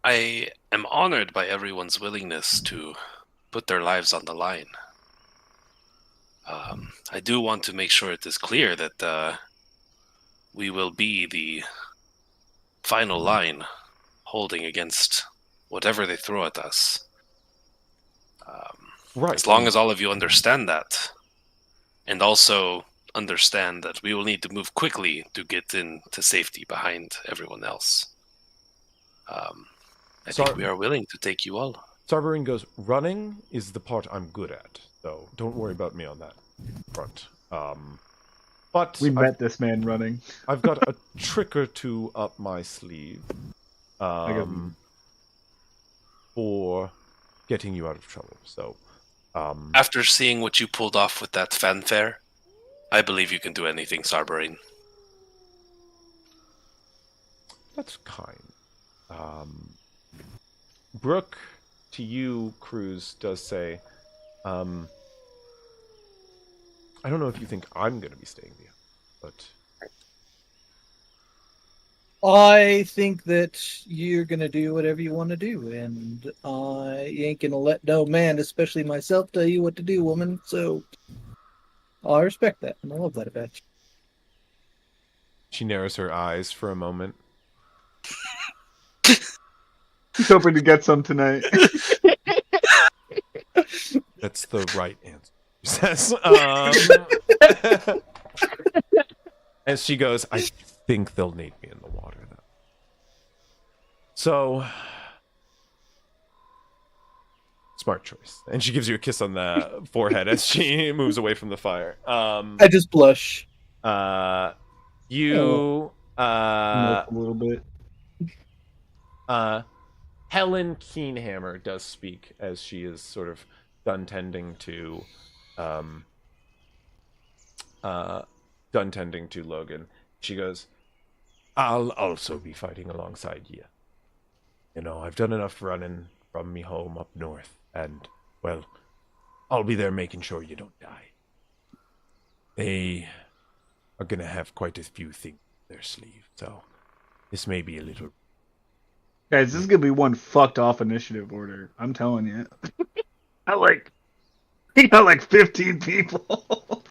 I am honored by everyone's willingness to put their lives on the line. I do want to make sure it is clear that we will be the final line holding against whatever they throw at us.
Right.
As long as all of you understand that, and also understand that we will need to move quickly to get into safety behind everyone else. I think we are willing to take you all.
Sarberine goes, running is the part I'm good at, so don't worry about me on that front. But
we met this man running.
I've got a trick or two up my sleeve for getting you out of trouble. So,
after seeing what you pulled off with that fanfare, I believe you can do anything, Sarberine.
That's kind. Brooke, to you, Cruz, does say, I don't know if you think I'm going to be staying behind, but...
I think that you're going to do whatever you want to do, and I ain't going to let no man, especially myself, tell you what to do, woman, so I respect that, and I love that about you.
She narrows her eyes for a moment.
He's hoping to get some tonight.
That's the right answer. She says, as she goes, I think they'll need me in the water, though. So, smart choice. And she gives you a kiss on the forehead as she moves away from the fire.
I just blush.
A little bit.
Helen Keenhammer does speak as she is sort of done tending to Logan. She goes, I'll also be fighting alongside you. You know, I've done enough running from me home up north, and, well, I'll be there making sure you don't die. They are gonna have quite a few things in their sleeve, so this may be a little...
Guys, this is gonna be one fucked off initiative order. I'm telling you. He got like 15 people.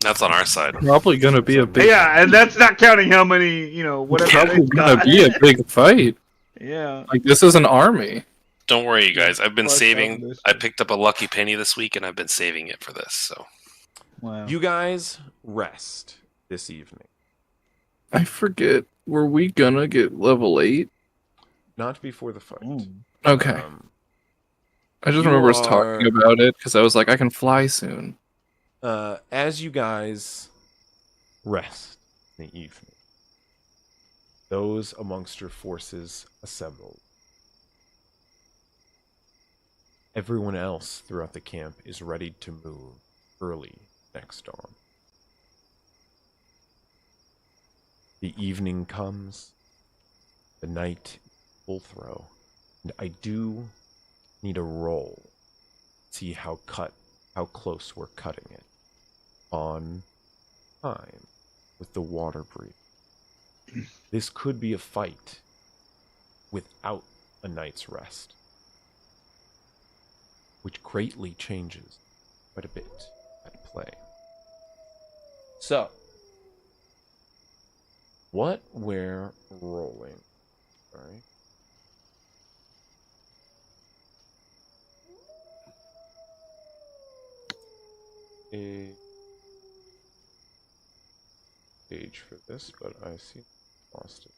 That's on our side.
Probably gonna be a big.
Yeah, and that's not counting how many, whatever.
Probably gonna be a big fight.
Yeah.
Like, this is an army.
Don't worry, you guys. I've been saving. I picked up a lucky penny this week, and I've been saving it for this. So,
wow.
You guys rest this evening.
I forget. Were we gonna get level 8?
Not before the fight.
Okay. I just remember us talking about it because I was like, I can fly soon.
As you guys rest in the evening, those amongst your forces assembled. Everyone else throughout the camp is ready to move early next dawn. The evening comes, the night is full throw, and I do need a roll. See how close we're cutting it on time with the water breathing. This could be a fight without a night's rest, which greatly changes quite a bit at play. So, what we're rolling, sorry. A page for this, but I see lost it.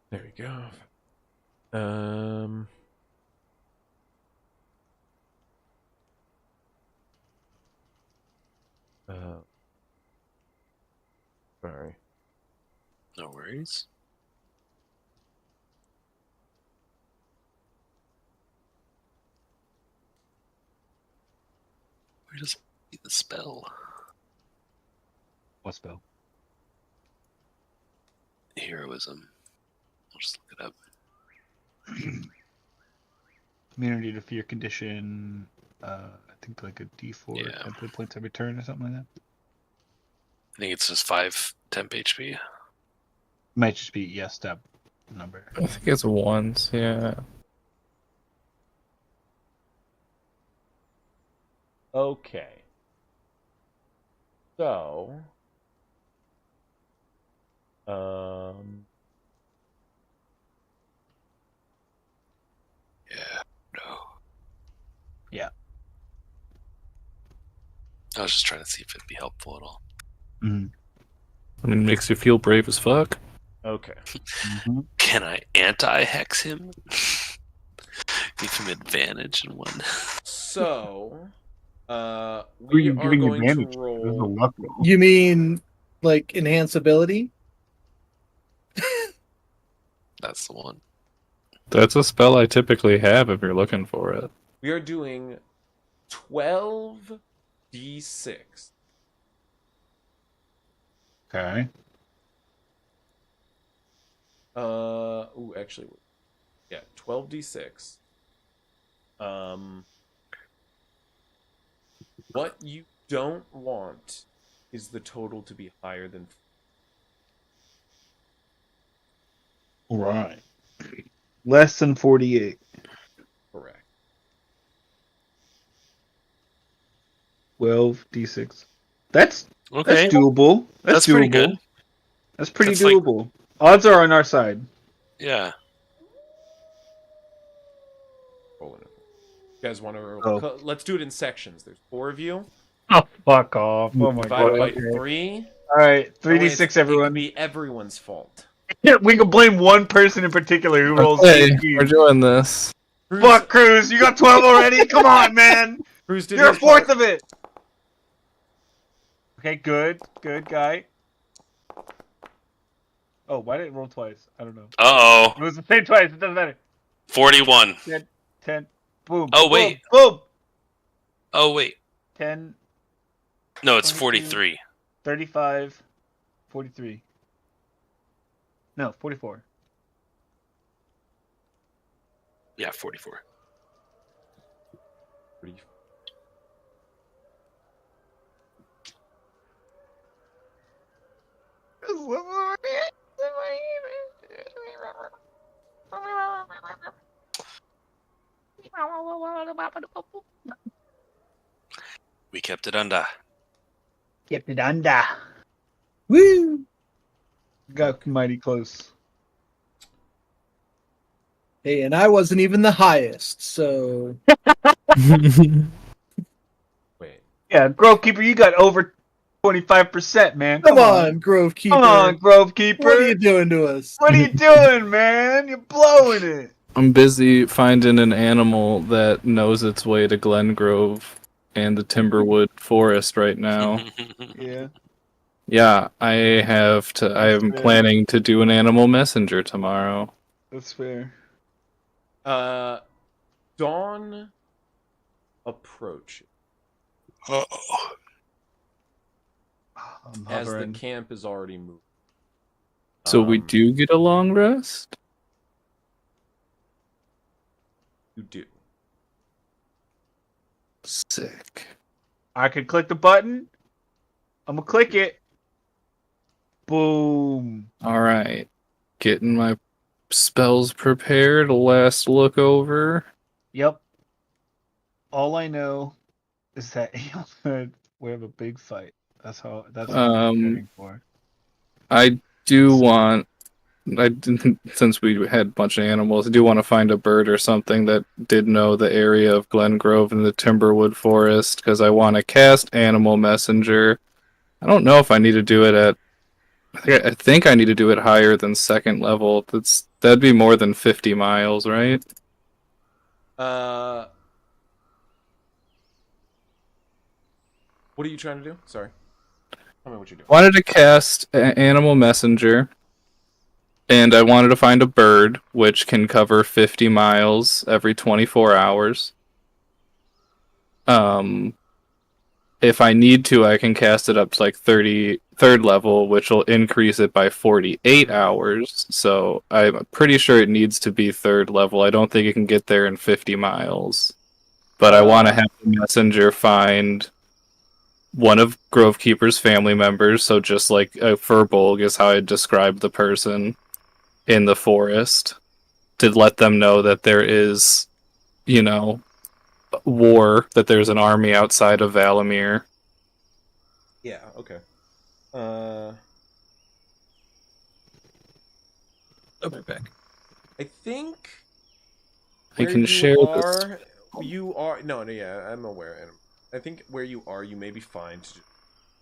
There we go. Sorry.
No worries. Where does the spell?
What spell?
Heroism. I'll just look it up.
Immunity to fear condition. I think like a D4
Yeah.
10 hit points every turn or something like that.
I think it's just 5 temp HP.
Might just be step number.
I think it's once, yeah.
Okay. So,
Yeah. No.
Yeah.
I was just trying to see if it'd be helpful at all.
Mm-hmm.
I mean, it makes you feel brave as fuck.
okay.
Mm-hmm.
Can I anti-hex him? Give him advantage in one.
So,
Who are
we
you
are
giving
going
advantage?
to
This is a
roll.
luck roll.
You mean like enhance ability?
That's the one.
That's a spell I typically have if you're looking for it.
We are doing 12d6.
Okay.
Actually, yeah, 12d6. What you don't want is the total to be higher than.
Right. Less than 48.
Correct.
12 D6. That's
Okay.
doable.
That's
doable.
pretty good.
That's pretty
That's like-
doable. Odds are on our side.
Yeah.
Rolling it. You guys want to?
Oh.
Let's do it in sections. There's 4 of you.
Oh, fuck off. Oh my
Divided by
god.
3.
All right,
That way
3D6
it can
everyone.
be everyone's fault.
We can blame one person in particular who rolls
Okay,
18.
we're doing this.
Fuck, Cruz, you got 12 already? Come on, man.
Cruz did
You're a
his
fourth
part.
of it. Okay, good. Good guy. Oh, why did it roll twice? I don't know.
Uh-oh.
It was the same twice. It doesn't matter.
41.
10. Boom.
Oh,
boom,
wait.
Boom.
Oh, wait.
10,
No, it's
22.
43.
35, 43. No, 44.
Yeah, 44. We kept it under.
Kept it under.
Woo!
Got mighty close.
Hey, and I wasn't even the highest, so
Wait.
Yeah, Grovekeeper, you got over 25%, man.
come on, Grovekeeper.
Come on, Grovekeeper.
What are you doing to us?
What are you doing, man? You're blowing it.
I'm busy finding an animal that knows its way to Glengrove and the Timberwood Forest right now.
Yeah.
Yeah, I am
fair.
planning to do an animal messenger tomorrow.
That's fair.
Dawn approach
Uh-oh.
I'm
as the
hovering.
camp is already moved.
So we do get a long rest?
You do.
Sick.
I can click the button. I'm gonna click it. Boom.
Alright. Getting my spells prepared. Last look over.
Yep. All I know is that we have a big fight. That's what I'm preparing for.
I do want since we had a bunch of animals, I do want to find a bird or something that did know the area of Glen Grove and the Timberwood Forest, because I want to cast Animal Messenger. I don't know if I need to do it at. I think I need to do it higher than second level. That'd be more than 50 miles, right?
What are you trying to do? Sorry. Tell me what you're doing.
Wanted to cast Animal Messenger, and I wanted to find a bird which can cover 50 miles every 24 hours. If I need to, I can cast it up to like 33rd level, which will increase it by 48 hours. So I'm pretty sure it needs to be 3rd level. I don't think it can get there in 50 miles. But I want to have the messenger find one of Grovekeeper's family members. So just like a Furbolg is how I describe the person in the forest, to let them know that there is, war, that there's an army outside of Valamir.
Yeah, okay.
I'll be back.
I think
I
where
can
you
share
are,
this.
you are no, yeah, I'm aware. And I think where you are, you may be fine to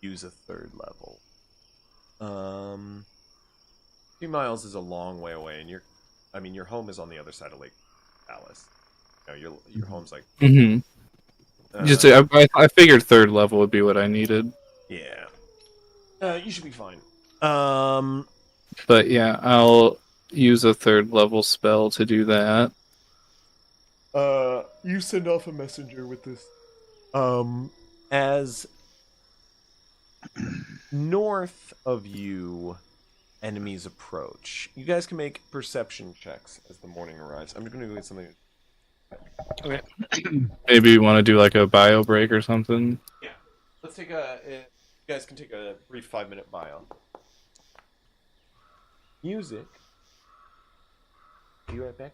use a 3rd level. 2 miles is a long way away, and your home is on the other side of Lake Alice. Your home's like.
Mm-hmm. Just I figured 3rd level would be what I needed.
Yeah. You should be fine.
But yeah, I'll use a 3rd level spell to do that.
You send off a messenger with this. As north of you, enemies approach. You guys can make perception checks as the morning arrives. I'm going to go get something.
Okay.
Maybe you want to do like a bio break or something.
Yeah. Let's take you guys can take a brief 5-minute bio. Music. Be right back.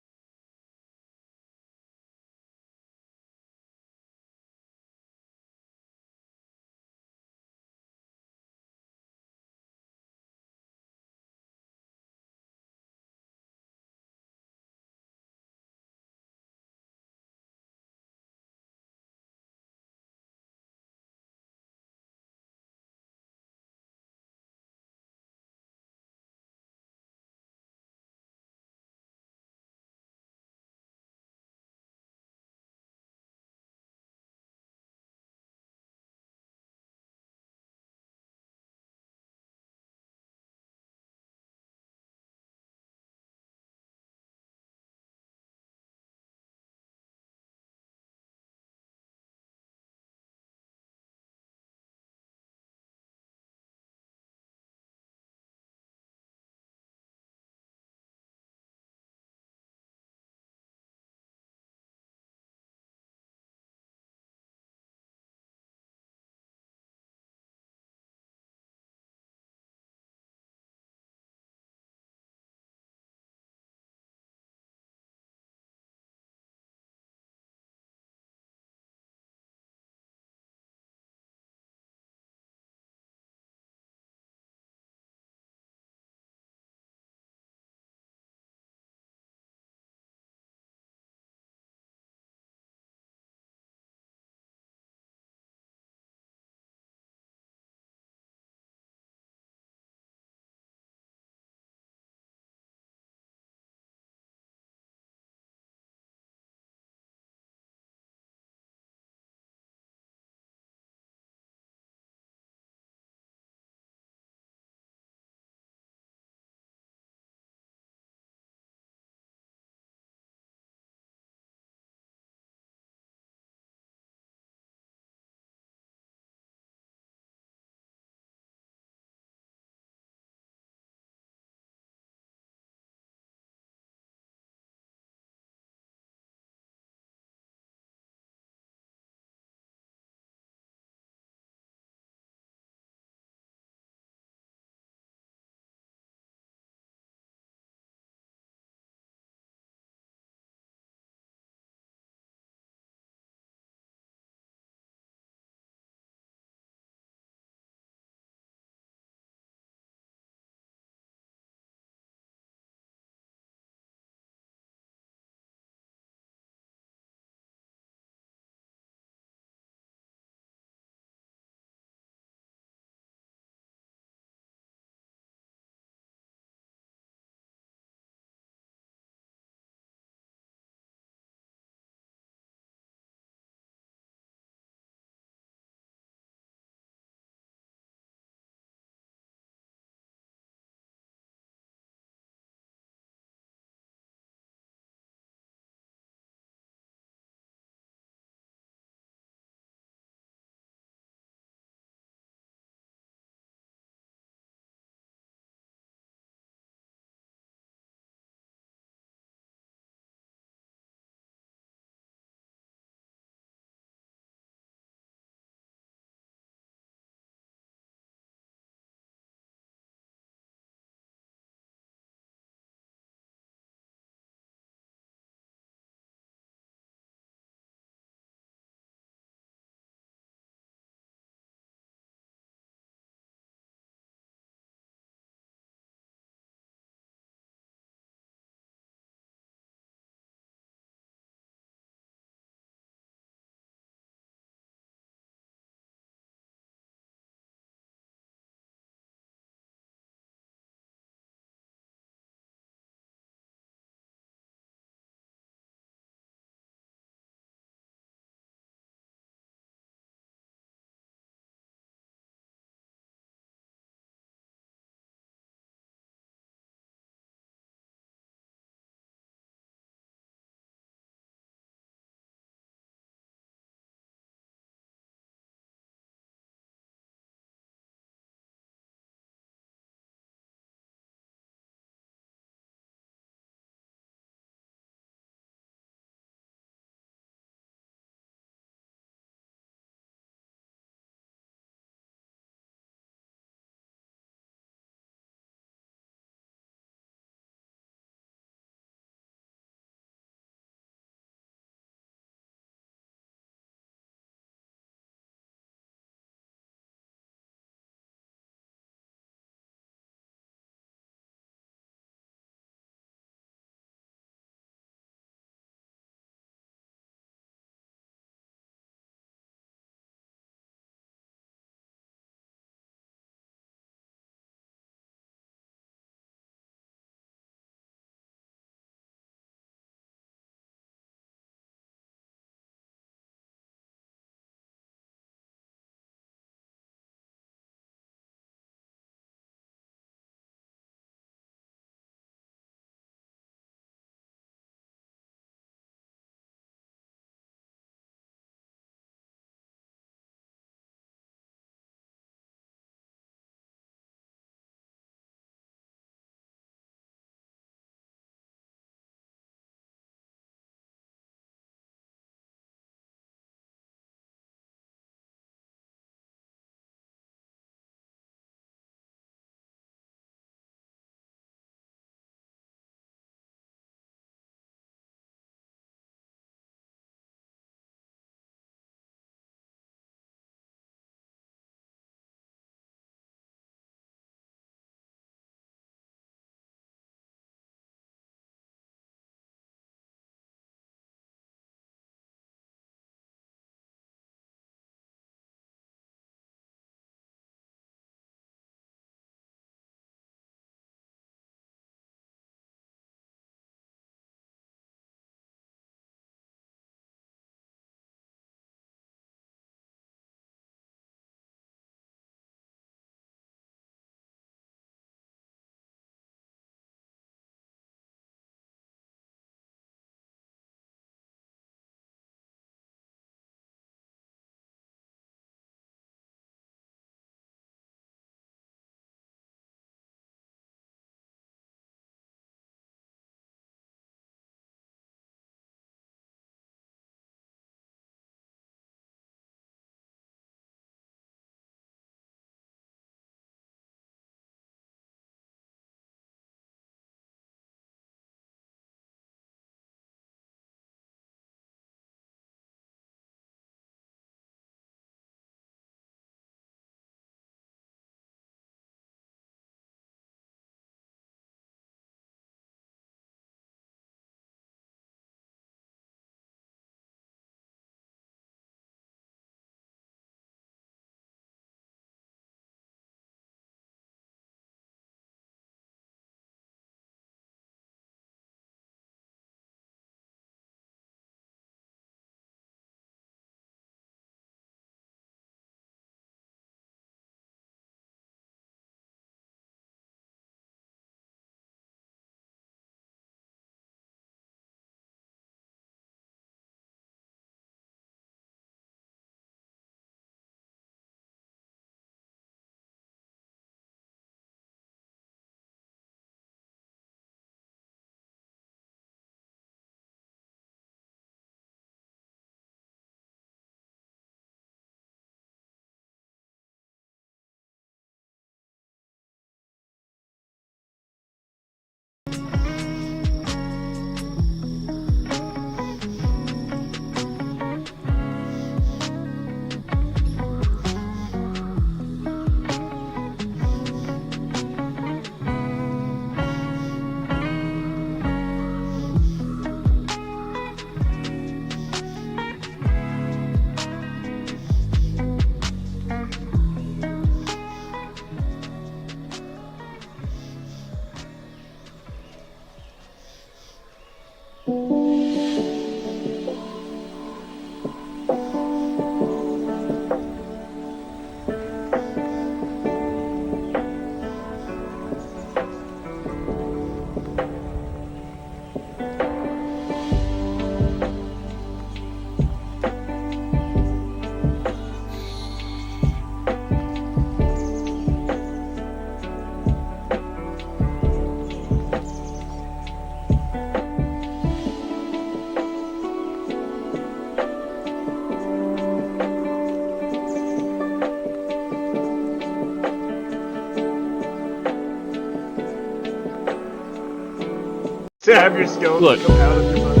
to have your skeleton
Look.
come out of your body.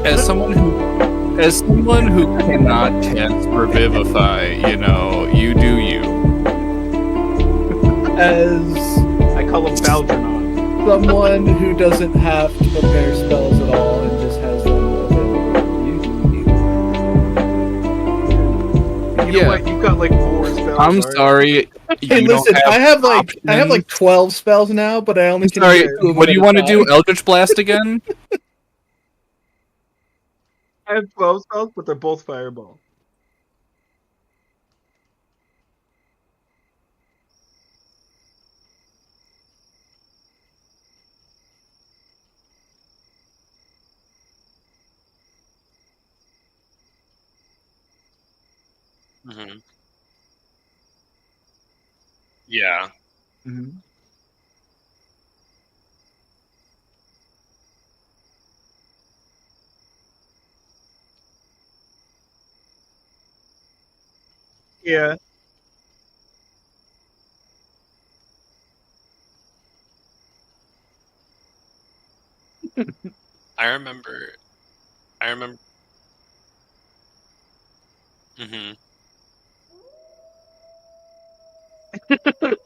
As someone who cannot cast Revivify, you do you.
As
I call him Baldranon.
someone who doesn't have to prepare spells at all and just has them available, you do you.
You know what? You've got like 4 spells.
I'm
already.
sorry.
Hey,
you
listen,
don't
I have like
options.
12 spells now, but I only
I'm
can
sorry.
use 2 of
What do
them
you
at
want
a
to do?
time.
Eldritch Blast again?
I have 12 spells, but they're both fireball.
Hmm. Yeah.
Mm-hmm. Yeah.
I remember. I remember. Hmm.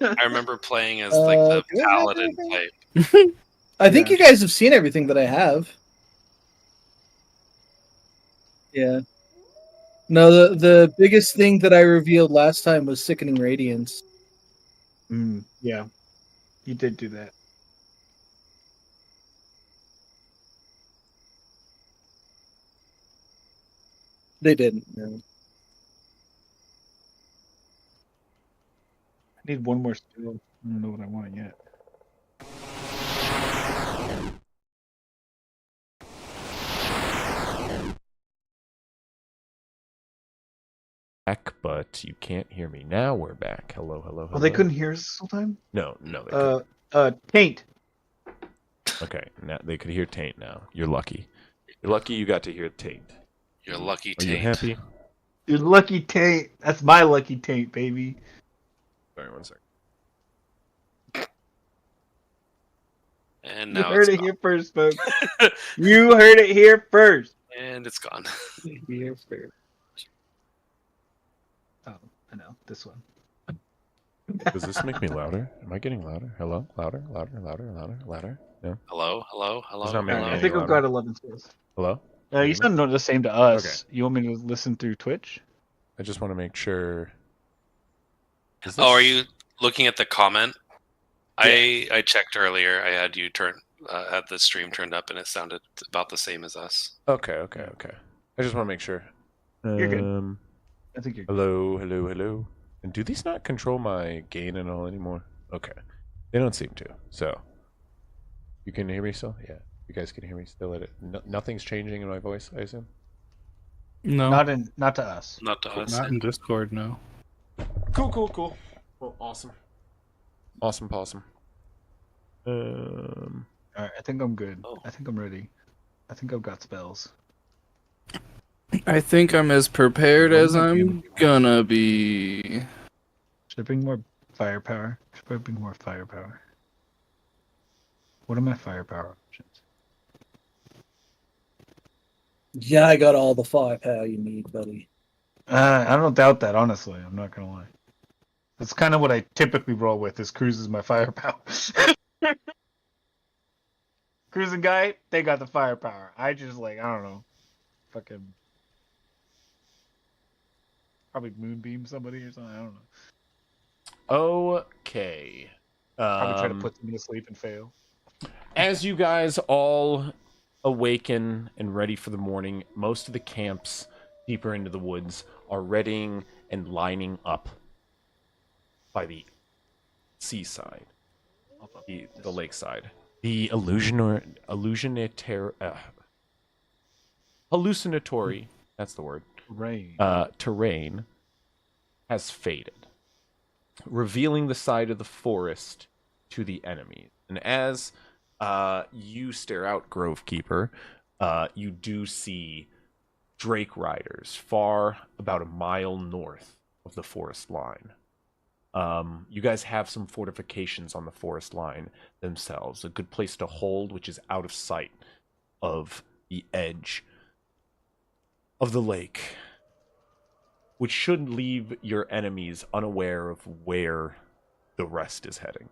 I remember playing as like the
Do I have
paladin
everything?
type.
I think
Yeah.
you guys have seen everything that I have. Yeah. No, the biggest thing that I revealed last time was Sickening Radiance.
Yeah. You did do that.
They didn't. No.
I need one more spell. I don't know what I want yet.
Back, but you can't hear me. Now we're back. Hello, hello, hello.
Oh, they couldn't hear us this whole time?
No, they couldn't.
Taint.
Okay, now they could hear Taint now. You're lucky. You're lucky you got to hear Taint.
You're lucky.
Are you
Taint.
happy?
You're lucky Taint. That's my lucky Taint, baby.
Sorry, one second.
And
You
now
heard
it's
it here first, folks. You heard it here first.
and it's gone.
Here first.
Oh, I know. This one.
Does this make me louder? Am I getting louder? Hello? Louder? No?
Hello.
It's not making
Hello.
me
I think
any
I've
louder.
got 11 spells.
Hello?
You sound the same to us.
Okay.
You want me to listen through Twitch?
I just want to make sure.
Oh, are you looking at the comment? Yeah. I checked earlier. I had you had the stream turned up, and it sounded about the same as us.
Okay. I just want to make sure.
You're good. I think you're good.
Hello. And do these not control my gain and all anymore? Okay. They don't seem to. So, you can hear me still? Yeah. You guys can hear me still? Nothing's changing in my voice, I assume?
No.
Not to us.
Not to us.
Not in Discord, no.
Cool. Well, awesome. Awesome possum.
Alright, I think I'm good.
Oh.
I think I'm ready. I think I've got spells.
I think I'm as prepared as I'm gonna be.
Should I bring more firepower? Should I bring more firepower? What are my firepower options?
Yeah, I got all the firepower you need, buddy.
I don't doubt that, honestly. I'm not gonna lie. That's kind of what I typically roll with. Is Cruz is my firepower. Cruz and Guy, they got the firepower. I just I don't know, fucking probably moonbeam somebody or something. I don't know.
Okay.
Probably try to put them to sleep and fail.
As you guys all awaken and ready for the morning, most of the camps deeper into the woods are readying and lining up by the seaside, the lakeside. The hallucinatory, that's the word, terrain has faded, revealing the side of the forest to the enemies. And as you stare out, Grovekeeper, you do see Drake riders far about a mile north of the forest line. You guys have some fortifications on the forest line themselves. A good place to hold, which is out of sight of the edge of the lake, which should leave your enemies unaware of where the rest is heading.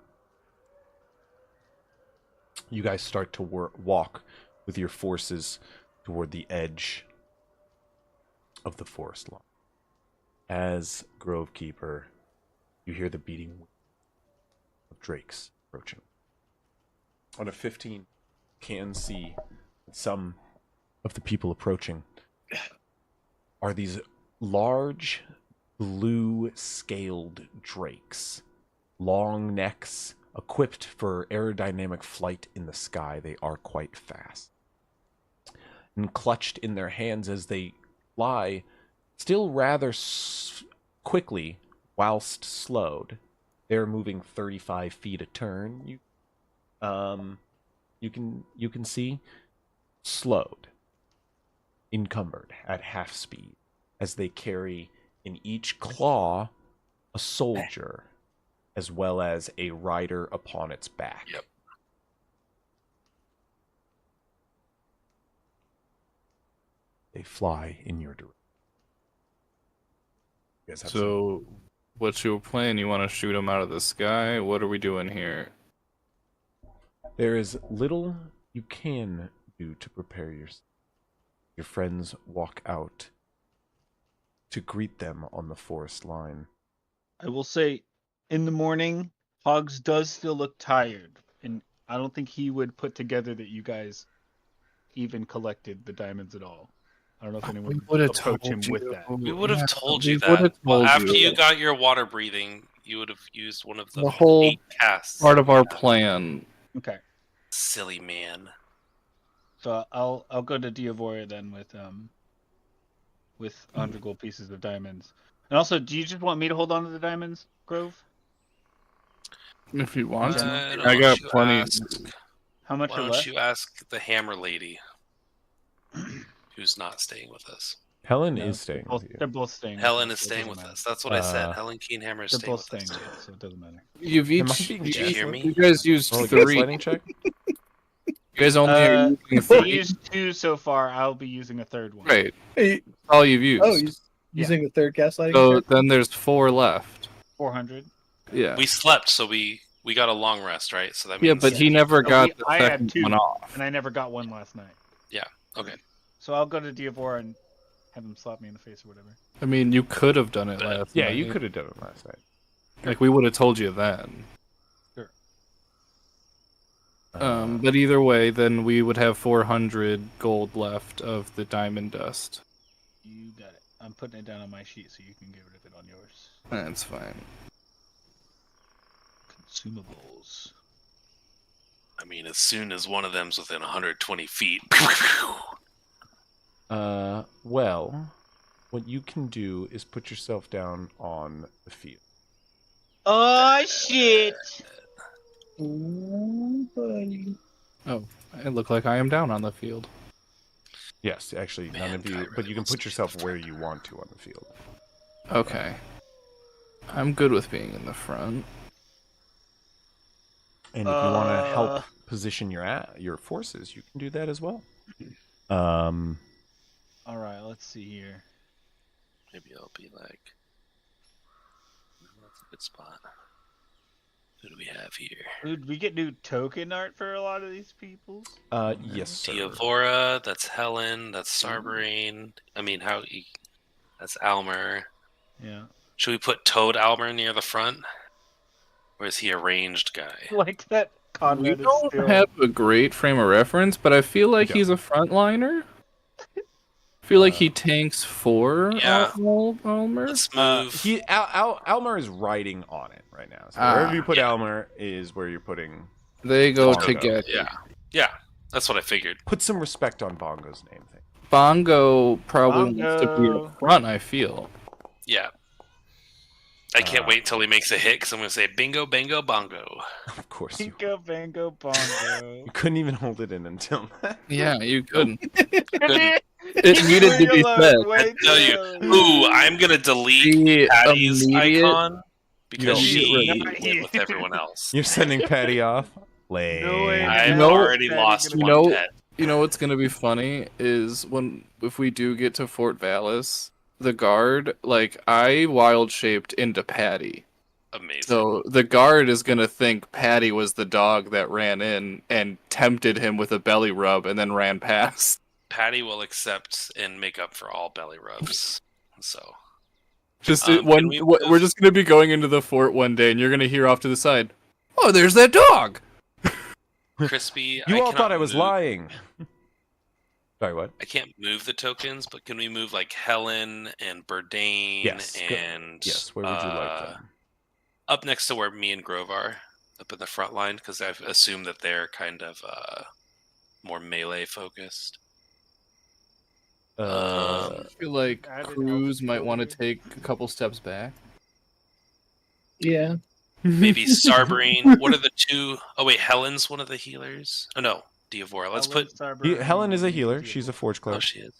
You guys start to walk with your forces toward the edge of the forest line. As Grovekeeper, you hear the beating of drakes approaching. On a 15, you can see some of the people approaching are these large, blue-scaled drakes. Long necks, equipped for aerodynamic flight in the sky. They are quite fast. And clutched in their hands as they fly, still rather quickly, whilst slowed. They're moving 35 feet a turn. You can see slowed, encumbered at half speed, as they carry in each claw a soldier, as well as a rider upon its back.
Yep.
They fly in your direction. You guys have
So, what's your plan? You want to shoot them out of the sky? What are we doing here?
There is little you can do to prepare yourself. Your friends walk out to greet them on the forest line.
I will say, in the morning, Hogs does still look tired, and I don't think he would put together that you guys even collected the diamonds at all. I don't know if anyone
would have
approached him
told you.
with that.
We would have told
we
you
would
that.
have told
After
you.
you got your water breathing, you would have used one of the,
The whole
8 casts.
Part of our plan.
Okay,
Silly man.
so I'll go to Diavoria then with 100 gold pieces of diamonds. And also, do you just want me to hold on to the diamonds, Grove?
If you want to.
Why
I got
don't you
plenty.
ask-
How much
Why
are
don't
left?
you ask the hammer lady, who's not staying with us?
Helen
No,
is staying
both,
with you.
they're both staying.
Helen
with
is
us, so it
staying
doesn't
with
matter.
us. That's what I said.
Uh,
Helen Keenhammer is
They're
staying
both
with us
staying,
too.
with us, so it doesn't matter.
You've
Am I
each.
being
Did you
gaslit?
hear me?
You guys used
Roll a
3.
gaslighting check?
You guys only are using
We
3.
used 2 so far. I'll be using a third one.
Right.
Hey,
All you've used.
oh, he's using the third gaslighting
So
check?
then there's 4 left.
400.
Yeah.
We slept, so we got a long rest, right? So that means
Yeah, but he never
So
got the
I had
second
2,
one off.
and I never got one last night.
okay.
So I'll go to Diavora and have him slap me in the face or whatever.
I mean, you could have done it last
Yeah,
night.
you could have done it last night.
Like, we would have told you then. But either way, then we would have 400 gold left of the diamond dust.
You got it. I'm putting it down on my sheet so you can get rid of it on yours.
That's fine.
Consumables.
I mean, as soon as one of them's within 120 feet.
Well, what you can do is put yourself down on the field.
Oh shit!
Oh, buddy.
Oh, I look like I am down on the field.
Yes, actually, none
Man,
of you,
Guy
but
really
you can
wants to
put
be
yourself
in the
where
front.
you want to on the field.
Okay. I'm good with being in the front.
And if you want to help position your forces, you can do that as well.
All right, let's see here.
Maybe I'll be like, that's a good spot. Who do we have here?
Dude, we get new token art for a lot of these people.
Yes, sir.
Diavora, that's Helen, that's Sarberine. I mean, that's Almer.
Yeah.
Should we put Toad Almer near the front? Or is he a ranged guy?
Like that
We
Conrad is
don't
still...
have a great frame of reference, but I feel like
We don't.
he's a frontliner. I feel like he tanks 4
Yeah.
Almer.
Let's move.
Almer is riding on it right now. So
Ah,
wherever you put
yeah.
Almer is where you're putting.
They go
Bongo,
together.
Yeah, that's what I figured.
Put some respect on Bongo's name thing.
Bongo probably wants to be
Bongo.
up front, I feel.
Yeah. I can't wait until he makes a hit because I'm going to say bingo, bango, bongo.
Of course you.
Bingo, bango, bongo.
You couldn't even hold it in until that.
Yeah, you couldn't.
Couldn't.
It needed to be said.
I tell you, ooh, I'm going to delete
The
Patty's
immediate-
icon because
You
she
don't-
went with everyone else.
You're sending Patty off. Lame.
No way,
I've
No,
already
Patty
lost
gonna-
one
No.
pet.
You know what's gonna be funny is if we do get to Fort Vallis, the guard, like I wild shaped into Patty.
Amazing.
So the guard is gonna think Patty was the dog that ran in and tempted him with a belly rub and then ran past.
Patty will accept and make up for all belly rubs. So
Just
can we
we're
move-
just gonna be going into the fort one day and you're gonna hear off to the side, "Oh, there's that dog."
Crispy,
You all
cannot
thought I was
move-
lying. Sorry, what?
I can't move the tokens, but can we move like Helen and Burdain
Yes, go-
and
Yes, where would you like them?
up next to where me and Grove are, up in the front line, because I assume that they're kind of more melee focused.
I feel like
I don't know.
Cruz might want to take a couple steps back.
Yeah.
Maybe Sarberine. What are the two? Oh wait, Helen's one of the healers. Oh no, Diavora. Let's put.
Helen is a healer. She's a forge
Oh,
clerk.
she is.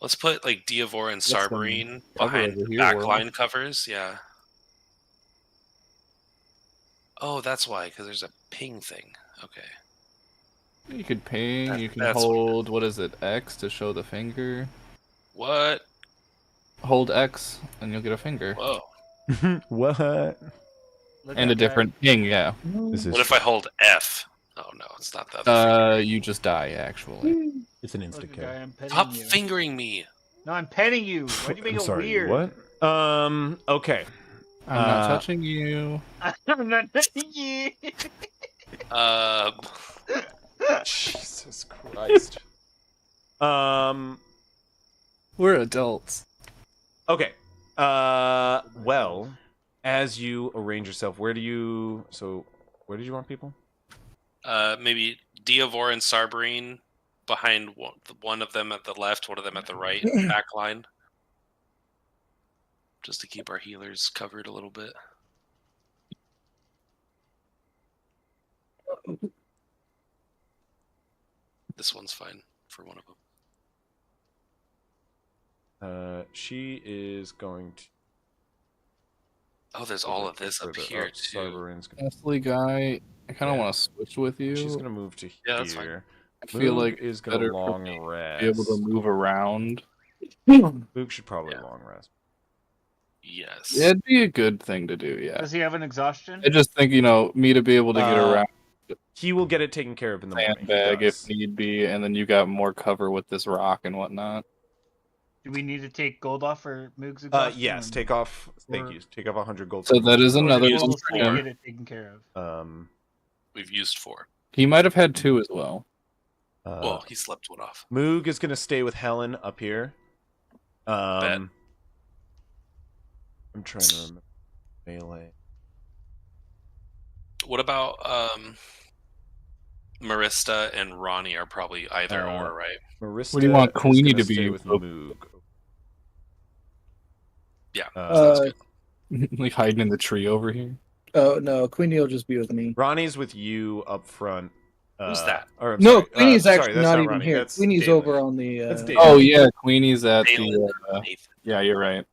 Let's put like Diavora and
some
Sarberine
cover
behind
over
the
here,
back
Will.
line covers. Yeah. Oh, that's why, because there's a ping thing. Okay.
You could ping. You can
That's-
hold. What is it? X to show the finger.
What?
Hold X and you'll get a finger
Whoa.
What?
and a different ping. Yeah.
This is
What if I hold F? Oh no, it's not that.
You just die actually.
it's an instant kill.
Stop fingering me.
No, I'm petting you. Why'd you make
I'm
it
sorry,
weird?
what? Okay.
I'm not touching you.
I'm not petting you.
Jesus Christ.
We're adults.
Okay. Well, as you arrange yourself, where did you want people?
Maybe Diavora and Sarberine behind one of them at the left, one of them at the right back line. Just to keep our healers covered a little bit. This one's fine for one of them.
She is going to.
Oh, there's all of this up here too.
Sarverin's gonna,
Leslie guy, I kind of
Yeah.
want to switch with you.
she's gonna move to
Yeah, that's fine.
here.
I feel
Moog
like
is gonna
better for
long
me
rest.
be able to move around.
Moog should probably
Yeah.
long rest.
Yes.
It'd be a good thing to do. Yeah.
Does he have an exhaustion?
I just think me to be able to get around
He will get it taken care of in the morning. He
sandbag if
does.
need be, and then you got more cover with this rock and whatnot.
Do we need to take gold off for Moog's exhaustion?
Yes, take off. Thank
Or-
you. Take off 100 gold.
So that is
Or
another
we'll
one
just
for
get
him.
it taken care of.
We've used 4.
He might have had 2 as well.
Well, he slept one off.
Moog is gonna stay with Helen up here.
Bet.
I'm trying to remember melee.
What about Marista and Ronnie are probably either or, right?
Marista
What do you want
is
Queenie
gonna
to be?
stay with Moog.
Yeah.
Uh,
sounds good.
Like hiding in the tree over here.
Oh no, Queenie will just be with me.
Ronnie's with you up front.
Who's that?
Or, I'm
No,
sorry,
Queenie's
sorry,
actually
that's
not even
Ronnie,
here.
that's
Queenie's
Dalen.
over on the.
That's Dalen.
Oh yeah, Queenie's at
Dalen
the.
and Nathan.
Yeah, you're right.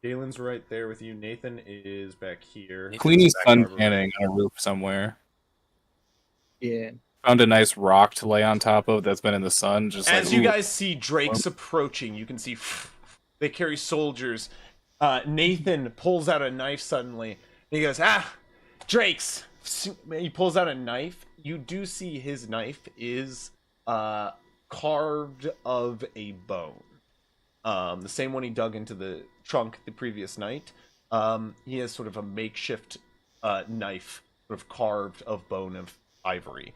Dalen's right there with you. Nathan is back here.
Nathan's
Queenie's
back over-
suntanning on a roof somewhere.
Yeah.
Found a nice rock to lay on top of that's been in the sun. Just
As
like,
you
ooh.
guys see Drake's approaching, you can see they carry soldiers. Nathan pulls out a knife suddenly. And he goes, Drake's. He pulls out a knife. You do see his knife is carved of a bone. The same one he dug into the trunk the previous night. He has sort of a makeshift knife, sort of carved of bone of ivory.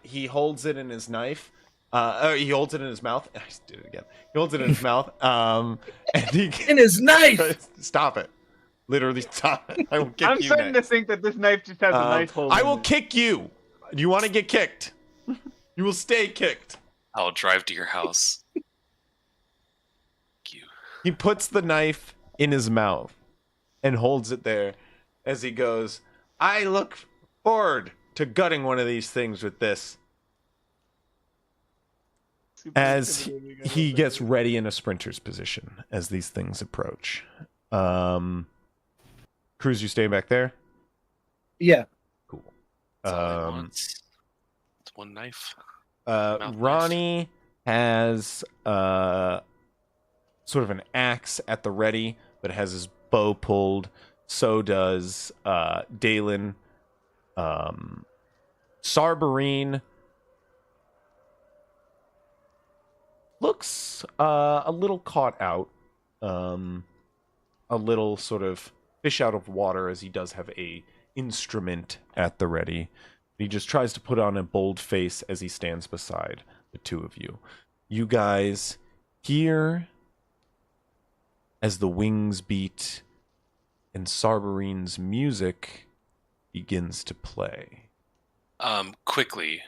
He holds it in his knife. He holds it in his mouth. I just did it again. He holds it in his mouth. And he
In his knife.
stop it. Literally stop it. I will kick
I'm
you
starting
next.
to think that this knife just has a knife hole.
I
in
will
it.
kick you. Do you want to get kicked? You will stay kicked.
I'll drive to your house. Thank you.
He puts the knife in his mouth and holds it there as he goes, I look forward to gutting one of these things with this.
Super
As
intimidating, I
he
love
gets
that.
ready in a sprinter's position as these things approach. Cruz, you staying back there?
Yeah.
Cool.
That's all he wants. It's one knife.
Ronnie has sort of an axe at the ready, but has his bow pulled. So does Dalen. Sarberine looks a little caught out, a little sort of fish out of water, as he does have a instrument at the ready. He just tries to put on a bold face as he stands beside the two of you. You guys hear as the wings beat and Sarberine's music begins to play.
Quickly.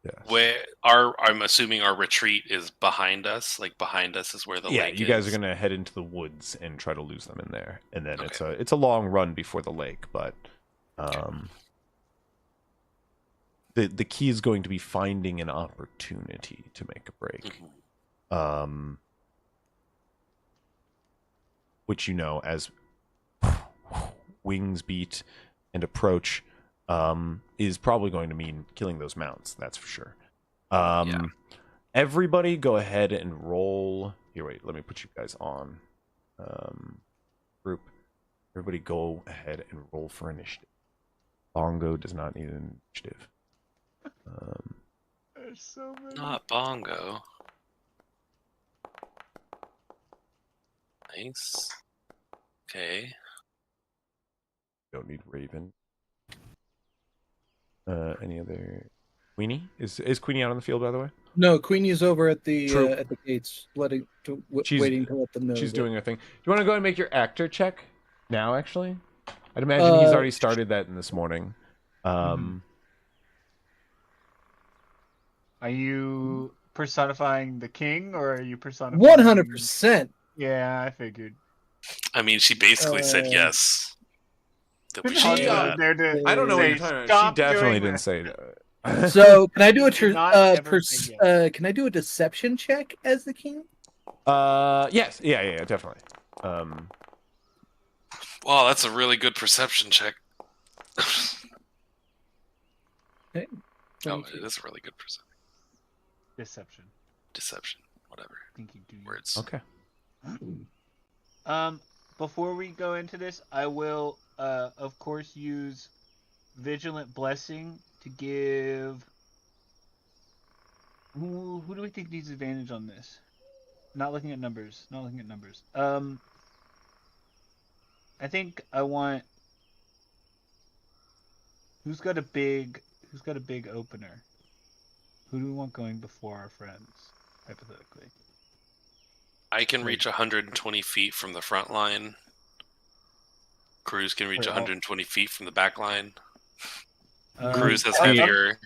Yes.
I'm assuming our retreat is behind us. Like behind us is where the lake is.
You guys are gonna head into the woods and try to lose them in there, and then it's a long run before the lake. But the key is going to be finding an opportunity to make a break, which as wings beat and approach. Is probably going to mean killing those mounts. That's for sure. Everybody go ahead and roll. Here, wait, let me put you guys on. Group. Everybody go ahead and roll for initiative. Bongo does not need an initiative.
There's so many.
Not Bongo. Nice. Okay.
Don't need Raven. Any other? Queenie is Queenie out on the field, by the way?
No, Queenie's over at the gates, waiting to let them know.
She's doing her thing. Do you want to go and make your actor check now? Actually, I'd imagine he's already started that in this morning.
Are you personifying the king, or are you personifying?
100%.
Yeah, I figured.
I mean, she basically said yes. That we should do that.
I don't know what you're talking about. She definitely didn't say that.
So can I do a can I do a deception check as the king?
Yes. Yeah, definitely.
Wow, that's a really good perception check.
Okay.
Oh, it is a really good
Deception.
deception. Whatever.
Thinking
Words.
Okay.
Before we go into this, I will, of course, use Vigilant Blessing to give. Who do we think needs advantage on this? Not looking at numbers. I think I want. Who's got a big opener? Who do we want going before our friends, hypothetically?
I can reach 120 feet from the front line. Cruz can reach 120 feet from the back line. Cruz has heavier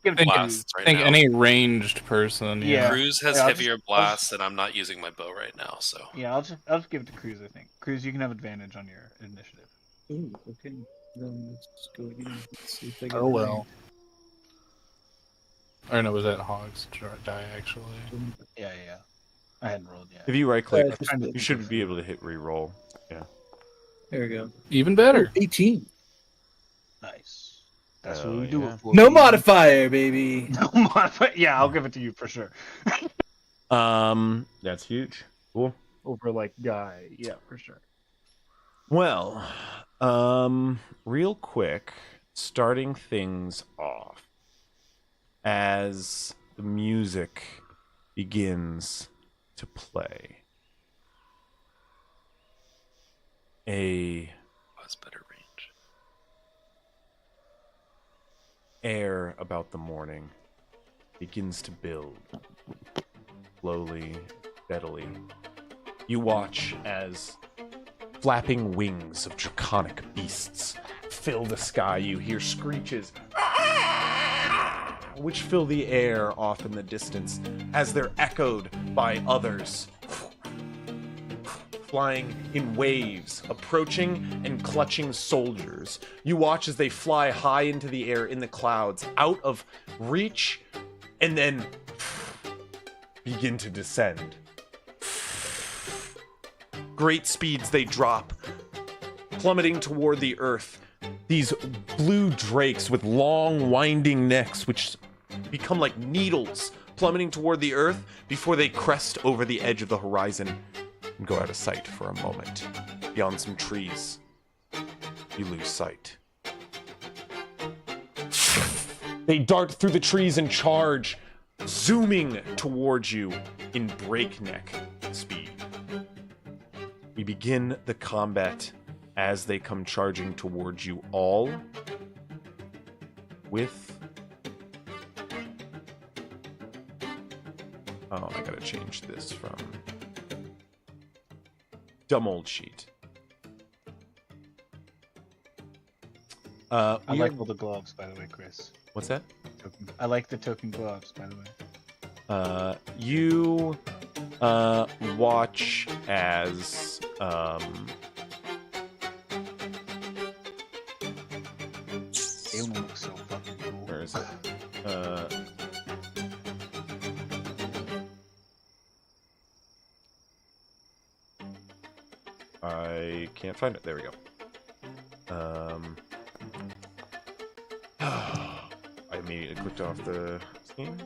blasts right now.
I think any ranged person.
Yeah.
Cruz has heavier blasts, and I'm not using my bow right now. So
yeah, I'll just give it to Cruz. I think Cruz, you can have advantage on your initiative.
Ooh, okay. Then let's go again. Let's see if they get
well. Or no, was that Hog's die actually?
Yeah. I hadn't rolled yet.
If you right click,
just
you should be able to hit re-roll. Yeah.
There we go.
Even better.
18.
Nice. That's what we do it for.
No modifier, baby.
No modifier. Yeah, I'll give it to you for sure.
That's huge. Cool.
Over like guy. Yeah, for sure.
Well, real quick, starting things off as the music begins to play.
That's better range.
Air about the morning begins to build slowly, steadily. You watch as flapping wings of draconic beasts fill the sky. You hear screeches which fill the air off in the distance as they're echoed by others flying in waves, approaching and clutching soldiers. You watch as they fly high into the air in the clouds, out of reach, and then begin to descend. Great speeds they drop, plummeting toward the earth. These blue drakes with long, winding necks, which become like needles, plummeting toward the earth before they crest over the edge of the horizon and go out of sight for a moment. Beyond some trees, you lose sight. They dart through the trees and charge, zooming towards you in breakneck speed. We begin the combat as they come charging towards you all with... Oh, I gotta change this from... Dumb old sheet.
I like all the gloves, by the way, Chris.
What's that?
I like the token gloves, by the way.
You watch as
They look so fucking cool.
where is it? I can't find it. There we go. I immediately clicked off the scene.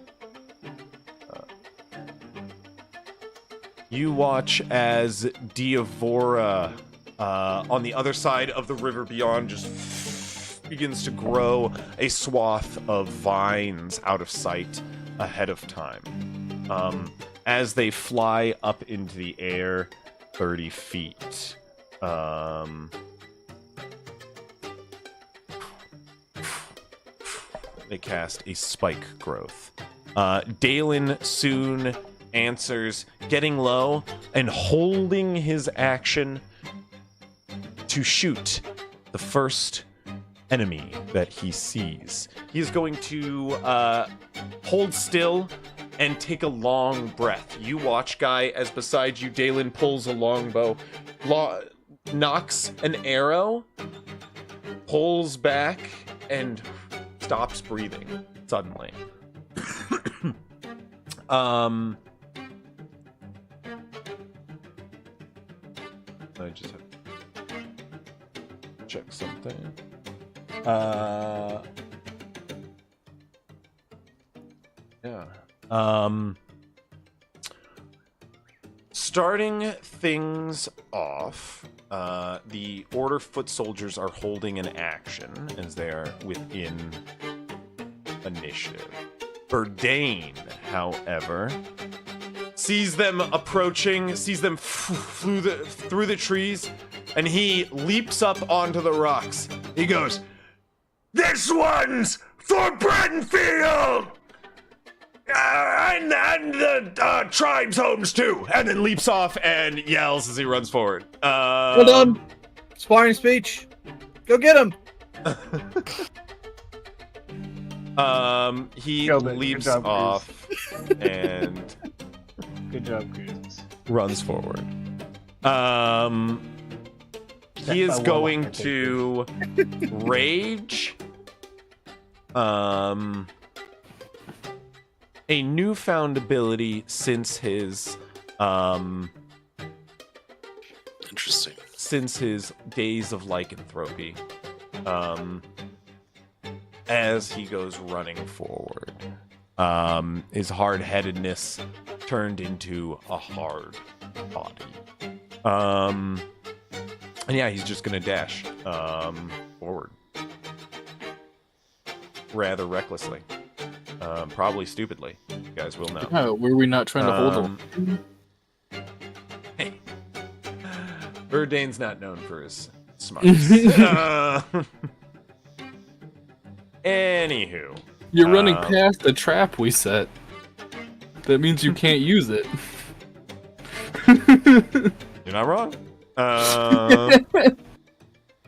You watch as Diavora, on the other side of the river beyond, just begins to grow a swath of vines out of sight ahead of time. As they fly up into the air 30 feet. They cast a spike growth. Dalen soon answers, getting low and holding his action to shoot the first enemy that he sees. He is going to hold still and take a long breath. You watch, Guy, as beside you, Dalen pulls a longbow, knocks an arrow, pulls back, and stops breathing suddenly. I just have to check something. Yeah. Starting things off, the Order foot soldiers are holding an action as they are within initiative. Verdane, however, sees them approaching, sees them through the trees, and he leaps up onto the rocks. He goes, "This one's for Brenfield! And the tribe's homes too!" And then leaps off and yells as he runs forward.
Well done. Sparring speech. Go get him.
He
Killed it.
leaps
Good job,
off and
Good job, Chris.
runs forward. He is going to rage. A newfound ability since his
Interesting.
since his days of lycanthropy. As he goes running forward, his hard-headedness turned into a hard body. And yeah, he's just gonna dash forward rather recklessly, probably stupidly. You guys will know.
Yeah, were we not trying to hold him?
Hey, Verdane's not known for his smarts. Anywho,
You're running past the trap we set. That means you can't use it.
you're not wrong.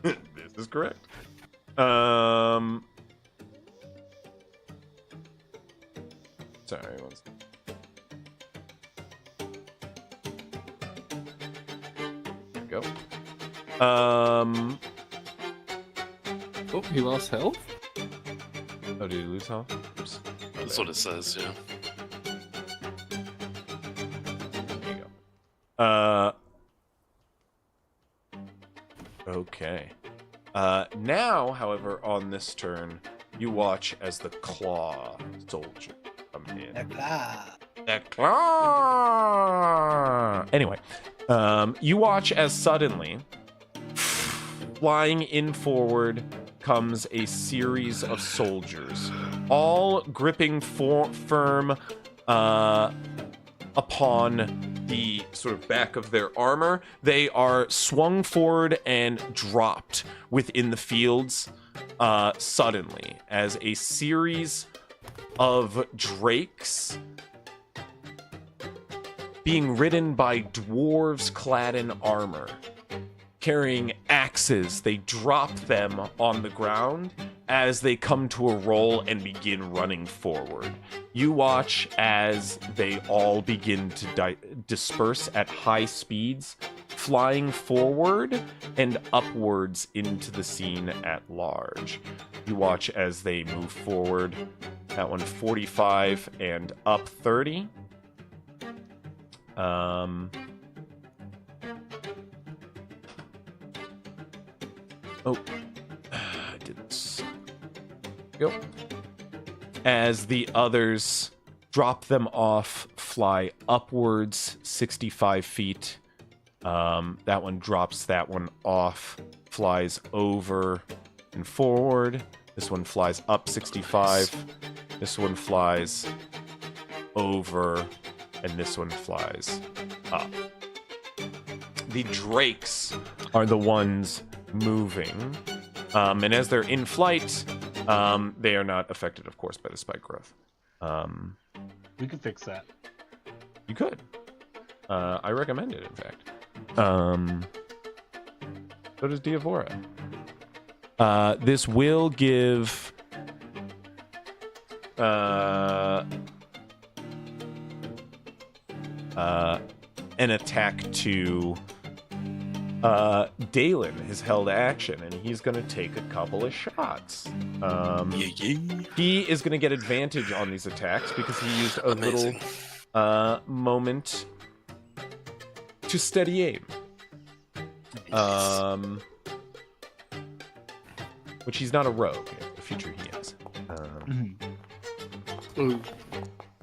This is correct. Sorry, one second. There we go.
Oh, he lost health?
Oh, did he lose health? Oops.
That's what it says, yeah.
There you go. Okay. Now, however, on this turn, you watch as the claw soldier come in. The claw! Anyway, you watch as suddenly, flying in forward, comes a series of soldiers, all gripping firm upon the sort of back of their armor. They are swung forward and dropped within the fields suddenly as a series of drakes being ridden by dwarves clad in armor, carrying axes. They drop them on the ground as they come to a roll and begin running forward. You watch as they all begin to disperse at high speeds, flying forward and upwards into the scene at large. You watch as they move forward. That one 45 and up 30. Oh, I did this. Go. As the others drop them off, fly upwards 65 feet. That one drops that one off, flies over and forward. This one flies up 65. This one flies over, and this one flies up. The drakes are the ones moving, and as they're in flight, they are not affected, of course, by the spike growth.
We can fix that.
You could. I recommend it, in fact. So does Diavora. This will give an attack to Dalen, his held action, and he's going to take a couple of shots. He is going to get advantage on these attacks because he used a little moment to steady aim. Which he's not a rogue. The feature he is.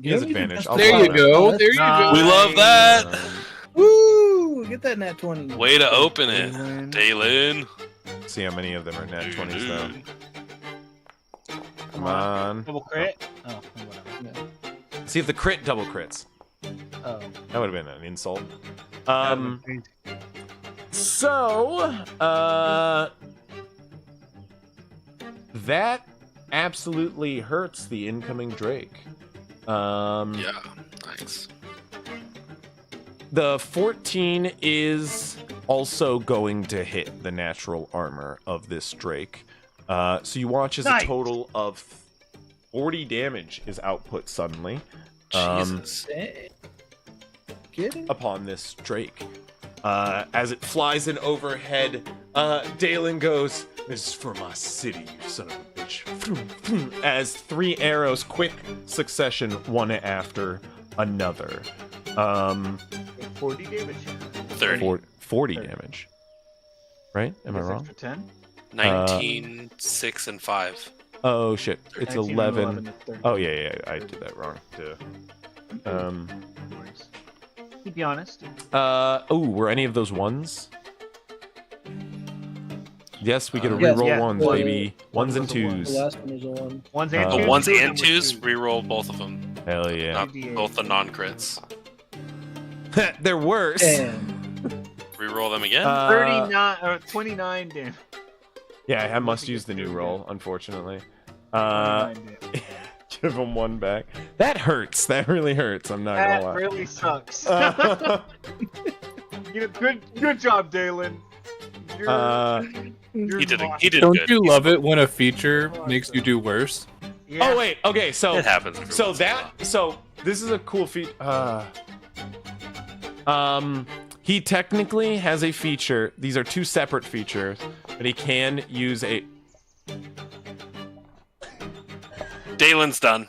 He has advantage.
There you go. There you go.
We love that.
Woo! Get that nat 20.
Way to open it, Dalen.
See how many of them are nat 20s though. Come on.
Double crit? Oh, whatever.
See if the crit double crits.
Oh.
That would have been an insult. So, that absolutely hurts the incoming Drake.
Yeah, nice.
The 14 is also going to hit the natural armor of this Drake. So you watch as a total of 40 damage is output suddenly.
Jesus.
Upon this Drake. As it flies in overhead, Dalen goes, "This is for my city, you son of a bitch." As 3 arrows, quick succession, one after another.
40 damage.
30.
40 damage. Right? Am I wrong?
For 10?
19, 6, and 5.
Oh, shit. It's
19,
11.
11 is 30.
Oh, yeah, I did that wrong. Duh.
Keep you honest.
Were any of those ones? Yes, we get to
Yes,
reroll
yeah.
ones, baby. Ones and twos.
The last one was a 1.
Ones and
The
twos.
The ones
two
and
were
twos,
twos.
reroll both of them.
Hell yeah.
Not both the non-crits.
They're worse.
And
Reroll them again?
39 or 29 damage.
Yeah, I must use the new roll, unfortunately.
29 damage.
Give him one back. That hurts. That really hurts. I'm not
That
gonna lie.
really sucks. Good job, Dalen. You're
He did
lost.
he did
Don't
good.
you love it when a feature makes you do worse?
Yeah.
Oh wait. Okay. So
It happens. every
So
once in a while.
this is a cool feat. He technically has a feature. These are 2 separate features, but he can use a.
Dalen's done.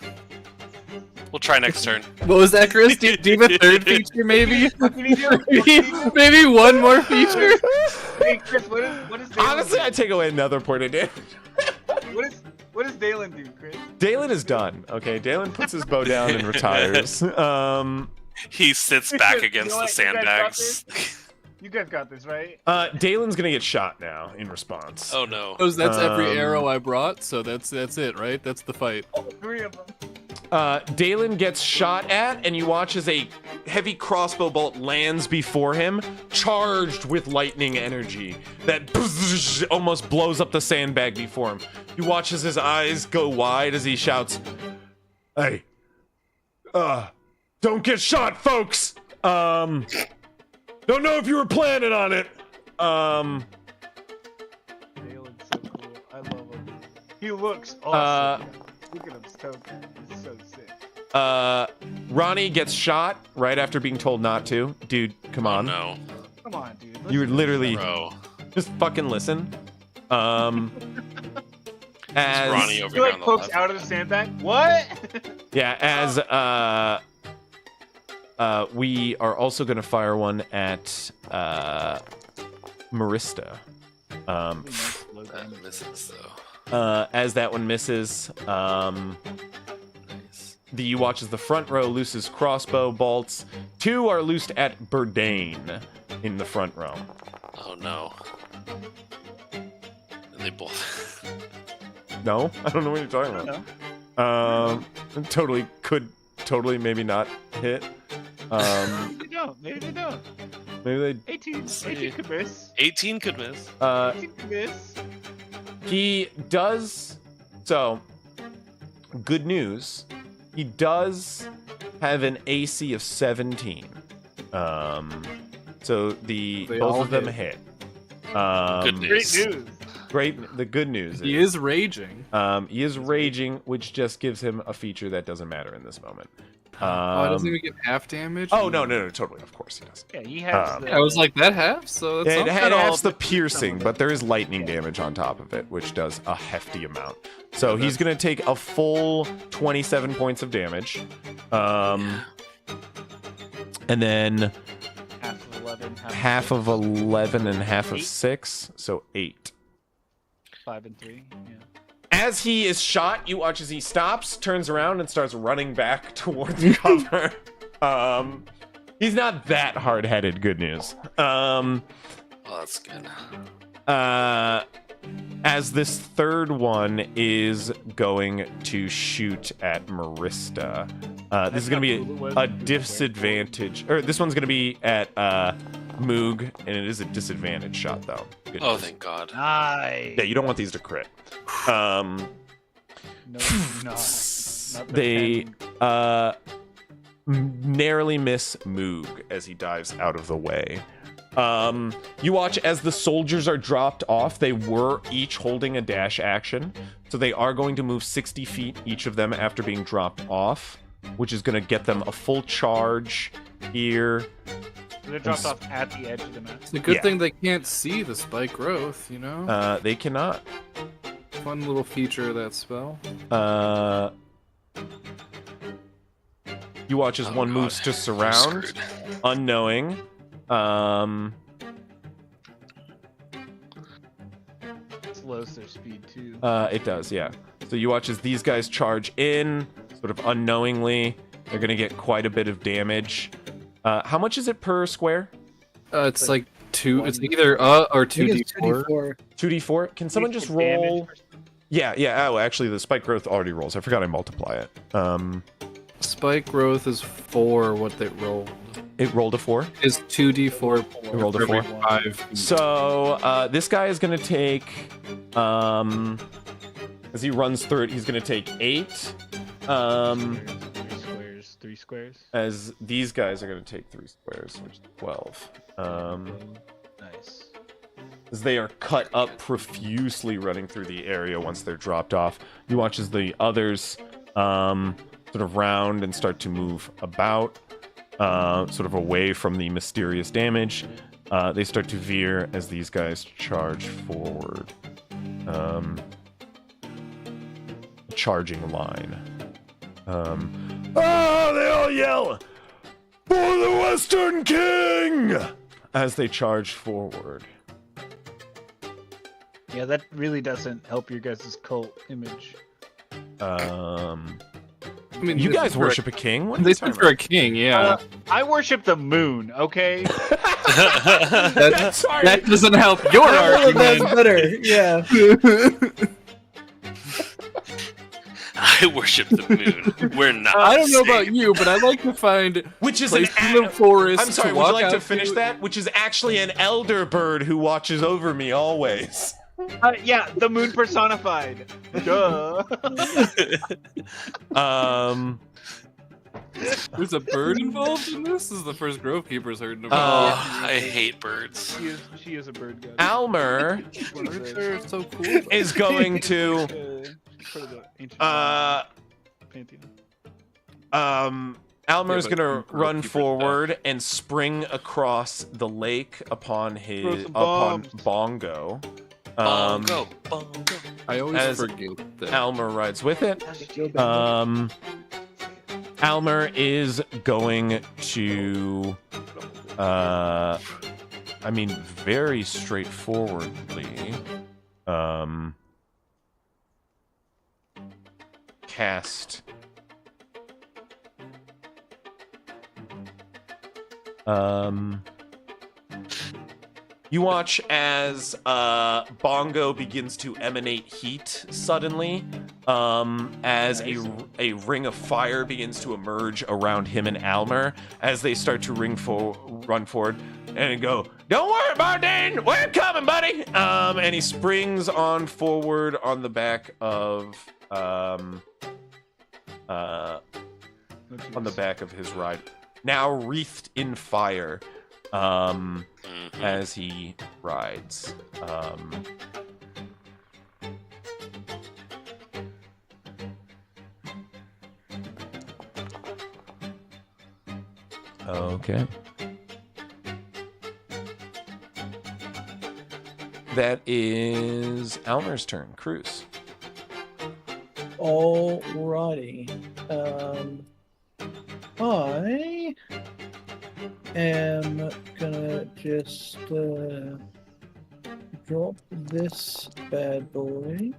We'll try next turn.
What was that, Chris? Do you have a third feature, maybe?
What can he do?
Maybe one more feature?
Hey, Chris, what is Dalen
Honestly,
do?
I take away another point of damage.
What does Dalen do, Chris?
Dalen is done. Okay, Dalen puts his bow down and retires.
He sits back against the sandbags.
You guys got this, right?
Dalen's gonna get shot now in response.
Oh no.
That's every arrow I brought, so that's it, right? That's the fight.
All 3 of them.
Dalen gets shot at, and you watch as a heavy crossbow bolt lands before him, charged with lightning energy that almost blows up the sandbag before him. You watch as his eyes go wide as he shouts, "Hey, don't get shot, folks! Don't know if you were planning on it.
Dalen's so cool. I love him. He looks awesome. Look at him, he's so sick.
Ronnie gets shot right after being told not to. Dude, come on.
No.
Come on, dude.
You were literally
Bro.
just fucking listen. As
Ronnie over
He
here
like
on the
pokes
left.
out of the sandbag. What?
yeah, as we are also gonna fire one at Marista.
That misses though.
As that one misses,
Nice.
you watch as the front row looses crossbow bolts. 2 are loosed at Burdain in the front row.
Oh no. And they both.
No, I don't know what you're talking about. Totally, maybe not hit.
Maybe they don't. Maybe they don't.
Maybe
18 could miss.
18 could miss.
they.
18 could miss.
He does. So, good news. He does have an AC of 17. So
They
both
all
of them
hit.
hit.
Good news.
Great news.
The good news
He is raging.
he is raging, which just gives him a feature that doesn't matter in this moment.
Doesn't even get half damage?
Oh no, totally, of course he does.
Yeah, he has the...
I was like, that half? So that's
Yeah, it
not bad.
halves the piercing, but there is lightning damage on top of it, which does a hefty amount. So he's gonna take a full 27 points of damage, and then
half of 11,
and half of
8?
6, so 8.
5 and 3. Yeah.
As he is shot, you watch as he stops, turns around, and starts running back towards cover. He's not that hard-headed. Good news.
Oh, that's good.
As this third one is going to shoot at Marista. This is going to be a disadvantage. Or this one's going to be at Moog, and it is a disadvantage shot, though. Good
Oh,
news.
thank God.
Nice.
Yeah, you don't want these to crit.
No, not the
They
10.
narrowly miss Moog as he dives out of the way. You watch as the soldiers are dropped off. They were each holding a dash action, so they are going to move 60 feet, each of them, after being dropped off, which is going to get them a full charge here.
They're dropped off at the edge of the map.
It's a good
Yeah.
thing they can't see the spike growth, you know?
They cannot.
Fun little feature of that spell.
You watch as one
God.
moves to
We're
surround,
screwed.
unknowing.
Slows their speed too.
It does, yeah. So you watch as these guys charge in, sort of unknowingly. They're gonna get quite a bit of damage. How much is it per square?
It's like 2, it's either or
I think it's
2d4.
2d4. Can someone just roll? Yeah. Oh, actually, the spike growth already rolls. I forgot I multiply it.
Spike growth is 4, what they roll.
It rolled a 4.
Is 2d4
It rolled a
for every
4.
5 feet.
So this guy is gonna take, as he runs through it, he's gonna take 8.
3 squares.
As these guys are gonna take 3 squares, which is 12.
Nice.
As they are cut up profusely running through the area once they're dropped off. You watch as the others sort of round and start to move about, sort of away from the mysterious damage. They start to veer as these guys charge forward. Charging line. They all yell, "For the Western King!" as they charge forward.
Yeah, that really doesn't help your guys' cult image.
I mean,
You
this
guys
is for
worship a king? What are
They
you
said
talking
for a
about?
king, yeah.
I worship the moon, okay?
Sorry.
That doesn't help your
All of that's
argument.
better. Yeah.
I worship the moon. We're not.
I don't know
the same.
about you, but I like to find
Which is an
places in the forest.
I'm sorry,
to
would you
walk
like to
out
finish that? Which is actually an elder bird who watches over me always.
Yeah, the moon personified. Duh.
There's a bird involved in this? This is the first Grove Keeper's heard
Oh,
about.
I hate birds.
She is a bird god.
Almer
Birds are so cool.
is going to
Part of the ancient pantheon.
Almer is
Yeah, but
gonna
Grove
run
Keeper's
forward and spring across the lake upon
Throw some
upon
bombs.
Bongo.
Bongo, bongo.
I always
As
forget that.
Almer rides with it. Almer is going to, I mean, very straightforwardly, cast, you watch as Bongo begins to emanate heat suddenly, as a ring of fire begins to emerge around him and Almer as they start to run forward and go, "Don't worry, Bardine, we're coming, buddy!" And he springs on forward on the back of his ride, now wreathed in fire. As he rides. Okay. That is Almer's turn. Cruz.
Alrighty. I am gonna just drop this bad boy.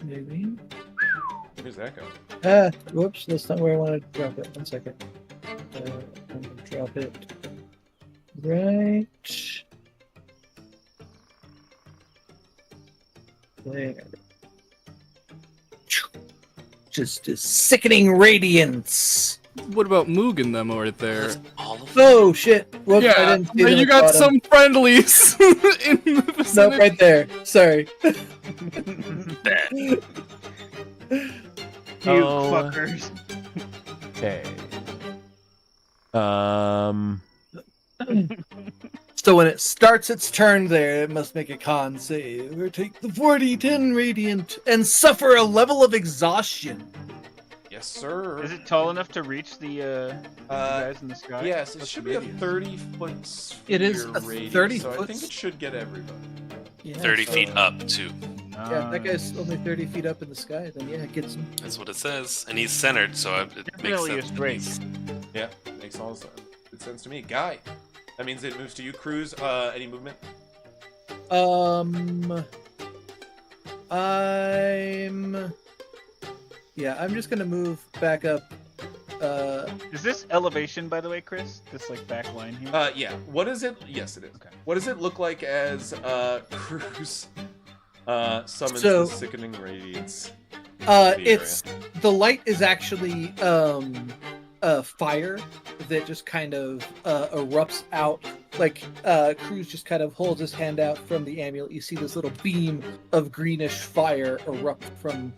Maybe.
Where's that go?
Whoops, that's not where I want to drop it. 1 second. I'm gonna drop it right there. Just a sickening radiance.
What about Moog and them over there?
That's all of them.
Oh shit! Whoops, I
Yeah,
didn't see them
you
at
got
bottom.
some friendlies in the
No,
vicinity.
right there. Sorry.
You
Oh.
fuckers.
Okay.
So when it starts its turn there, it must make a con save or take the 40-10 radiant and suffer a level of exhaustion.
Yes, sir.
Is it tall enough to reach the guys in the sky?
Yes, it
That's
should
the
be a
radius.
30-foot sphere
It is a
radius,
30
so I
foot
think it should get everybody.
Yeah,
30
so-
feet up, too.
Yeah, if that guy's only 30 feet up in the sky, then yeah, it gets him.
That's what it says. And he's centered, so it makes
Definitely a
sense.
straight.
Yeah, makes all sense. Good sense to me. Guy. That means it moves to you. Cruz, any movement?
I'm just gonna move back up.
Is this elevation, by the way, Chris? This like back line here?
Yeah. What does it? Yes, it is.
Okay.
What does it look like as Cruz summons
So-
the sickening radiance?
It's the light is actually fire that just kind of erupts out. Like Cruz just kind of holds his hand out from the amulet. You see this little beam of greenish fire erupt from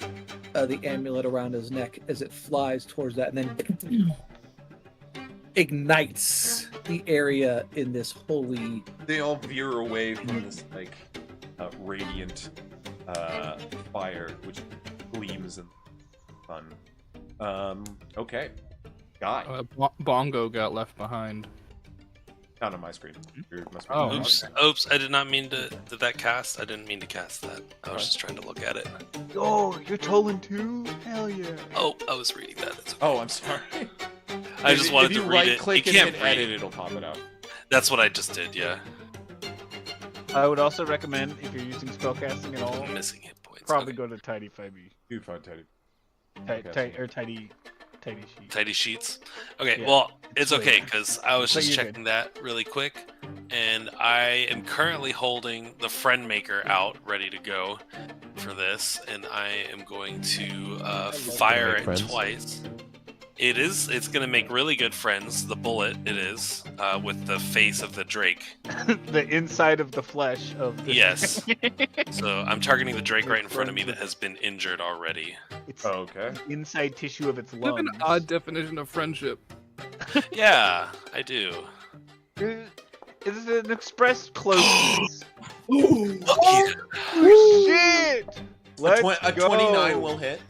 the amulet around his neck as it flies towards that, and then ignites the area in this holy.
They all veer away from this like radiant fire, which gleams in the sun. Okay. Guy.
Bongo got left behind.
Not on my screen. Must be
Oh,
on
Oops,
mine.
oops, I did not mean to. Did that cast? I didn't mean to cast that. I was just trying to look at it.
Oh, you're Tolan too? Hell yeah.
Oh, I was reading that. That's okay.
Oh, I'm sorry.
I just wanted to read it. You
If you right-click and
can't
hit
read
edit,
it.
it'll pop it out.
That's what I just did, yeah.
I would also recommend, if you're using spellcasting at all,
I'm missing hit points.
probably
Okay.
go to Tidy 5e.
You find Teddy.
Tidy sheet.
Tidy sheets. Okay,
Yeah,
well, it's
way
okay
better.
because I was
But
just
you're
checking that really quick, and I am currently holding the friend maker out, ready to go for this, and I am going to fire
Make
it
friends.
twice. It's gonna make really good friends. The bullet, it is, with the face of the Drake.
The inside of the flesh of the
Yes. So I'm targeting the Drake right in front of me that has been injured already.
It's
Oh, okay.
the inside tissue of its
You have
lungs.
an odd definition of friendship.
Yeah, I do.
It's an expressed closeness.
Lucky.
Shit! Let's
A
go.
29 will hit.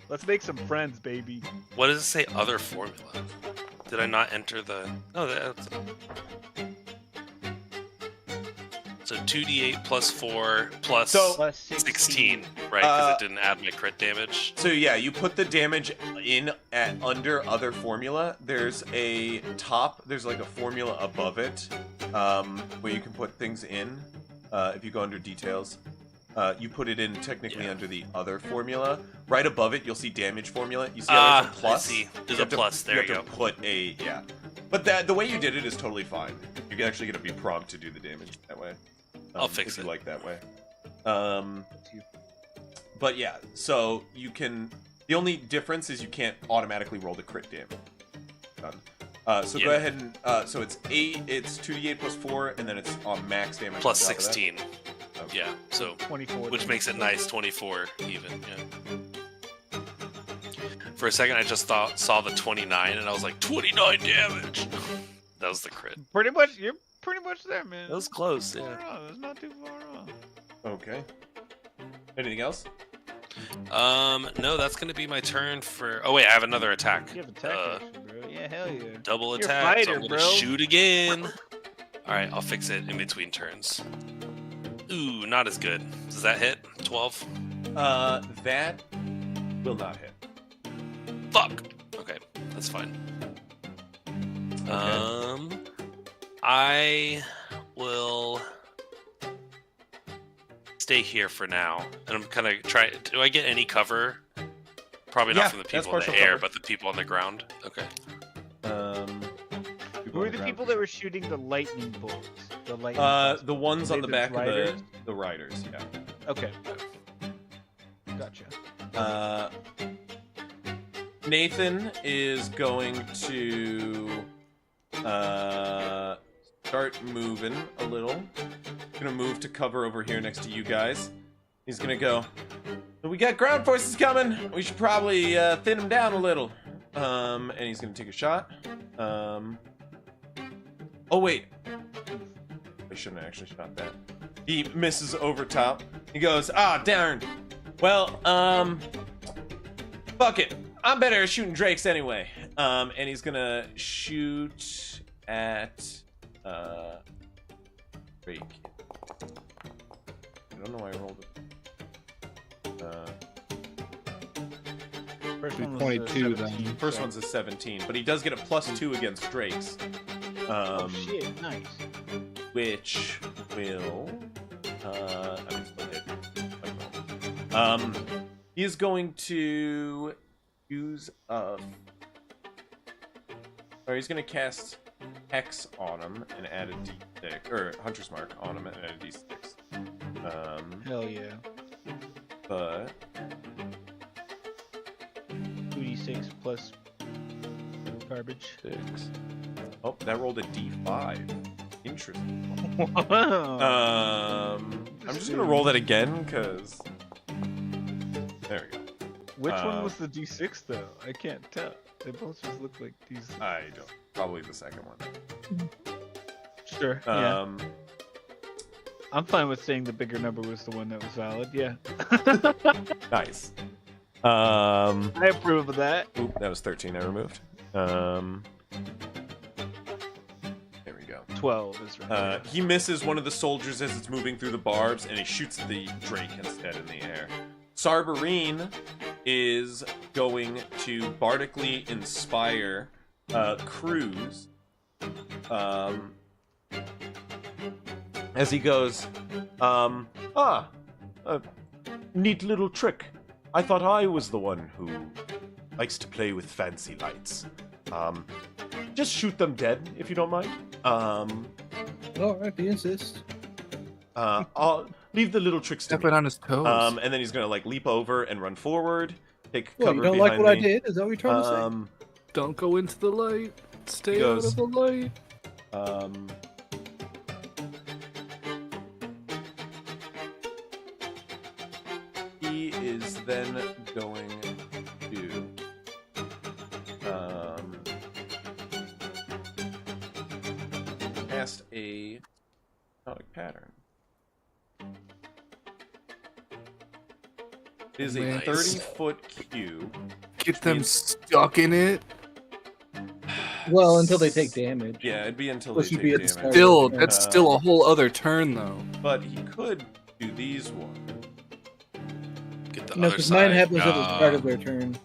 Let's make some friends, baby.
What does it say? Other formula. Did I not enter the? Oh, that's. So 2d8 plus 4 plus
So-
Plus
16, right? Because
Uh,
it didn't add my crit damage.
So yeah, you put the damage in at under other formula. There's a top. There's like a formula above it, where you can put things in. If you go under details, you put it in technically
Yeah.
under the other formula. Right above it, you'll see damage formula. You see how there's a plus.
I see. There's
You
a
have to-
plus. There you
have
go.
to put a But the way you did it is totally fine. You're actually gonna be prompted to do the damage that way.
I'll fix
if you
it.
like that way. But yeah, so you can. The only difference is you can't automatically roll the crit damage. Done. So go
Yeah.
ahead and so it's 8. It's 2d8 plus 4, and then it's on max damage.
Plus
on top of that.
16.
Okay.
Yeah. So
24.
which makes it nice. 24 even. Yeah. For a second, I just saw the 29, and I was like, 29 damage. That was the crit.
Pretty much, you're pretty much there, man.
That was close.
Not
Yeah.
far off. It's not too far off.
Okay. Anything else?
No, that's gonna be my turn for. Oh wait, I have another attack.
You have attack action, bro. Yeah, hell yeah.
Double
You're a
attack. So
fighter,
I'm gonna
bro.
shoot again. All right, I'll fix it in between turns. Ooh, not as good. Does that hit? 12.
That will not hit.
Fuck. Okay, that's fine. I will stay here for now, and I'm kind of try. Do I get any cover? Probably not
Yeah,
from the
that's
people in
partial
the air,
cover.
but the people on the ground. Okay.
Who are the people that were shooting the lightning bolts? The lightning bolts?
The ones on
They
the
the
back
riders?
of the riders. Yeah.
Okay. Gotcha.
Nathan is going to start moving a little. Gonna move to cover over here next to you guys. He's gonna go. We got ground forces coming. We should probably thin them down a little. And he's gonna take a shot. Oh wait, I shouldn't have actually shot that. He misses over top. He goes, ah, darn. Well, fuck it. I'm better at shooting drakes anyway. And he's gonna shoot at Drake. I don't know why I rolled it.
First one was
22 then.
17,
First
so-
one's a 17, but he does get a +2 against drakes.
Oh shit! Nice.
Which will I mean, still hit. He is going to use or he's going to cast Hex on him and add a D6, or Hunter's Mark on him and add a D6.
Hell yeah.
But
2d6 plus garbage.
6. Oh, that rolled a D5. Interesting.
Wow.
I'm just gonna roll that again because there we go.
Which one was the d6 though? I can't tell. They both just look like d6.
I don't. Probably the second one.
Sure. Yeah.
Um,
I'm fine with saying the bigger number was the one that was valid. Yeah.
nice.
I approve of that.
Oop, that was 13 I removed. There we go.
12 is right.
He misses one of the soldiers as it's moving through the barbs, and he shoots the Drake instead in the air. Sarberine is going to bardically inspire Cruz. as he goes, neat little trick. I thought I was the one who likes to play with fancy lights. Just shoot them dead, if you don't mind.
All right, if you insist.
I'll leave the little tricks to
Step
me.
it on his toes.
And then he's gonna like leap over and run forward, take
Well,
cover
you don't
behind
like what
me.
I did? Is that what you're trying to say?
Don't go into the light. Stay
goes,
out of the light.
He is then going to cast a hypnotic pattern. It is a
Nice.
30-foot cube.
Get them
means-
stuck in it.
Well, until they take damage.
Yeah, it'd be until
Which
they
would be
take
at the
damage.
start.
Still, that's still a whole other turn, though.
But he could do these ones.
Get the
No,
other
because mine
side.
happens at the start of their turn.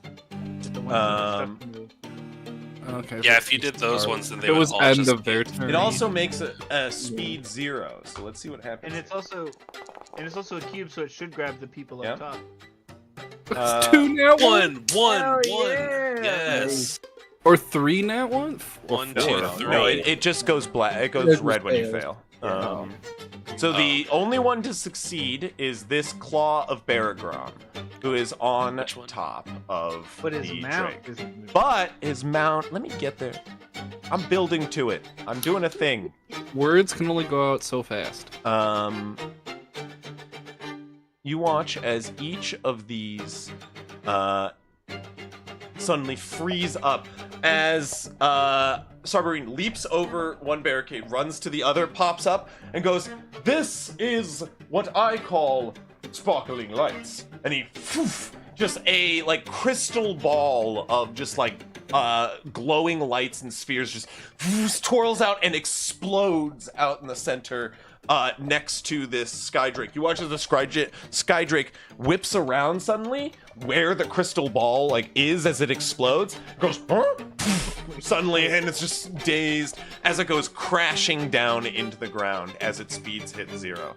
Okay.
Yeah,
so
if you did those ones, then they
it
would
was
all
end
just
of their
be-
turn.
It also makes a speed 0. So let's see what happens.
And it's also a cube, so it should grab the people
Yeah.
up top.
Uh,
2 nat
One.
Hell
One.
yeah.
Yes.
or 3 nat 1.
One,
No,
two,
no,
three.
no, it just goes black. It goes
It just
red when you
fails.
fail. So the only one to succeed is this Claw of Baragrom, who is on
Which one?
top of
But his
the
mount
Drake.
isn't moving.
But his mount, let me get there. I'm building to it. I'm doing a thing.
Words can only go out so fast.
You watch as each of these suddenly freeze up as Sarberine leaps over one barricade, runs to the other, pops up, and goes, "This is what I call sparkling lights." And he just a like crystal ball of just like glowing lights and spheres just twirls out and explodes out in the center next to this Skydrake. You watch as the Skydrake whips around suddenly where the crystal ball like is as it explodes. It goes suddenly, and it's just dazed as it goes crashing down into the ground as its speeds hit 0.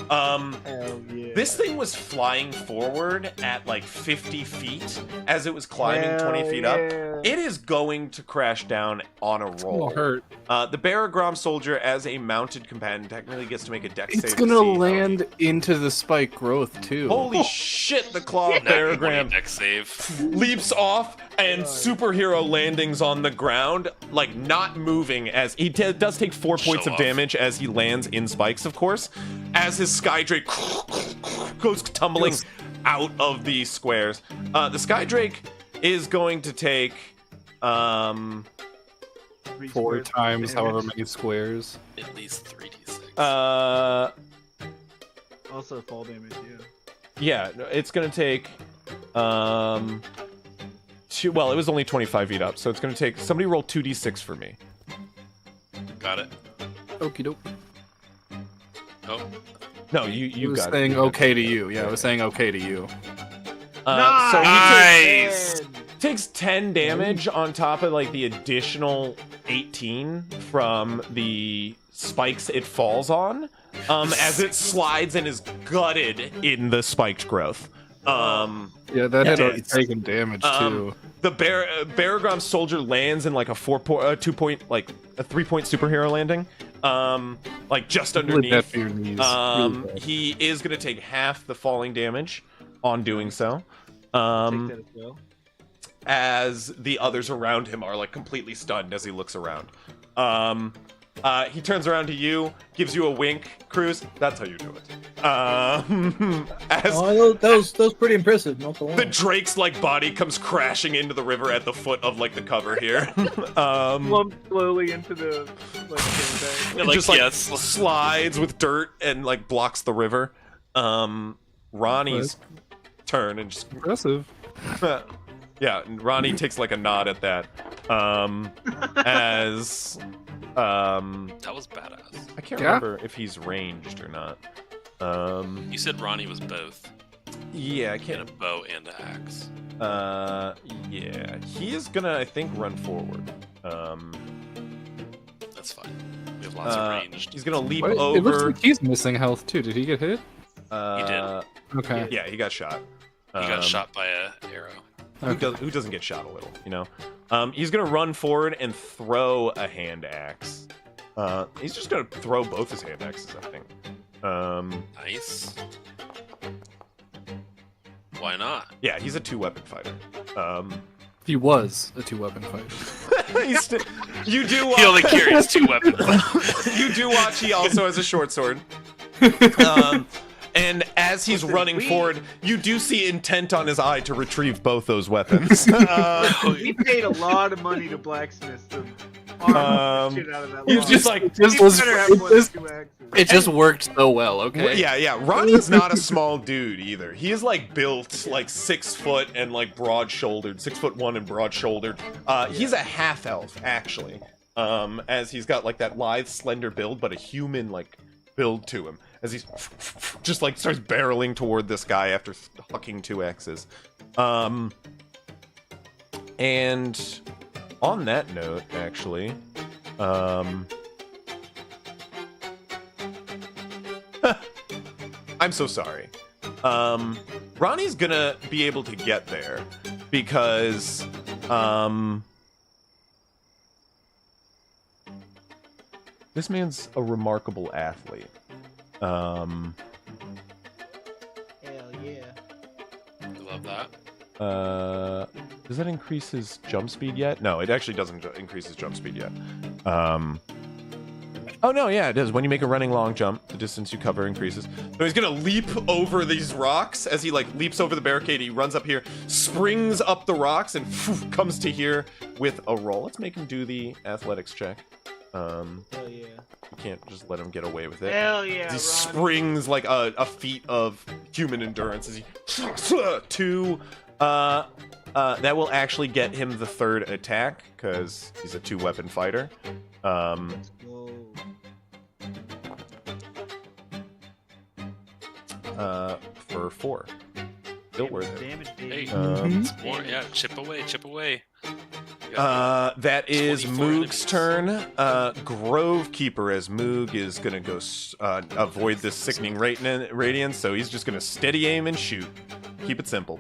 Hell yeah.
This thing was flying forward at like 50 feet as it was climbing
Hell
20 feet up.
yeah.
It is going to crash down on a roll.
It'll hurt.
The Baragrom soldier, as a mounted companion, technically gets to make a dex save.
It's
to
gonna
see how-
land into the spike growth too.
Holy shit! The Claw of
Natural
Baragrom
deck save.
leaps off and superhero landings on the ground, like not moving. As he does take 4 points of
off.
damage as he lands in spikes, of course. As his Skydrake goes tumbling out of the squares. The Skydrake is going to take
3
4
squares of
times
damage.
however many squares.
At least 3d6.
Also fall damage, yeah.
Yeah, no, it's gonna take well, it was only 25 feet up, so it's gonna take somebody roll 2d6 for me.
Got it.
Okie doke.
Oh,
No,
You
you
was
got
saying
it. You got
okay
it.
to you. Yeah, I was saying okay to you.
So he
nice.
takes 10 damage on top of like the additional 18 from the spikes it falls on, as it slides and is gutted in the spiked growth.
Yeah, that had already taken damage too.
The Baragrom soldier lands in like a 3-point superhero landing, like just
Really bad
underneath.
for your knees. Really bad.
He is gonna take half the falling damage on doing so.
Take that as well.
As the others around him are like completely stunned as he looks around. He turns around to you, gives you a wink, Cruz. That's how you do it. As
Oh, that was pretty impressive. Not the
the
one.
Drake's like body comes crashing into the river at the foot of like the cover here.
Slump slowly into the
It
Like,
just like
yes.
slides with dirt and like blocks the river. Ronnie's turn and just
Impressive.
yeah, and Ronnie takes like a nod at that. As
that was badass.
I can't
Yeah.
remember if he's ranged or not.
You said Ronnie was both.
Yeah, I
And
can't.
a bow and an axe.
Yeah, he is gonna, I think, run forward.
That's that's fine. We have lots of ranged.
He's gonna leap
It
over.
looks like he's missing health too. Did he get hit?
He did.
Okay.
Yeah, he got shot.
He got shot by a arrow.
Who doesn't get shot a little, you know? He's gonna run forward and throw a hand axe. He's just gonna throw both his hand axes, I think.
Nice. Why not?
Yeah, he's a 2-weapon fighter.
He was a 2-weapon fighter.
You do.
He only carries 2 weapons.
You do watch. He also has a short sword. And as he's running forward, you do see intent on his eye to retrieve both those weapons.
We paid a lot of money to blacksmiths to arm the shit out of that.
He's just like,
it just worked so well. Okay.
yeah. Ronnie's not a small dude either. He is like built like 6 foot and like broad-shouldered, 6'1" and broad-shouldered. He's a half elf actually. As he's got like that lithe, slender build, but a human like build to him. As he's just like starts barreling toward this guy after hucking 2 axes. And on that note, actually, I'm so sorry. Ronnie's gonna be able to get there because this man's a remarkable athlete.
Hell yeah.
I love that.
Does that increase his jump speed yet? No, it actually doesn't increase his jump speed yet. Oh no, yeah, it does. When you make a running long jump, the distance you cover increases. So he's gonna leap over these rocks. As he like leaps over the barricade, he runs up here, springs up the rocks, and comes to here with a roll. Let's make him do the athletics check.
Hell yeah.
You can't just let him get away with it.
Hell yeah.
He springs like a feat of human endurance as he that will actually get him the 3rd attack because he's a 2-weapon fighter. For 4. Still worth it.
Damage,
Hey,
baby.
it's more. Yeah, chip away, chip away.
That is
24
Moog's turn. Grove Keeper, as Moog is gonna go avoid this sickening radiance, so he's just gonna steady aim and shoot. Keep it simple.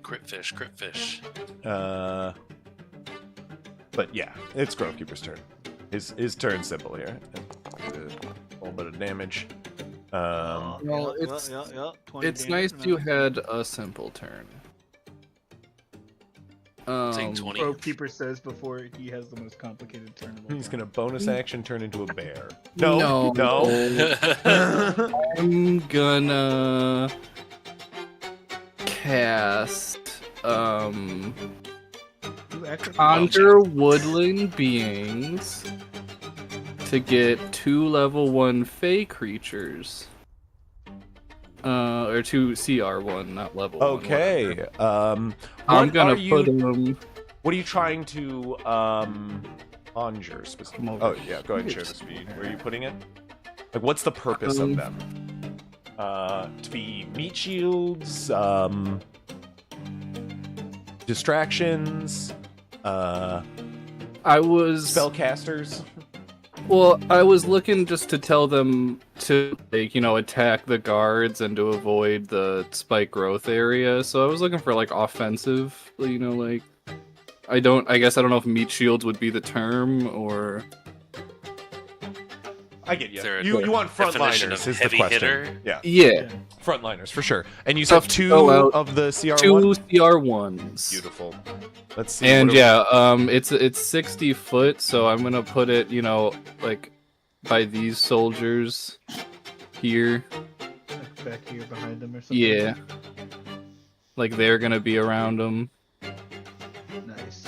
Crit fish, crit fish.
But yeah, it's Grove Keeper's turn. His turn's simple here. A little bit of damage.
Well, it's
20
it's
damage
nice
from
you
that.
had a simple turn.
Saying 20.
Pro Keeper says before he has the most complicated turn of all
He's
time.
gonna bonus action turn into a bear.
No.
No.
I'm gonna cast
You actually-
Conjure Woodland Beings to get 2 level 1 Fey creatures. Or 2 CR1, not level 1.
Okay.
I'm
What
gonna
are
put
you?
them.
What are you trying to conjure specifically?
Come over
Oh yeah, go ahead and share the speed. Where are you putting it? Like, what's the purpose of them? To be meat shields, distractions,
I was
spellcasters.
Well, I was looking just to tell them to, like, attack the guards and to avoid the spike growth area. So I was looking for, like, offensive, like... I guess I don't know if meat shields would be the term, or...
I get you.
Is there a
You want
definition
frontliners
of
is the
heavy
question.
hitter?
Yeah,
Yeah,
frontliners for sure. And you said
Tough to
2
go out.
of the CR1.
2 CR1s.
Beautiful. Let's see.
And
what do-
it's 60 foot, so I'm gonna put it, like, by these soldiers here.
Like back here behind them or something.
Yeah. Like, they're gonna be around them.
Nice.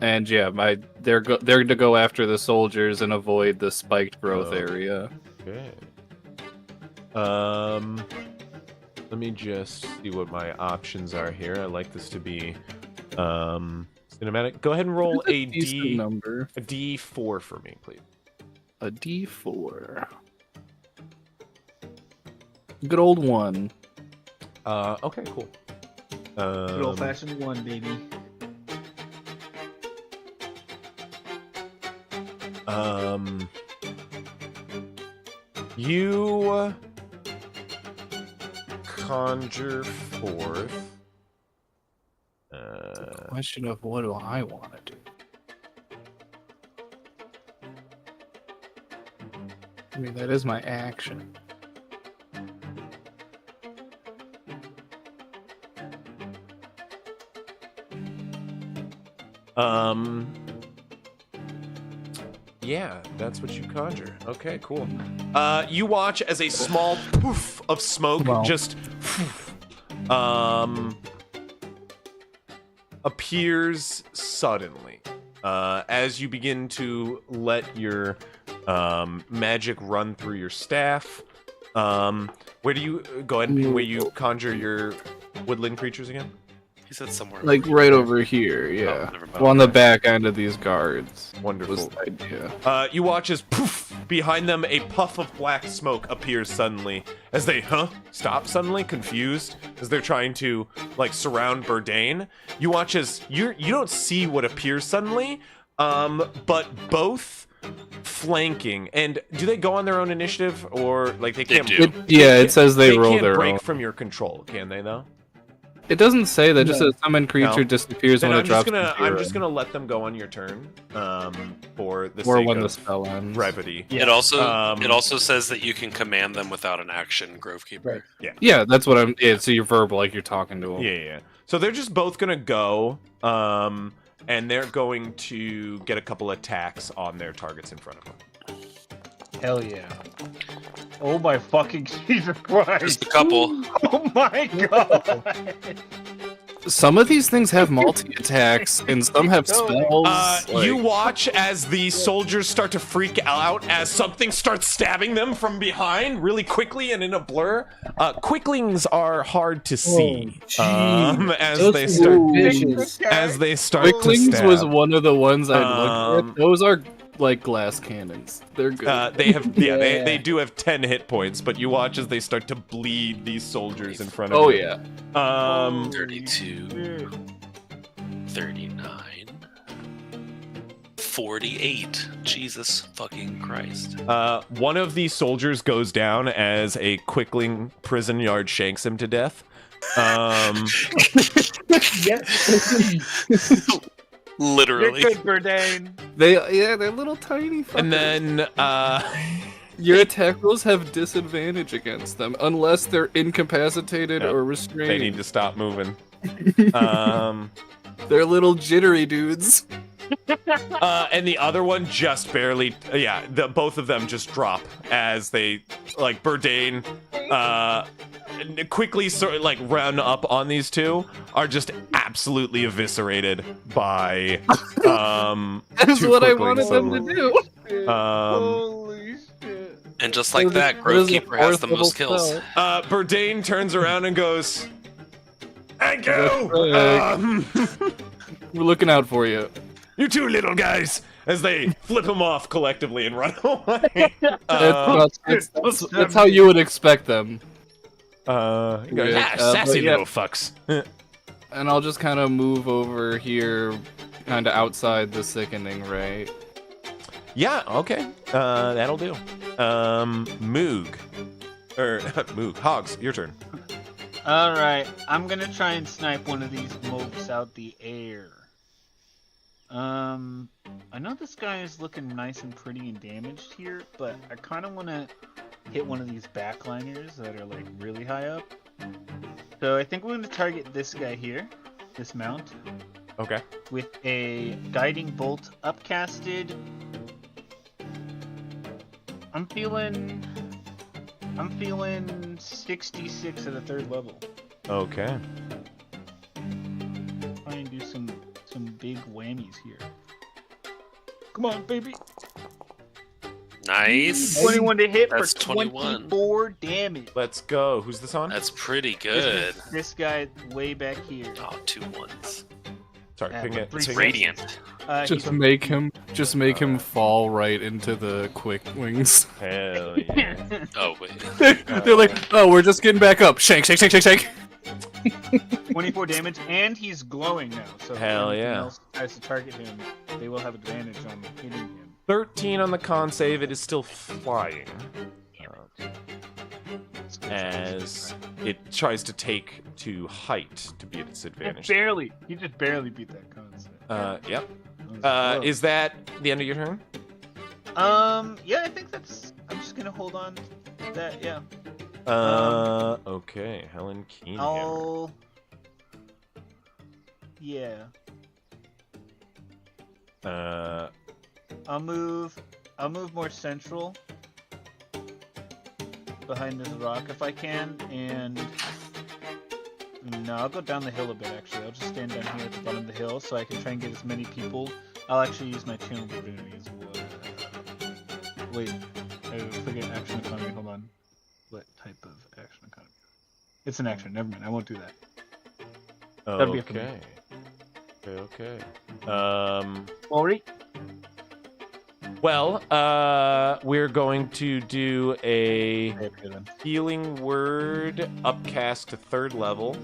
And yeah, they're to go after the soldiers and avoid the spiked growth area.
Okay. Let me just see what my options are here. I like this to be cinematic. Go ahead and roll
That's
a
decent number.
a D4 for me, please.
A D4. Good old 1.
Okay, cool.
Good old fashioned 1, baby.
You conjure forth.
Question of what do I want to do? I mean, that is my action.
Yeah, that's what you conjure. Okay, cool. You watch as a small poof of smoke just appears suddenly as you begin to let your magic run through your staff. Where do you go ahead and where you conjure your woodland creatures again?
He said somewhere.
Like right over here, yeah.
never mind.
Well, on the back end of these guards.
Wonderful.
Was the idea.
You watch as poof behind them a puff of black smoke appears suddenly as they stop suddenly, confused as they're trying to like surround Burdain. You watch as you don't see what appears suddenly, but both flanking. And do they go on their own initiative or like they can't?
It says they roll
can't
their
break
own.
from your control, can they though?
It doesn't say that. Just says summon creature disappears
Then
when
I'm
it
just
drops.
gonna I'm just gonna let them go on your turn. For the
or
sake
when
of
the spell ends.
brevity.
It also says that you can command them without an action, Grovekeeper.
Right.
Yeah, that's what I'm. Yeah, so you're verbal, like you're talking to them.
Yeah. So they're just both gonna go, and they're going to get a couple attacks on their targets in front of them.
Hell yeah. Oh my fucking Jesus Christ.
Just a couple.
Oh my god.
Some of these things have multi-attacks, and some have spells.
You watch as the soldiers start to freak out as something starts stabbing them from behind really quickly and in a blur. Quicklings are hard to see as they start to
Quicklings
stab.
was one of the ones I looked at. Those are like glass cannons. They're good.
They have they do have 10 hit points, but you watch as they start to bleed these soldiers in front of you.
32, 39, 48. Jesus fucking Christ.
One of these soldiers goes down as a Quickling prison yard shanks him to death.
Literally.
You're good, Burdain.
They're little tiny fuckers.
And then
your attack rolls have disadvantage against them unless they're incapacitated or restrained.
they need to stop moving.
They're little jittery dudes.
And the other one just barely, both of them just drop as they, like, Burdain, quickly sort of, like, run up on these two, are just absolutely eviscerated by,
That's
two
what I
Quicklings
wanted them
suddenly.
to do.
Holy shit.
And just like that, Grovekeeper has the most kills.
Burdain turns around and goes, "Thank you!
We're looking out for you.
You two little guys!" As they flip him off collectively and run away.
That's how you would expect them.
He goes, sassy little fucks.
And I'll just kind of move over here, kind of outside the sickening, right?
Yeah, okay. That'll do. Moog. Moog. Hogs, your turn.
Alright, I'm gonna try and snipe one of these mopes out the air. I know this guy is looking nice and pretty and damaged here, but I kind of want to hit one of these backliners that are like really high up. So I think we're going to target this guy here, this mount.
Okay.
With a guiding bolt upcasted. I'm feeling 66 at a 3rd level.
Okay.
Try and do some big whammies here. Come on, baby.
Nice.
21 to hit
That's
for
21.
24 damage.
Let's go. Who's this on?
That's pretty good.
This guy way back here.
Oh, 2 1s.
Sorry, ping it.
Three
Ping it.
Radiant.
Just make him fall right into the quick wings.
Hell yeah.
Oh, wait.
They're like, oh, we're just getting back up. Shank, shake, shake, shake, shake.
24 damage, and he's glowing now. So
Hell
if anything
yeah.
else tries to target him, they will have advantage on hitting him.
13 on the con save. It is still flying. As it tries to take to height to be at its advantage.
He just barely beat that concept.
Yep. Is that the end of your turn?
Yeah, I think that's. I'm just gonna hold on to that. Yeah.
Okay, Helen Keenhammer.
I'll move more central behind this rock if I can, and no, I'll go down the hill a bit actually. I'll just stand down here at the bottom of the hill so I can try and get as many people. I'll actually use my channel divinity as well. Wait, I forget action economy. Hold on. What type of action economy? It's an action. Never mind. I won't do that. That'd be up to me.
Okay.
Ori?
Well, we're going to do a healing word upcast to 3rd level.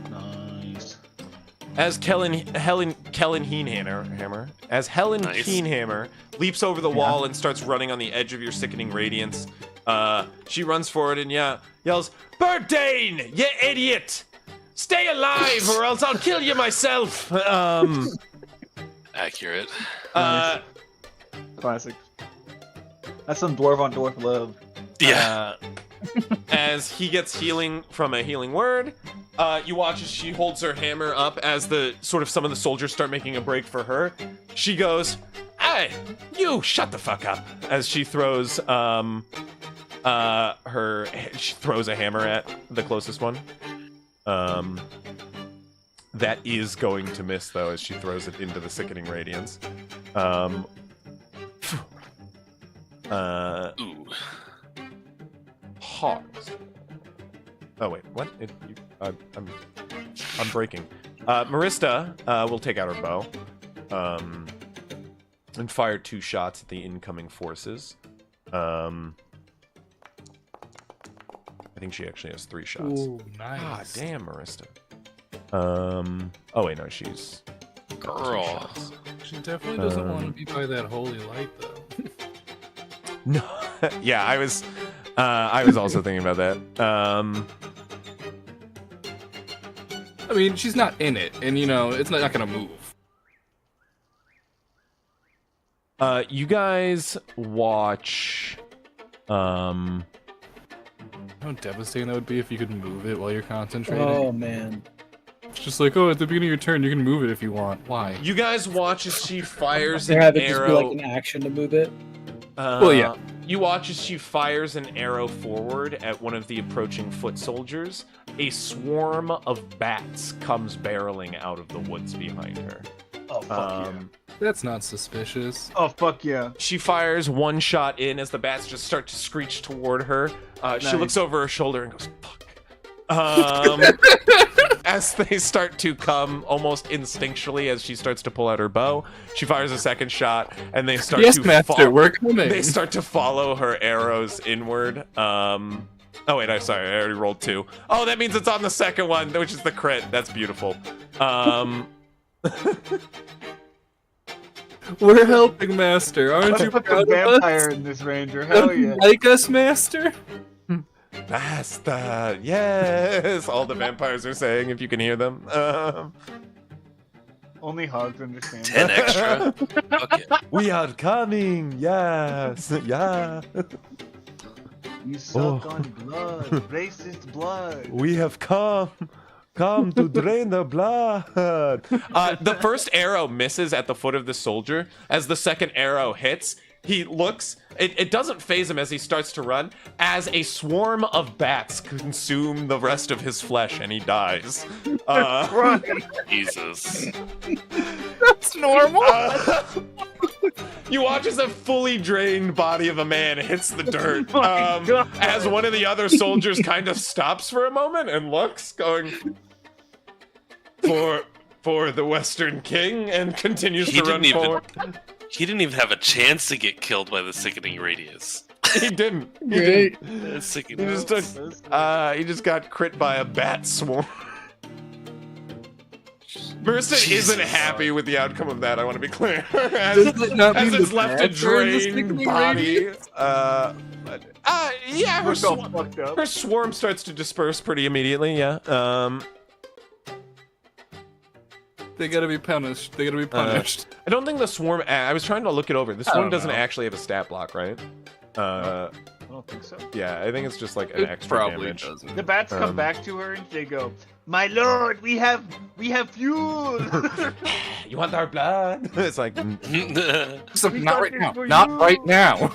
Nice.
As Helen Keenhammer, Keenhammer leaps over the wall and starts running on the edge of your sickening radiance. She runs forward and yells, "Burdane, you idiot! Stay alive, or else I'll kill you myself."
Accurate.
Classic. That's some dwarf on dwarf love.
Yeah.
As he gets healing from a healing word, you watch as she holds her hammer up as some of the soldiers start making a break for her. She goes, "Hey, you shut the fuck up!" As she throws she throws a hammer at the closest one. That is going to miss though, as she throws it into the sickening radiance.
Ooh.
Pause. Oh wait, what? I'm breaking. Marista will take out her bow, and fire 2 shots at the incoming forces. I think she actually has 3 shots.
Ooh, nice.
Ah, damn, Marista. Oh wait, no, she's got 2
Girl.
shots.
She definitely doesn't want to be by that holy light, though.
No, yeah, I was also thinking about that.
I mean, she's not in it, and it's not gonna move.
You guys watch.
How devastating that would be if you could move it while you're concentrating.
Oh man.
It's just like, at the beginning of your turn, you can move it if you want. Why?
You guys watch as she fires
There
an
have it just be
arrow.
like an action to move it.
Well, yeah.
You watch as she fires an arrow forward at one of the approaching foot soldiers. A swarm of bats comes barreling out of the woods behind her.
Oh fuck yeah.
That's not suspicious.
Oh fuck yeah.
She fires 1 shot in as the bats just start to screech toward her. She looks over her shoulder and goes, "Fuck." As they start to come almost instinctually as she starts to pull out her bow, she fires a 2nd shot, and they start
Yes,
to
Master, we're coming.
They start to follow her arrows inward. Oh wait, I'm sorry, I already rolled 2. Oh, that means it's on the 2nd one, which is the crit. That's beautiful.
We're helping, Master. Aren't you
Put the
proud of
vampire
us?
in this ranger. Hell
Don't you
yeah.
like us, Master?
Master, yes! All the vampires are saying, if you can hear them.
Only hogs understand.
10 extra. Okay.
We are coming, yes, yeah.
You suck on blood. Racist blood.
We have come to drain the blood. The first arrow misses at the foot of the soldier. As the 2nd arrow hits, he looks. It doesn't faze him as he starts to run, as a swarm of bats consume the rest of his flesh and he dies.
Jesus.
That's normal.
You watch as a fully drained body of a man hits the dirt. As one of the other soldiers kind of stops for a moment and looks, going, for the Western King, and continues to run forward.
He didn't even have a chance to get killed by the sickening radius.
He didn't.
Great.
Sickening.
He just got crit by a bat swarm. Burston isn't
Jesus.
happy with the outcome of that. I want to be clear.
Does it not
as
mean
it's
the
left a
bad guy is
drained
sickening
body.
radius?
Yeah,
We're all fucked up.
her swarm starts to disperse pretty immediately. Yeah.
They gotta be punished. They gotta be punished.
I don't think the swarm. I was trying to look it over. The swarm
don't
doesn't
know.
actually have a stat block, right?
I don't think so.
Yeah, I think it's just like an
It
extra
probably
damage.
doesn't.
The bats come back to her and they go, "My lord, we have fuel."
You want our blood? It's like,
We
Not
got
right
this
now.
for
Not
you.
right now.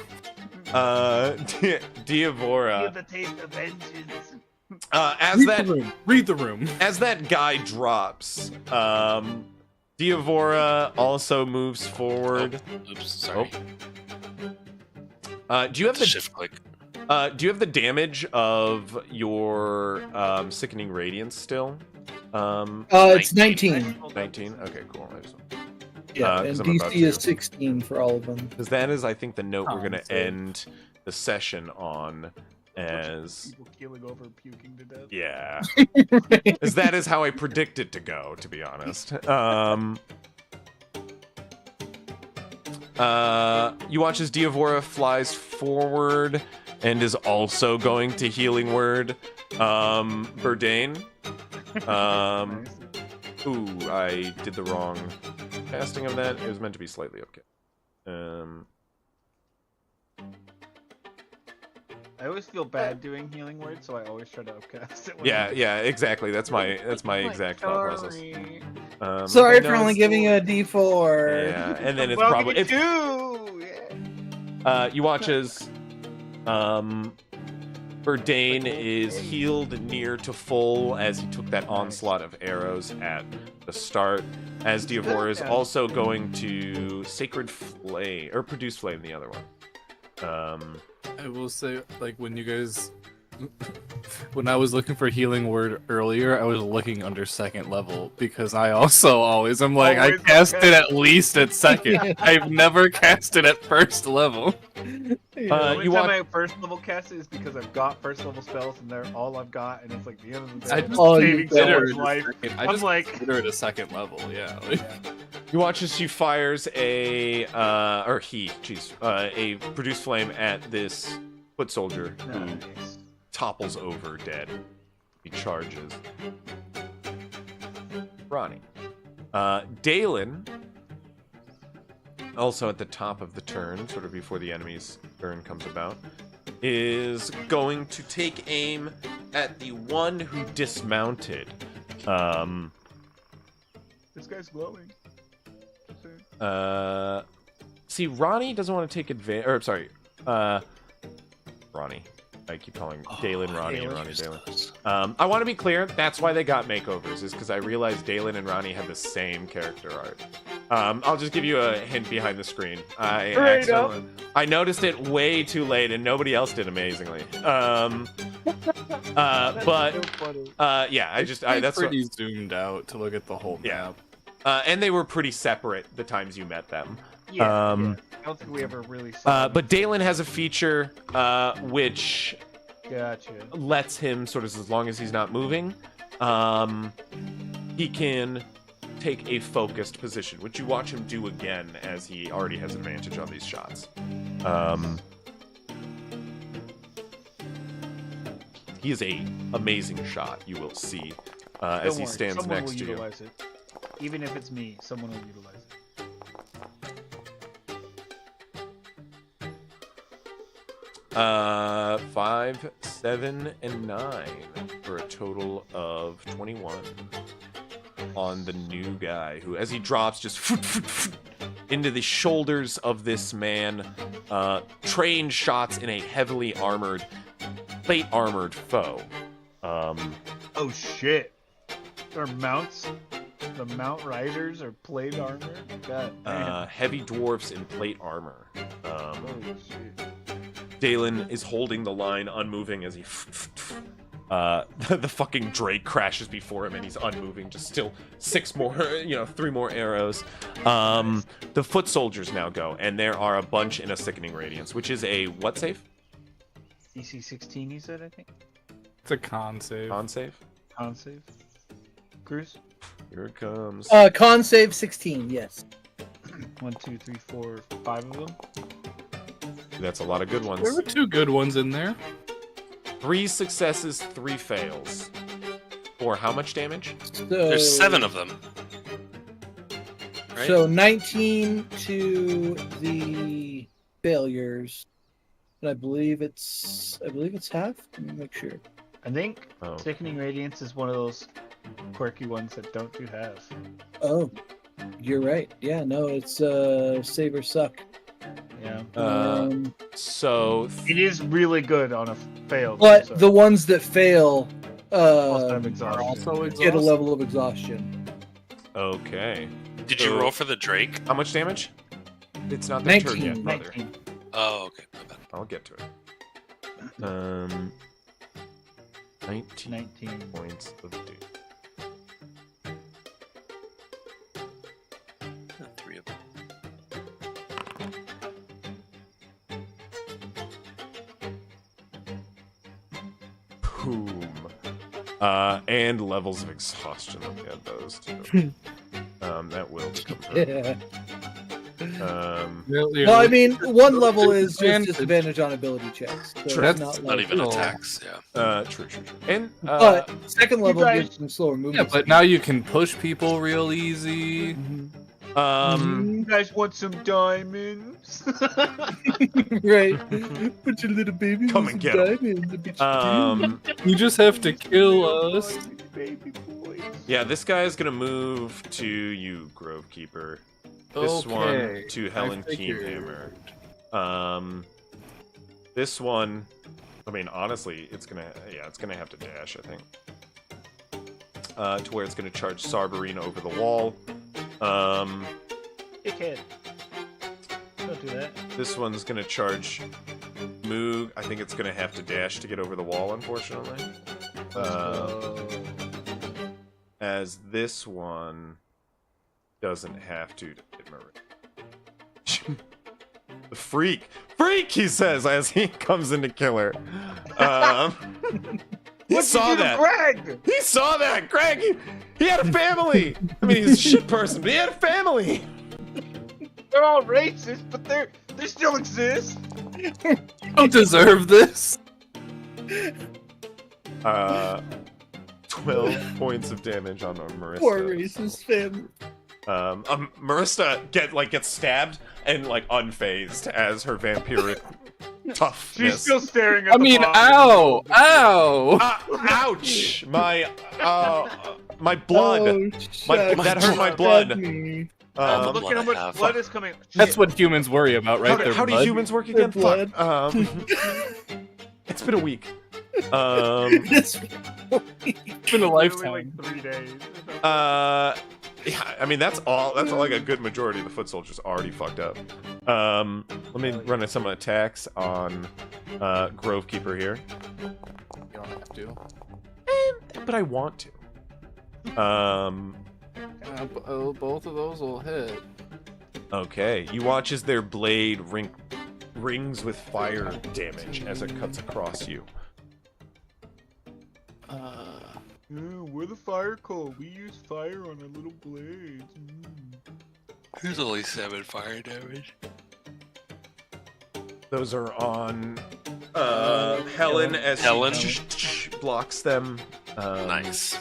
Diavora.
Feel the taste of vengeance.
As
Read
that
the room. Read the room.
as that guy drops, Diavora also moves forward.
Oops, sorry.
Do you have the
Shift click.
Do you have the damage of your sickening radiance still?
It's 19.
19. Okay, cool.
Yeah,
'cause
and
I'm about
DC is
to.
16 for all of them.
Because that is, I think, the note we're gonna
so-
end the session on. As
People keeling over, puking to death.
yeah, as that is how I predict it to go. To be honest. You watch as Diavora flies forward and is also going to healing word. Burdain. Ooh, I did the wrong casting of that. It was meant to be slightly okay.
I always feel bad doing healing words, so I always try to upcast it.
Yeah, exactly. That's my exact thought process.
Sorry
no,
for only
it's-
giving you a D4.
Yeah, and then it's
Well,
probably
give me
it's,
two. Yeah.
you watch as Burdain is healed near to full as he took that onslaught of arrows at the start. As Diavora is also going to Sacred Flame or Produce Flame, the other one.
I will say, like, when you guys... When I was looking for healing word earlier, I was looking under second level because I also always am like, I
Always
cast
okay.
it at least at second. I've never cast it at first level.
The only
You
time
want
I first level cast it is because I've got first level spells and they're all I've got, and it's like the end of the day.
I
I'm
just
saving so
consider
much
it a
life.
second. I
I'm
just
like-
consider it a second level, yeah.
You watch as she fires a Produce Flame at this foot soldier who
Nice.
topples over dead. He charges. Ronnie. Dalen, also at the top of the turn, sort of before the enemy's turn comes about, is going to take aim at the one who dismounted.
This guy's glowing. Just saying.
See, Ronnie doesn't want to take advantage. Or, sorry, Ronnie. I keep calling Dalen Ronnie and Ronnie Dalen. I want to be clear. That's why they got makeovers, is because I realized Dalen and Ronnie had the same character art. I'll just give you a hint behiend the screen. I noticed it way too late, and nobody else did amazingly. Yeah, that's what.
pretty zoomed out to look at the whole
Yeah.
map.
And they were pretty separate the times you met them.
Yeah,
Yeah.
I don't think we ever really saw
But Dalen has a feature which
Gotcha.
lets him sort of, as long as he's not moving, he can take a focused position, which you watch him do again as he already has advantage on these shots. He is a amazing shot, you will see, as
Don't
he
worry,
stands
someone
next
will
to you.
utilize it. Even if it's me, someone will utilize it.
Uh, 5, 7, and 9 for a total of 21 on the new guy who, as he drops, just into the shoulders of this man, trained shots in a heavily armored, plate armored foe.
Oh shit! Our mounts, the mount riders are plate armor. God damn.
Heavy dwarfs in plate armor.
Holy shit.
Dalen is holding the line, unmoving as he. The fucking Drake crashes before him, and he's unmoving. Just still 3 more arrows. The foot soldiers now go, and there are a bunch in a sickening radiance, which is a what save?
DC 16, you said, I think.
It's a con save.
Con save.
Con save. Cruz.
Here it comes.
Con save 16. Yes.
1, 2, 3, 4, 5 of them.
That's a lot of good
There
ones.
were 2 good ones in there.
3 successes, 3 fails. For how much damage?
So,
There's 7 of them. Right?
So 19 to the failures. And I believe it's half. Let me make sure.
I think
Oh.
Sickening Radiance is one of those quirky ones that don't do half.
Oh, you're right. Yeah, no, it's save or suck.
Yeah.
So
It is really good on a fail.
But
so
the ones that fail
also have
are
exhaustion.
Also
get a level of exhaustion.
okay.
Did you roll for the Drake?
How much damage? It's not their turn
19.
yet, brother.
19.
Oh, okay. My bad.
I'll get to it. 19 points of damage.
3 of them.
Boom. And levels of exhaustion. I've had those too. That will become
Yeah.
Really,
No, I mean, one level is just
Disadvantage.
disadvantage on ability checks. So
True.
it's
That's
not
Not
like,
even
Oh.
attacks, yeah.
true. And
But second level
guys-
gives them slower
Yeah,
movement.
but now you can push people real easy.
You guys want some diamonds?
Right. Put your little baby
Come
with
and
some
get 'em.
diamonds, I bet you do.
You just have to kill us.
Baby boys.
yeah, this guy is gonna move to you, Grovekeeper. This one
Okay,
to
I
Helen
figured.
Keenhammer. This one, I mean, honestly, it's gonna have to dash, I think. To where it's gonna charge Sarberine over the wall.
Dickhead. Don't do that.
This one's gonna charge Moog. I think it's gonna have to dash to get over the wall, unfortunately. As this one doesn't have to hit Marie. The freak, he says as he comes in to kill her. He
What'd
saw
you do to
that.
Greg?
He saw that. Greg, he had a family. I mean, he's a shit person, but he had a family.
They're all racist, but they still exist.
You don't deserve this.
12 points of damage on Marissa.
Poor racist family.
Marissa gets stabbed and like unfazed as her vampiric toughness.
She's still staring at
I mean,
the
ow! Ow!
Ouch! My blood.
Oh,
That hurt my blood.
Me.
Look
blood
at how
I
much
have.
blood is coming.
That's what humans worry about, right?
How do
Their
humans work
Their
again? Fuck. It's been a week.
It's
It's been a
Literally
lifetime.
like 3 days.
Yeah, I mean that's all like a good majority of the foot soldiers already fucked up. Let me run some attacks on Grovekeeper here.
You don't have to.
But I want to.
Both of those will hit.
Okay. You watch as their blade rings with fire damage as it cuts across you.
We're the fire cult. We use fire on our little blades.
There's only 7 fire damage.
Those are on Helen as
Helen?
she blocks them.
Nice.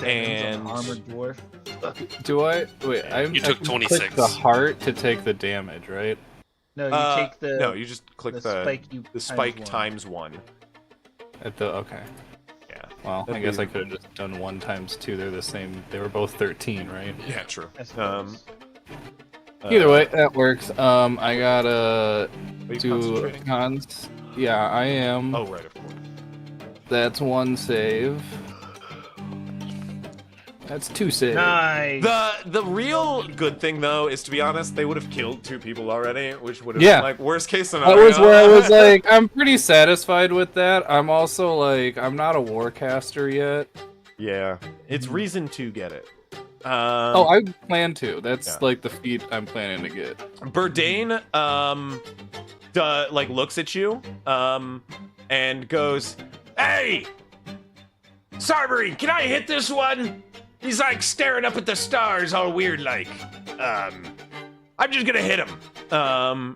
And
armored dwarf.
Do I? Wait,
You took 26.
The heart to take the damage, right?
No, you take the
no, you just click the spike
one.
times 1.
At the okay.
Yeah.
Well, I
That'd
guess
be-
I could have just done 1 times 2. They're the same. They were both 13, right?
Yeah, true.
I suppose.
Either way, that works. I gotta
Are you
do
concentrating?
cons. Yeah, I am.
Oh, right, of course.
That's 1 save. That's 2 saves.
Nice.
The real good thing though is, to be honest, they would have killed 2 people already, which would have
Yeah.
been like worst case
That
scenario.
was where I was like, I'm pretty satisfied with that. I'm also like, I'm not a warcaster yet.
Yeah, it's reason to get it.
Oh, I plan to. That's
Yeah.
like the feat I'm planning to get.
Burdane looks at you and goes, "Hey, Sarbury, can I hit this one? He's like staring up at the stars all weird like. I'm just gonna hit him.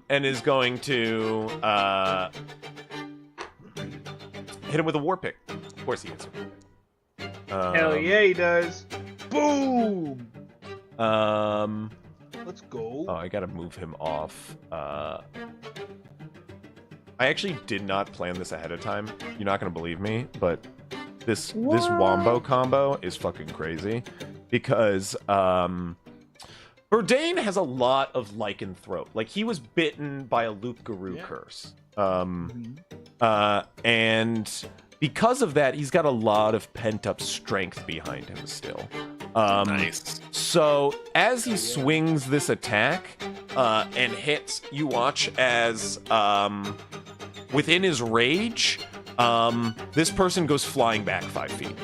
And is going to hit him with a war pick. Of course he hits him.
Hell yeah, he does. Boom. Let's go.
Oh, I gotta move him off. I actually did not plan this ahead of time. You're not gonna believe me, but this wombo combo is fucking crazy because Burdain has a lot of lycanthrope. Like he was bitten by a Luke Guru curse. And because of that, he's got a lot of pent-up strength behind him still.
Nice.
So as he swings this attack and hits, you watch as within his rage, this person goes flying back 5 feet,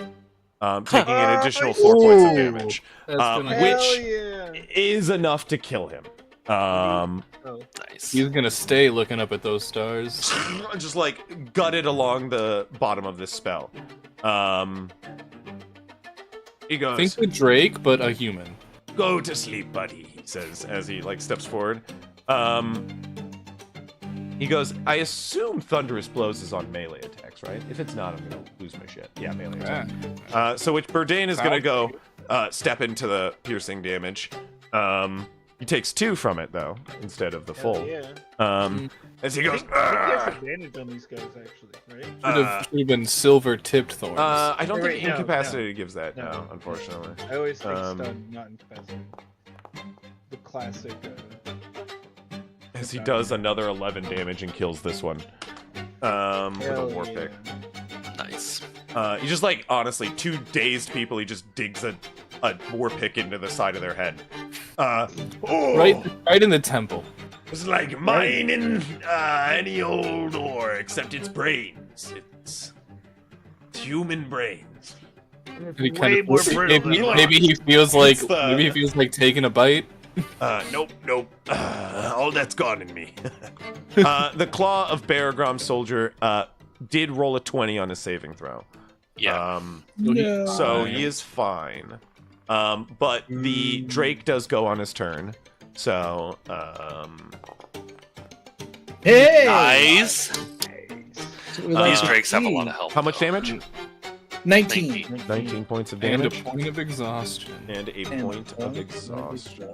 taking an additional 4 points of damage, which is enough to kill him.
Nice.
He's gonna stay looking up at those stars.
Just like gutted along the bottom of this spell. He goes,
Think the Drake, but a human.
"Go to sleep, buddy," he says as he like steps forward. He goes, "I assume Thunderous Blows is on melee attacks, right? If it's not, I'm gonna lose my shit." Yeah, melee attack. So which Burdain is gonna go step into the piercing damage. He takes 2 from it though, instead of the full. As he goes,
I think there's advantage on these guys actually, right?
Should have been silver tipped thorns.
I don't
Wait,
think
no,
incapacity gives that.
no.
No, unfortunately.
I always think stun, not incapacity. The classic.
As he does another 11 damage and kills this one. With a war pick.
Nice.
He just like honestly 2 dazed people. He just digs a war pick into the side of their head.
Right in the temple.
It's like mining any old ore, except it's brains. It's human brains.
Way more brittle than
Maybe he feels like
It's the-
taking a bite.
Nope. All that's gone in me. The Claw of Baragrom Soldier did roll a 20 on his saving throw.
Yeah.
So he is fine. But the Drake does go on his turn. So,
Hey!
Nice.
So we like
These
to
Drakes have a
see.
lot of health.
how much
though.
damage?
19.
19 points of
And a
damage.
point of exhaustion.
And a
And
point of
point
exhaustion.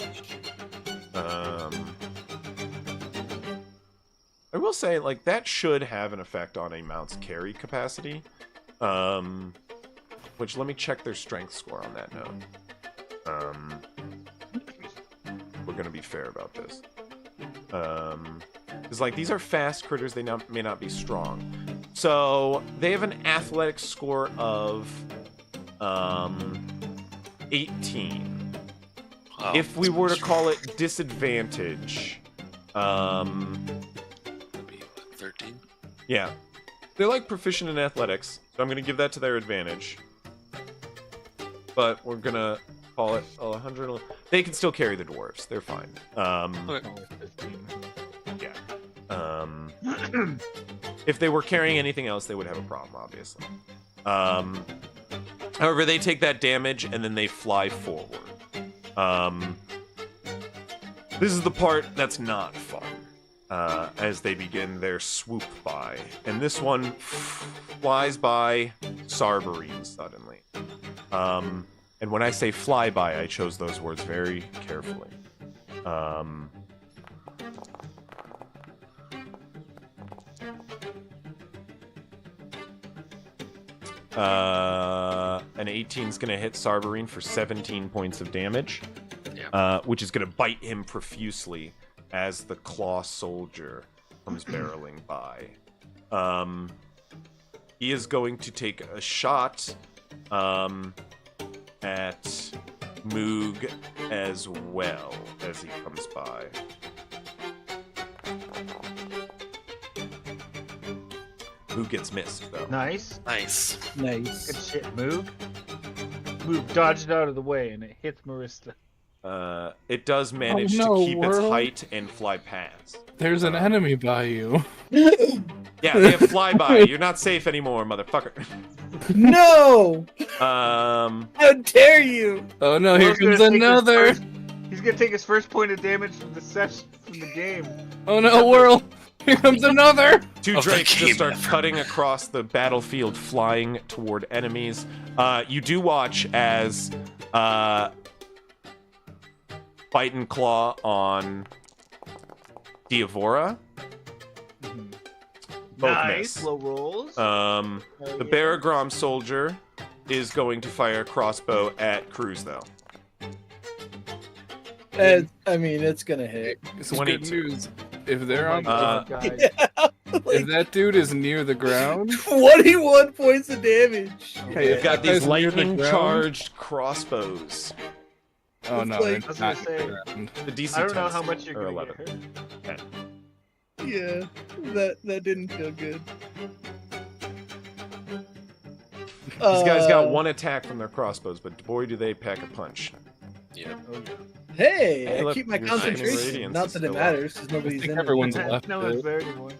I will say, like, that should have an effect on a mount's carry capacity. Which, let me check their strength score on that note. We're gonna be fair about this. Because, like, these are fast critters, they may not be strong. So, they have an athletics score of 18.
Oh,
If we were to call it disadvantage,
that'd be, what, 13.
yeah, they're like proficient in athletics, so I'm gonna give that to their advantage. But we're gonna call it 100. They can still carry the dwarves; they're fine. Yeah. If they were carrying anything else, they would have a problem, obviously. However, they take that damage and then they fly forward. This is the part that's not fun, as they begin their swoop by. And this one flies by Sarberine suddenly. And when I say fly by, I chose those words very carefully. An 18 is going to hit Sarberine for 17 points of damage, which is going to bite him profusely as the Claw Soldier comes barreling by. He is going to take a shot at Moog as well as he comes by. Moog gets missed, though.
Nice.
Nice.
Good
Nice.
shit, Moog. Moog dodged out of the way and it hits Marista.
It does manage
no,
to keep its
world.
height and fly past.
There's an enemy by you.
Yeah, they have flyby. You're not safe anymore, motherfucker.
No!
Um,
How dare you!
Oh no, here
Will's gonna
comes
take his
another.
He's gonna take his first point of damage from the game.
Oh no, Whirl. Here comes another.
two
Of the
drakes
game
just start
ever.
cutting across the battlefield, flying toward enemies. You do watch as Bite and Claw on Diavora. Both
Nice,
miss.
low rolls.
The Baragrom soldier is going to fire a crossbow at Cruz, though.
I mean, it's gonna hit.
This is good
22.
news. If they're on,
guys.
if that dude is near the ground,
21 points of damage.
hey,
You've
if
got
that guy's
these
near the
lightning
ground-
charged crossbows.
Oh no,
It's
they're
like-
I was
not
gonna
near
say,
the ground.
The DC
I don't know
10s
how much you're
or
gonna
11.
get hurt.
Yeah, that didn't feel good.
These guys got one attack from their crossbows, but boy, do they pack a punch.
Yeah.
Hey,
Hey,
I
look,
keep my
your
concentration.
radiance
Not
is
that it
still
matters, because
I
nobody's
think
in
everyone's
it.
left.
No one's there anymore.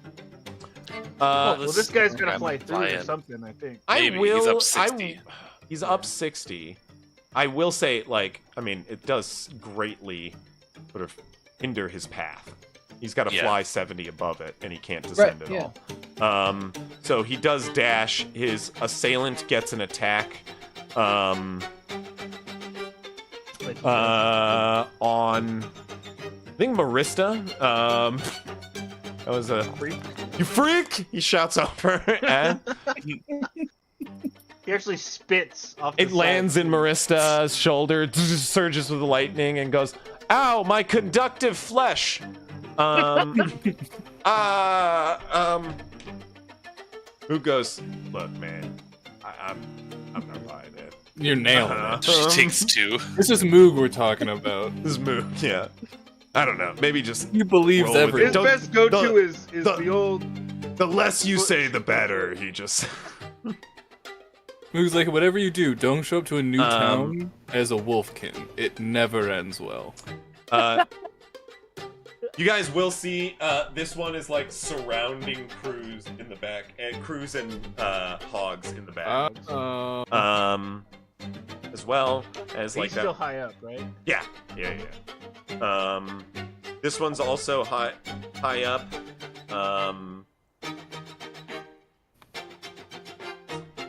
Uh,
Well, this guy's gonna
guy
fly
might
through
fly
or
in.
something, I think.
Maybe. He's up 60.
He's up 60. I will say, like, I mean, it does greatly sort of hinder his path. He's got to
Yeah.
fly 70 above it, and he can't descend
Right,
at all. So he does dash. His assailant gets an attack on, I think, Marista. That was a... You freak! He shouts over. And
He actually spits off the
it lands in Marista's shoulder, surges with lightning, and goes, "Ow, my conductive flesh!" Who goes, "Look, man, I'm not buying it."
You're nailing it.
She takes 2.
This is Moog we're talking about.
This move, yeah. I don't know. Maybe just
He believes
Roll with
everything.
His
Don't-
best go-to
the-
is
the-
the old.
the less you say, the better. He just.
Moog's like, whatever you do, don't show up to a new
Um,
town as a wolfkin. It never ends well.
You guys will see. This one is like surrounding Cruz in the back, and Cruz and Hogs in the back. As well as like
He's
that.
still high up, right?
Yeah. This one's also high up.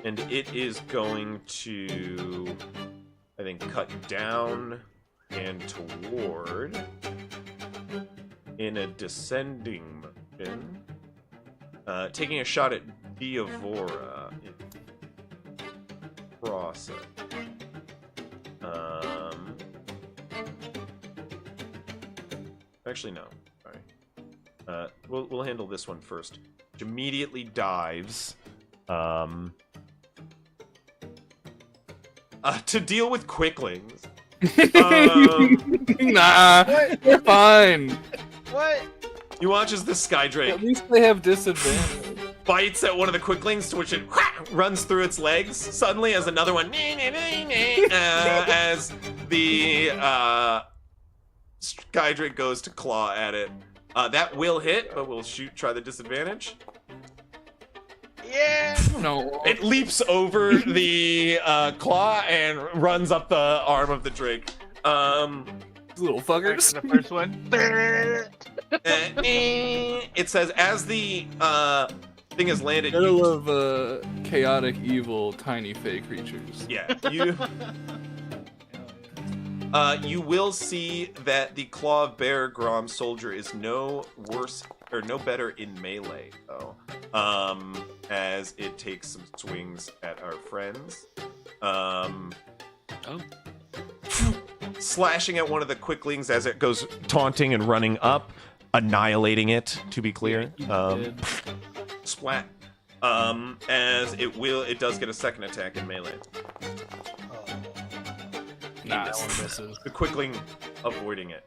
And it is going to, I think, cut down and toward in a descending motion, taking a shot at Diavora in process. Actually, no. Sorry. We'll handle this one first. Which immediately dives. To deal with quicklings.
Nah, you're fine.
What?
You watch as the Skydrake
At least they have disadvantage.
bites at one of the quicklings, to which it runs through its legs. Suddenly, as another one, as the Skydrake goes to claw at it. That will hit, but we'll try the disadvantage.
Yeah.
No.
It leaps over the claw and runs up the arm of the Drake.
Little
Back
fuckers.
to the first one.
It says as the thing has landed.
Gotta love chaotic, evil, tiny fey creatures.
Yeah, you will see that the Claw of Bear Grom soldier is no worse or no better in melee, though. As it takes some swings at our friends. Slashing at one of the quicklings as it goes taunting and running up, annihilating it, to be clear. Splat. As it does get a second attack in melee.
Nah, that one misses.
The quickling avoiding it.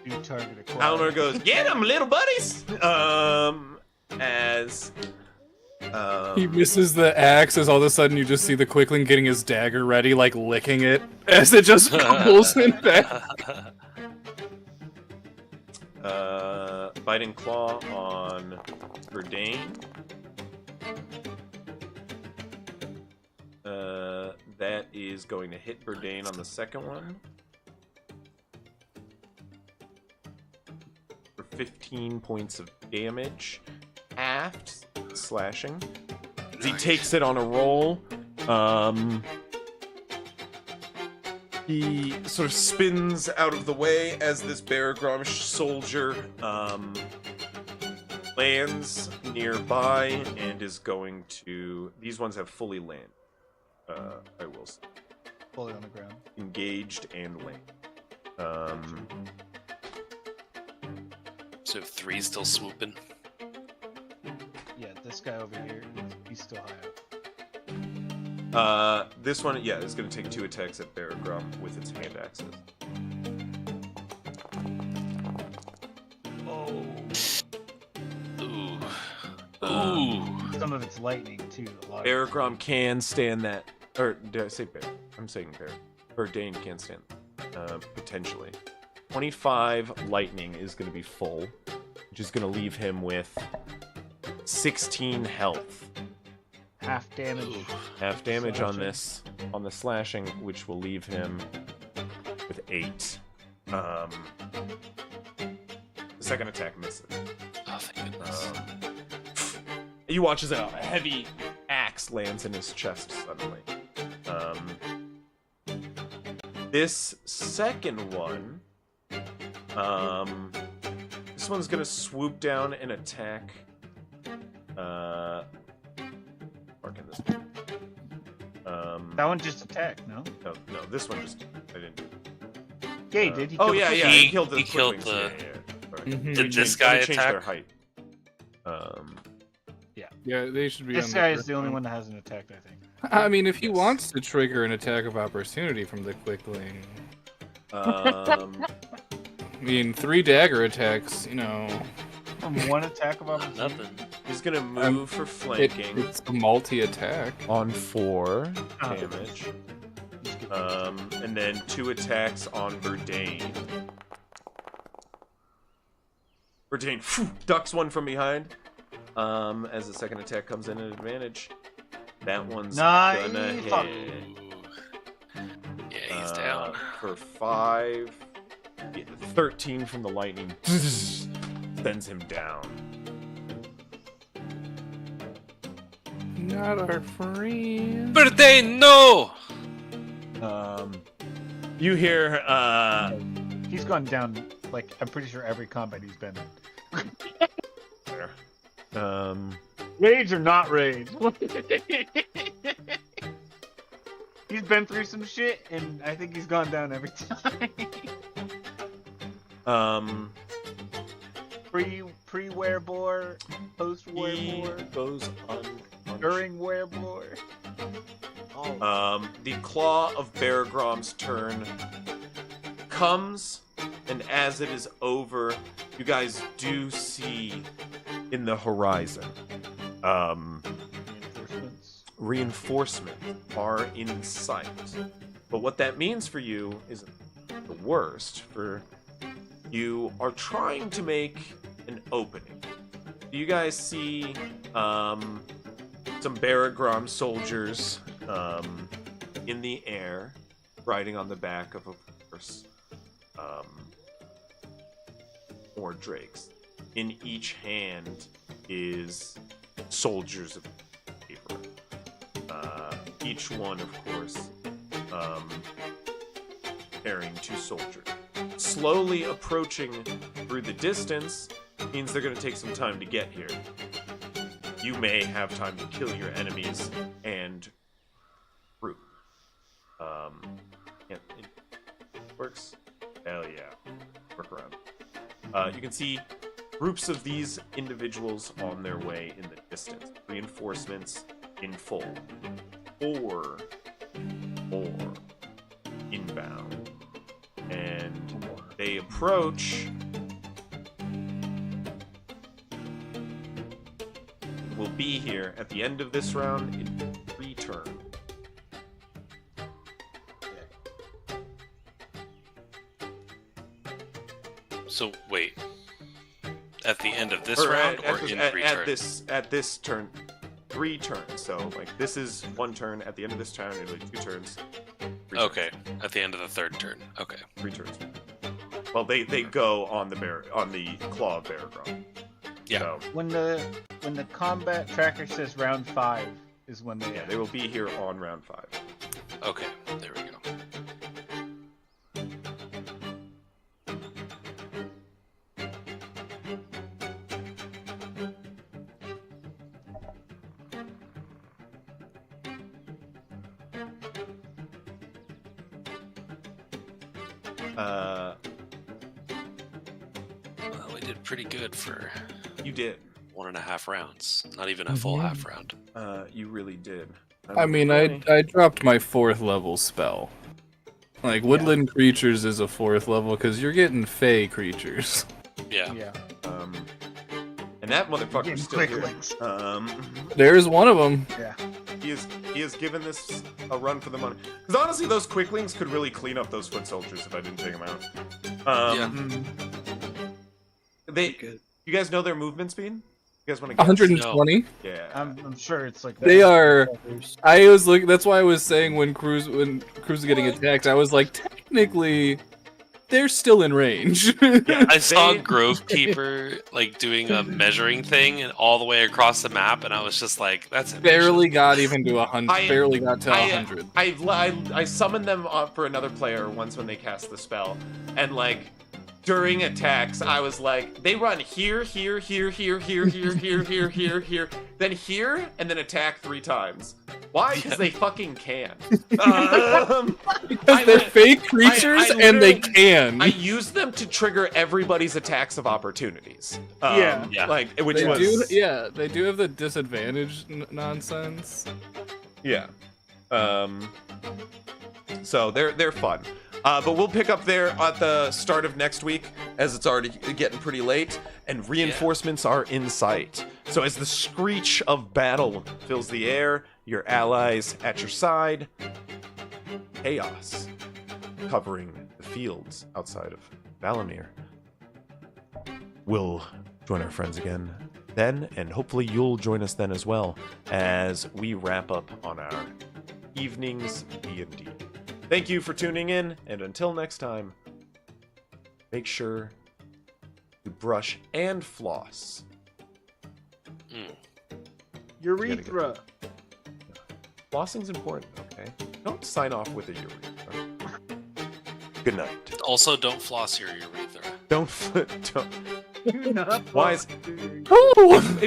New target acquired.
Eleanor goes, "Get him, little buddies!" As
He misses the axe as all of a sudden you just see the Quickling getting his dagger ready, like licking it as it just pulls him back.
Biting Claw on Verdane. That is going to hit Verdane on the second one. For 15 points of damage. Halved slashing. As he takes it on a roll. He sort of spins out of the way as this Baragrom soldier lands nearby and is going to... These ones have fully landed. I will say.
Fully on the ground.
Engaged and land.
So 3 still swooping.
Yeah, this guy over here, he's still high up.
This one, yeah, is going to take 2 attacks at Baragrom with its hand axes.
Ooh.
Some of it's lightning too.
Baragrom can stand that. Or did I say Bear? I'm saying Bear. Verdane can stand. Potentially. 25 lightning is going to be full, which is going to leave him with 16 health.
Half damage.
Half damage on this, on the slashing, which will leave him with 8. The second attack misses.
Oh, thank goodness.
You watch as a heavy axe lands in his chest suddenly. This second one, this one's gonna swoop down and attack. Marking this one.
That one just attacked, no?
No, this one just. I didn't do.
Yeah, he did. He
Oh
killed
yeah,
the
yeah.
He
He killed the.
he killed
Quicklings.
the-
Yeah. Sorry.
Mhm.
Did this
They
guy
changed
attack?
their height.
Yeah, they should be.
This
on
guy is
first
the only one that hasn't attacked, I think.
I mean, if he
Yes.
wants to trigger an attack of opportunity from the Quickling, I mean, 3 dagger attacks, you know,
From one attack of opportunity.
Nothing.
He's gonna move for flanking
it's a multi-attack.
on 4
Oh.
damage. And then 2 attacks on Verdane. Verdane ducks one from behind. As the second attack comes in at advantage. That one's
Nice.
gonna
Fuck.
hit.
Yeah, he's down.
For 5. Yeah, 13 from the lightning. Sends him down.
Not our friend.
Verdane, no!
You hear,
He's gone down, like, I'm pretty sure every combat he's been in. Rage or not rage? He's been through some shit, and I think he's gone down every time. Pre-werebore,
he
post-werebore,
goes
during werebore.
The claw of Baragrom's turn comes, and as it is over, you guys do see in the horizon, reinforcements are in sight. But what that means for you is the worst. For you are trying to make an opening. You guys see some Baragrom soldiers in the air, riding on the back of a horse, or drakes. In each hand is soldiers of paper. Each one, of course, carrying 2 soldiers. Slowly approaching through the distance means they're going to take some time to get here. You may have time to kill your enemies and group. Yeah, it works. Hell yeah. Work around. You can see groups of these individuals on their way in the distance. Reinforcements in full. 4 more inbound. And they approach. Will be be here at the end of this round in 3 turns.
So wait, at the end of this
Or
round,
at
or
this-
in
at,
3
at
turns?
this turn, 3 turns. So like this is 1 turn. At the end of this turn, it'll be 2 turns. 3
Okay,
turns.
at the end of the 3rd turn. Okay.
3 turns. Well, they go on the claw of Baragron.
Yeah.
So,
When the combat tracker says round 5 is when they
yeah, they will be here on round 5.
Okay, there we go. Well, we did pretty good for
You did.
1.5 rounds. Not even a full half round.
You really did.
I mean, I dropped my 4th level spell. Like, woodland creatures is a 4th level, because you're getting fey creatures.
Yeah.
Yeah.
And that motherfucker's
Getting
still
quick
here.
links.
There's one of them.
Yeah.
He has given this a run for the money. Because honestly, those quicklings could really clean up those foot soldiers if I didn't take them out. They, you guys know their movement speed? You guys want to guess?
120.
Yeah.
I'm sure it's like that.
They are. I was looking. That's why I was saying when Cruz is getting attacked, I was like, technically, they're still in range.
Yeah,
I saw Grovekeeper like doing a measuring thing and all the way across the map, and I was just like, "That's
barely got even to 100.
I-
Barely got to
I-
100.
I summoned them up for another player once when they cast the spell, and like during attacks, I was like, they run here, here, here, here, here, here, here, here, here, here, then here, and then attack 3 times. Why? Because they fucking can.
Because they're fake creatures
I
and they
literally-
can.
I use them to trigger everybody's attacks of opportunities.
Yeah.
Like which
They
was
do, yeah, they do have the disadvantage nonsense.
Yeah. So they're fun. But we'll pick up there at the start of next week, as it's already getting pretty late, and reinforcements are in sight. So as the screech of battle fills the air, your allies at your side, chaos covering the fields outside of Valamir. We'll join our friends again then, and hopefully you'll join us then as well, as we wrap up on our evening's D&D. Thank you for tuning in, and until next time, make sure to brush and floss.
Urethra.
Flossing's important, okay? Don't sign off with a urethra. Good night.
Also, don't floss your urethra.
Don't.
Not
Why is?
Oh!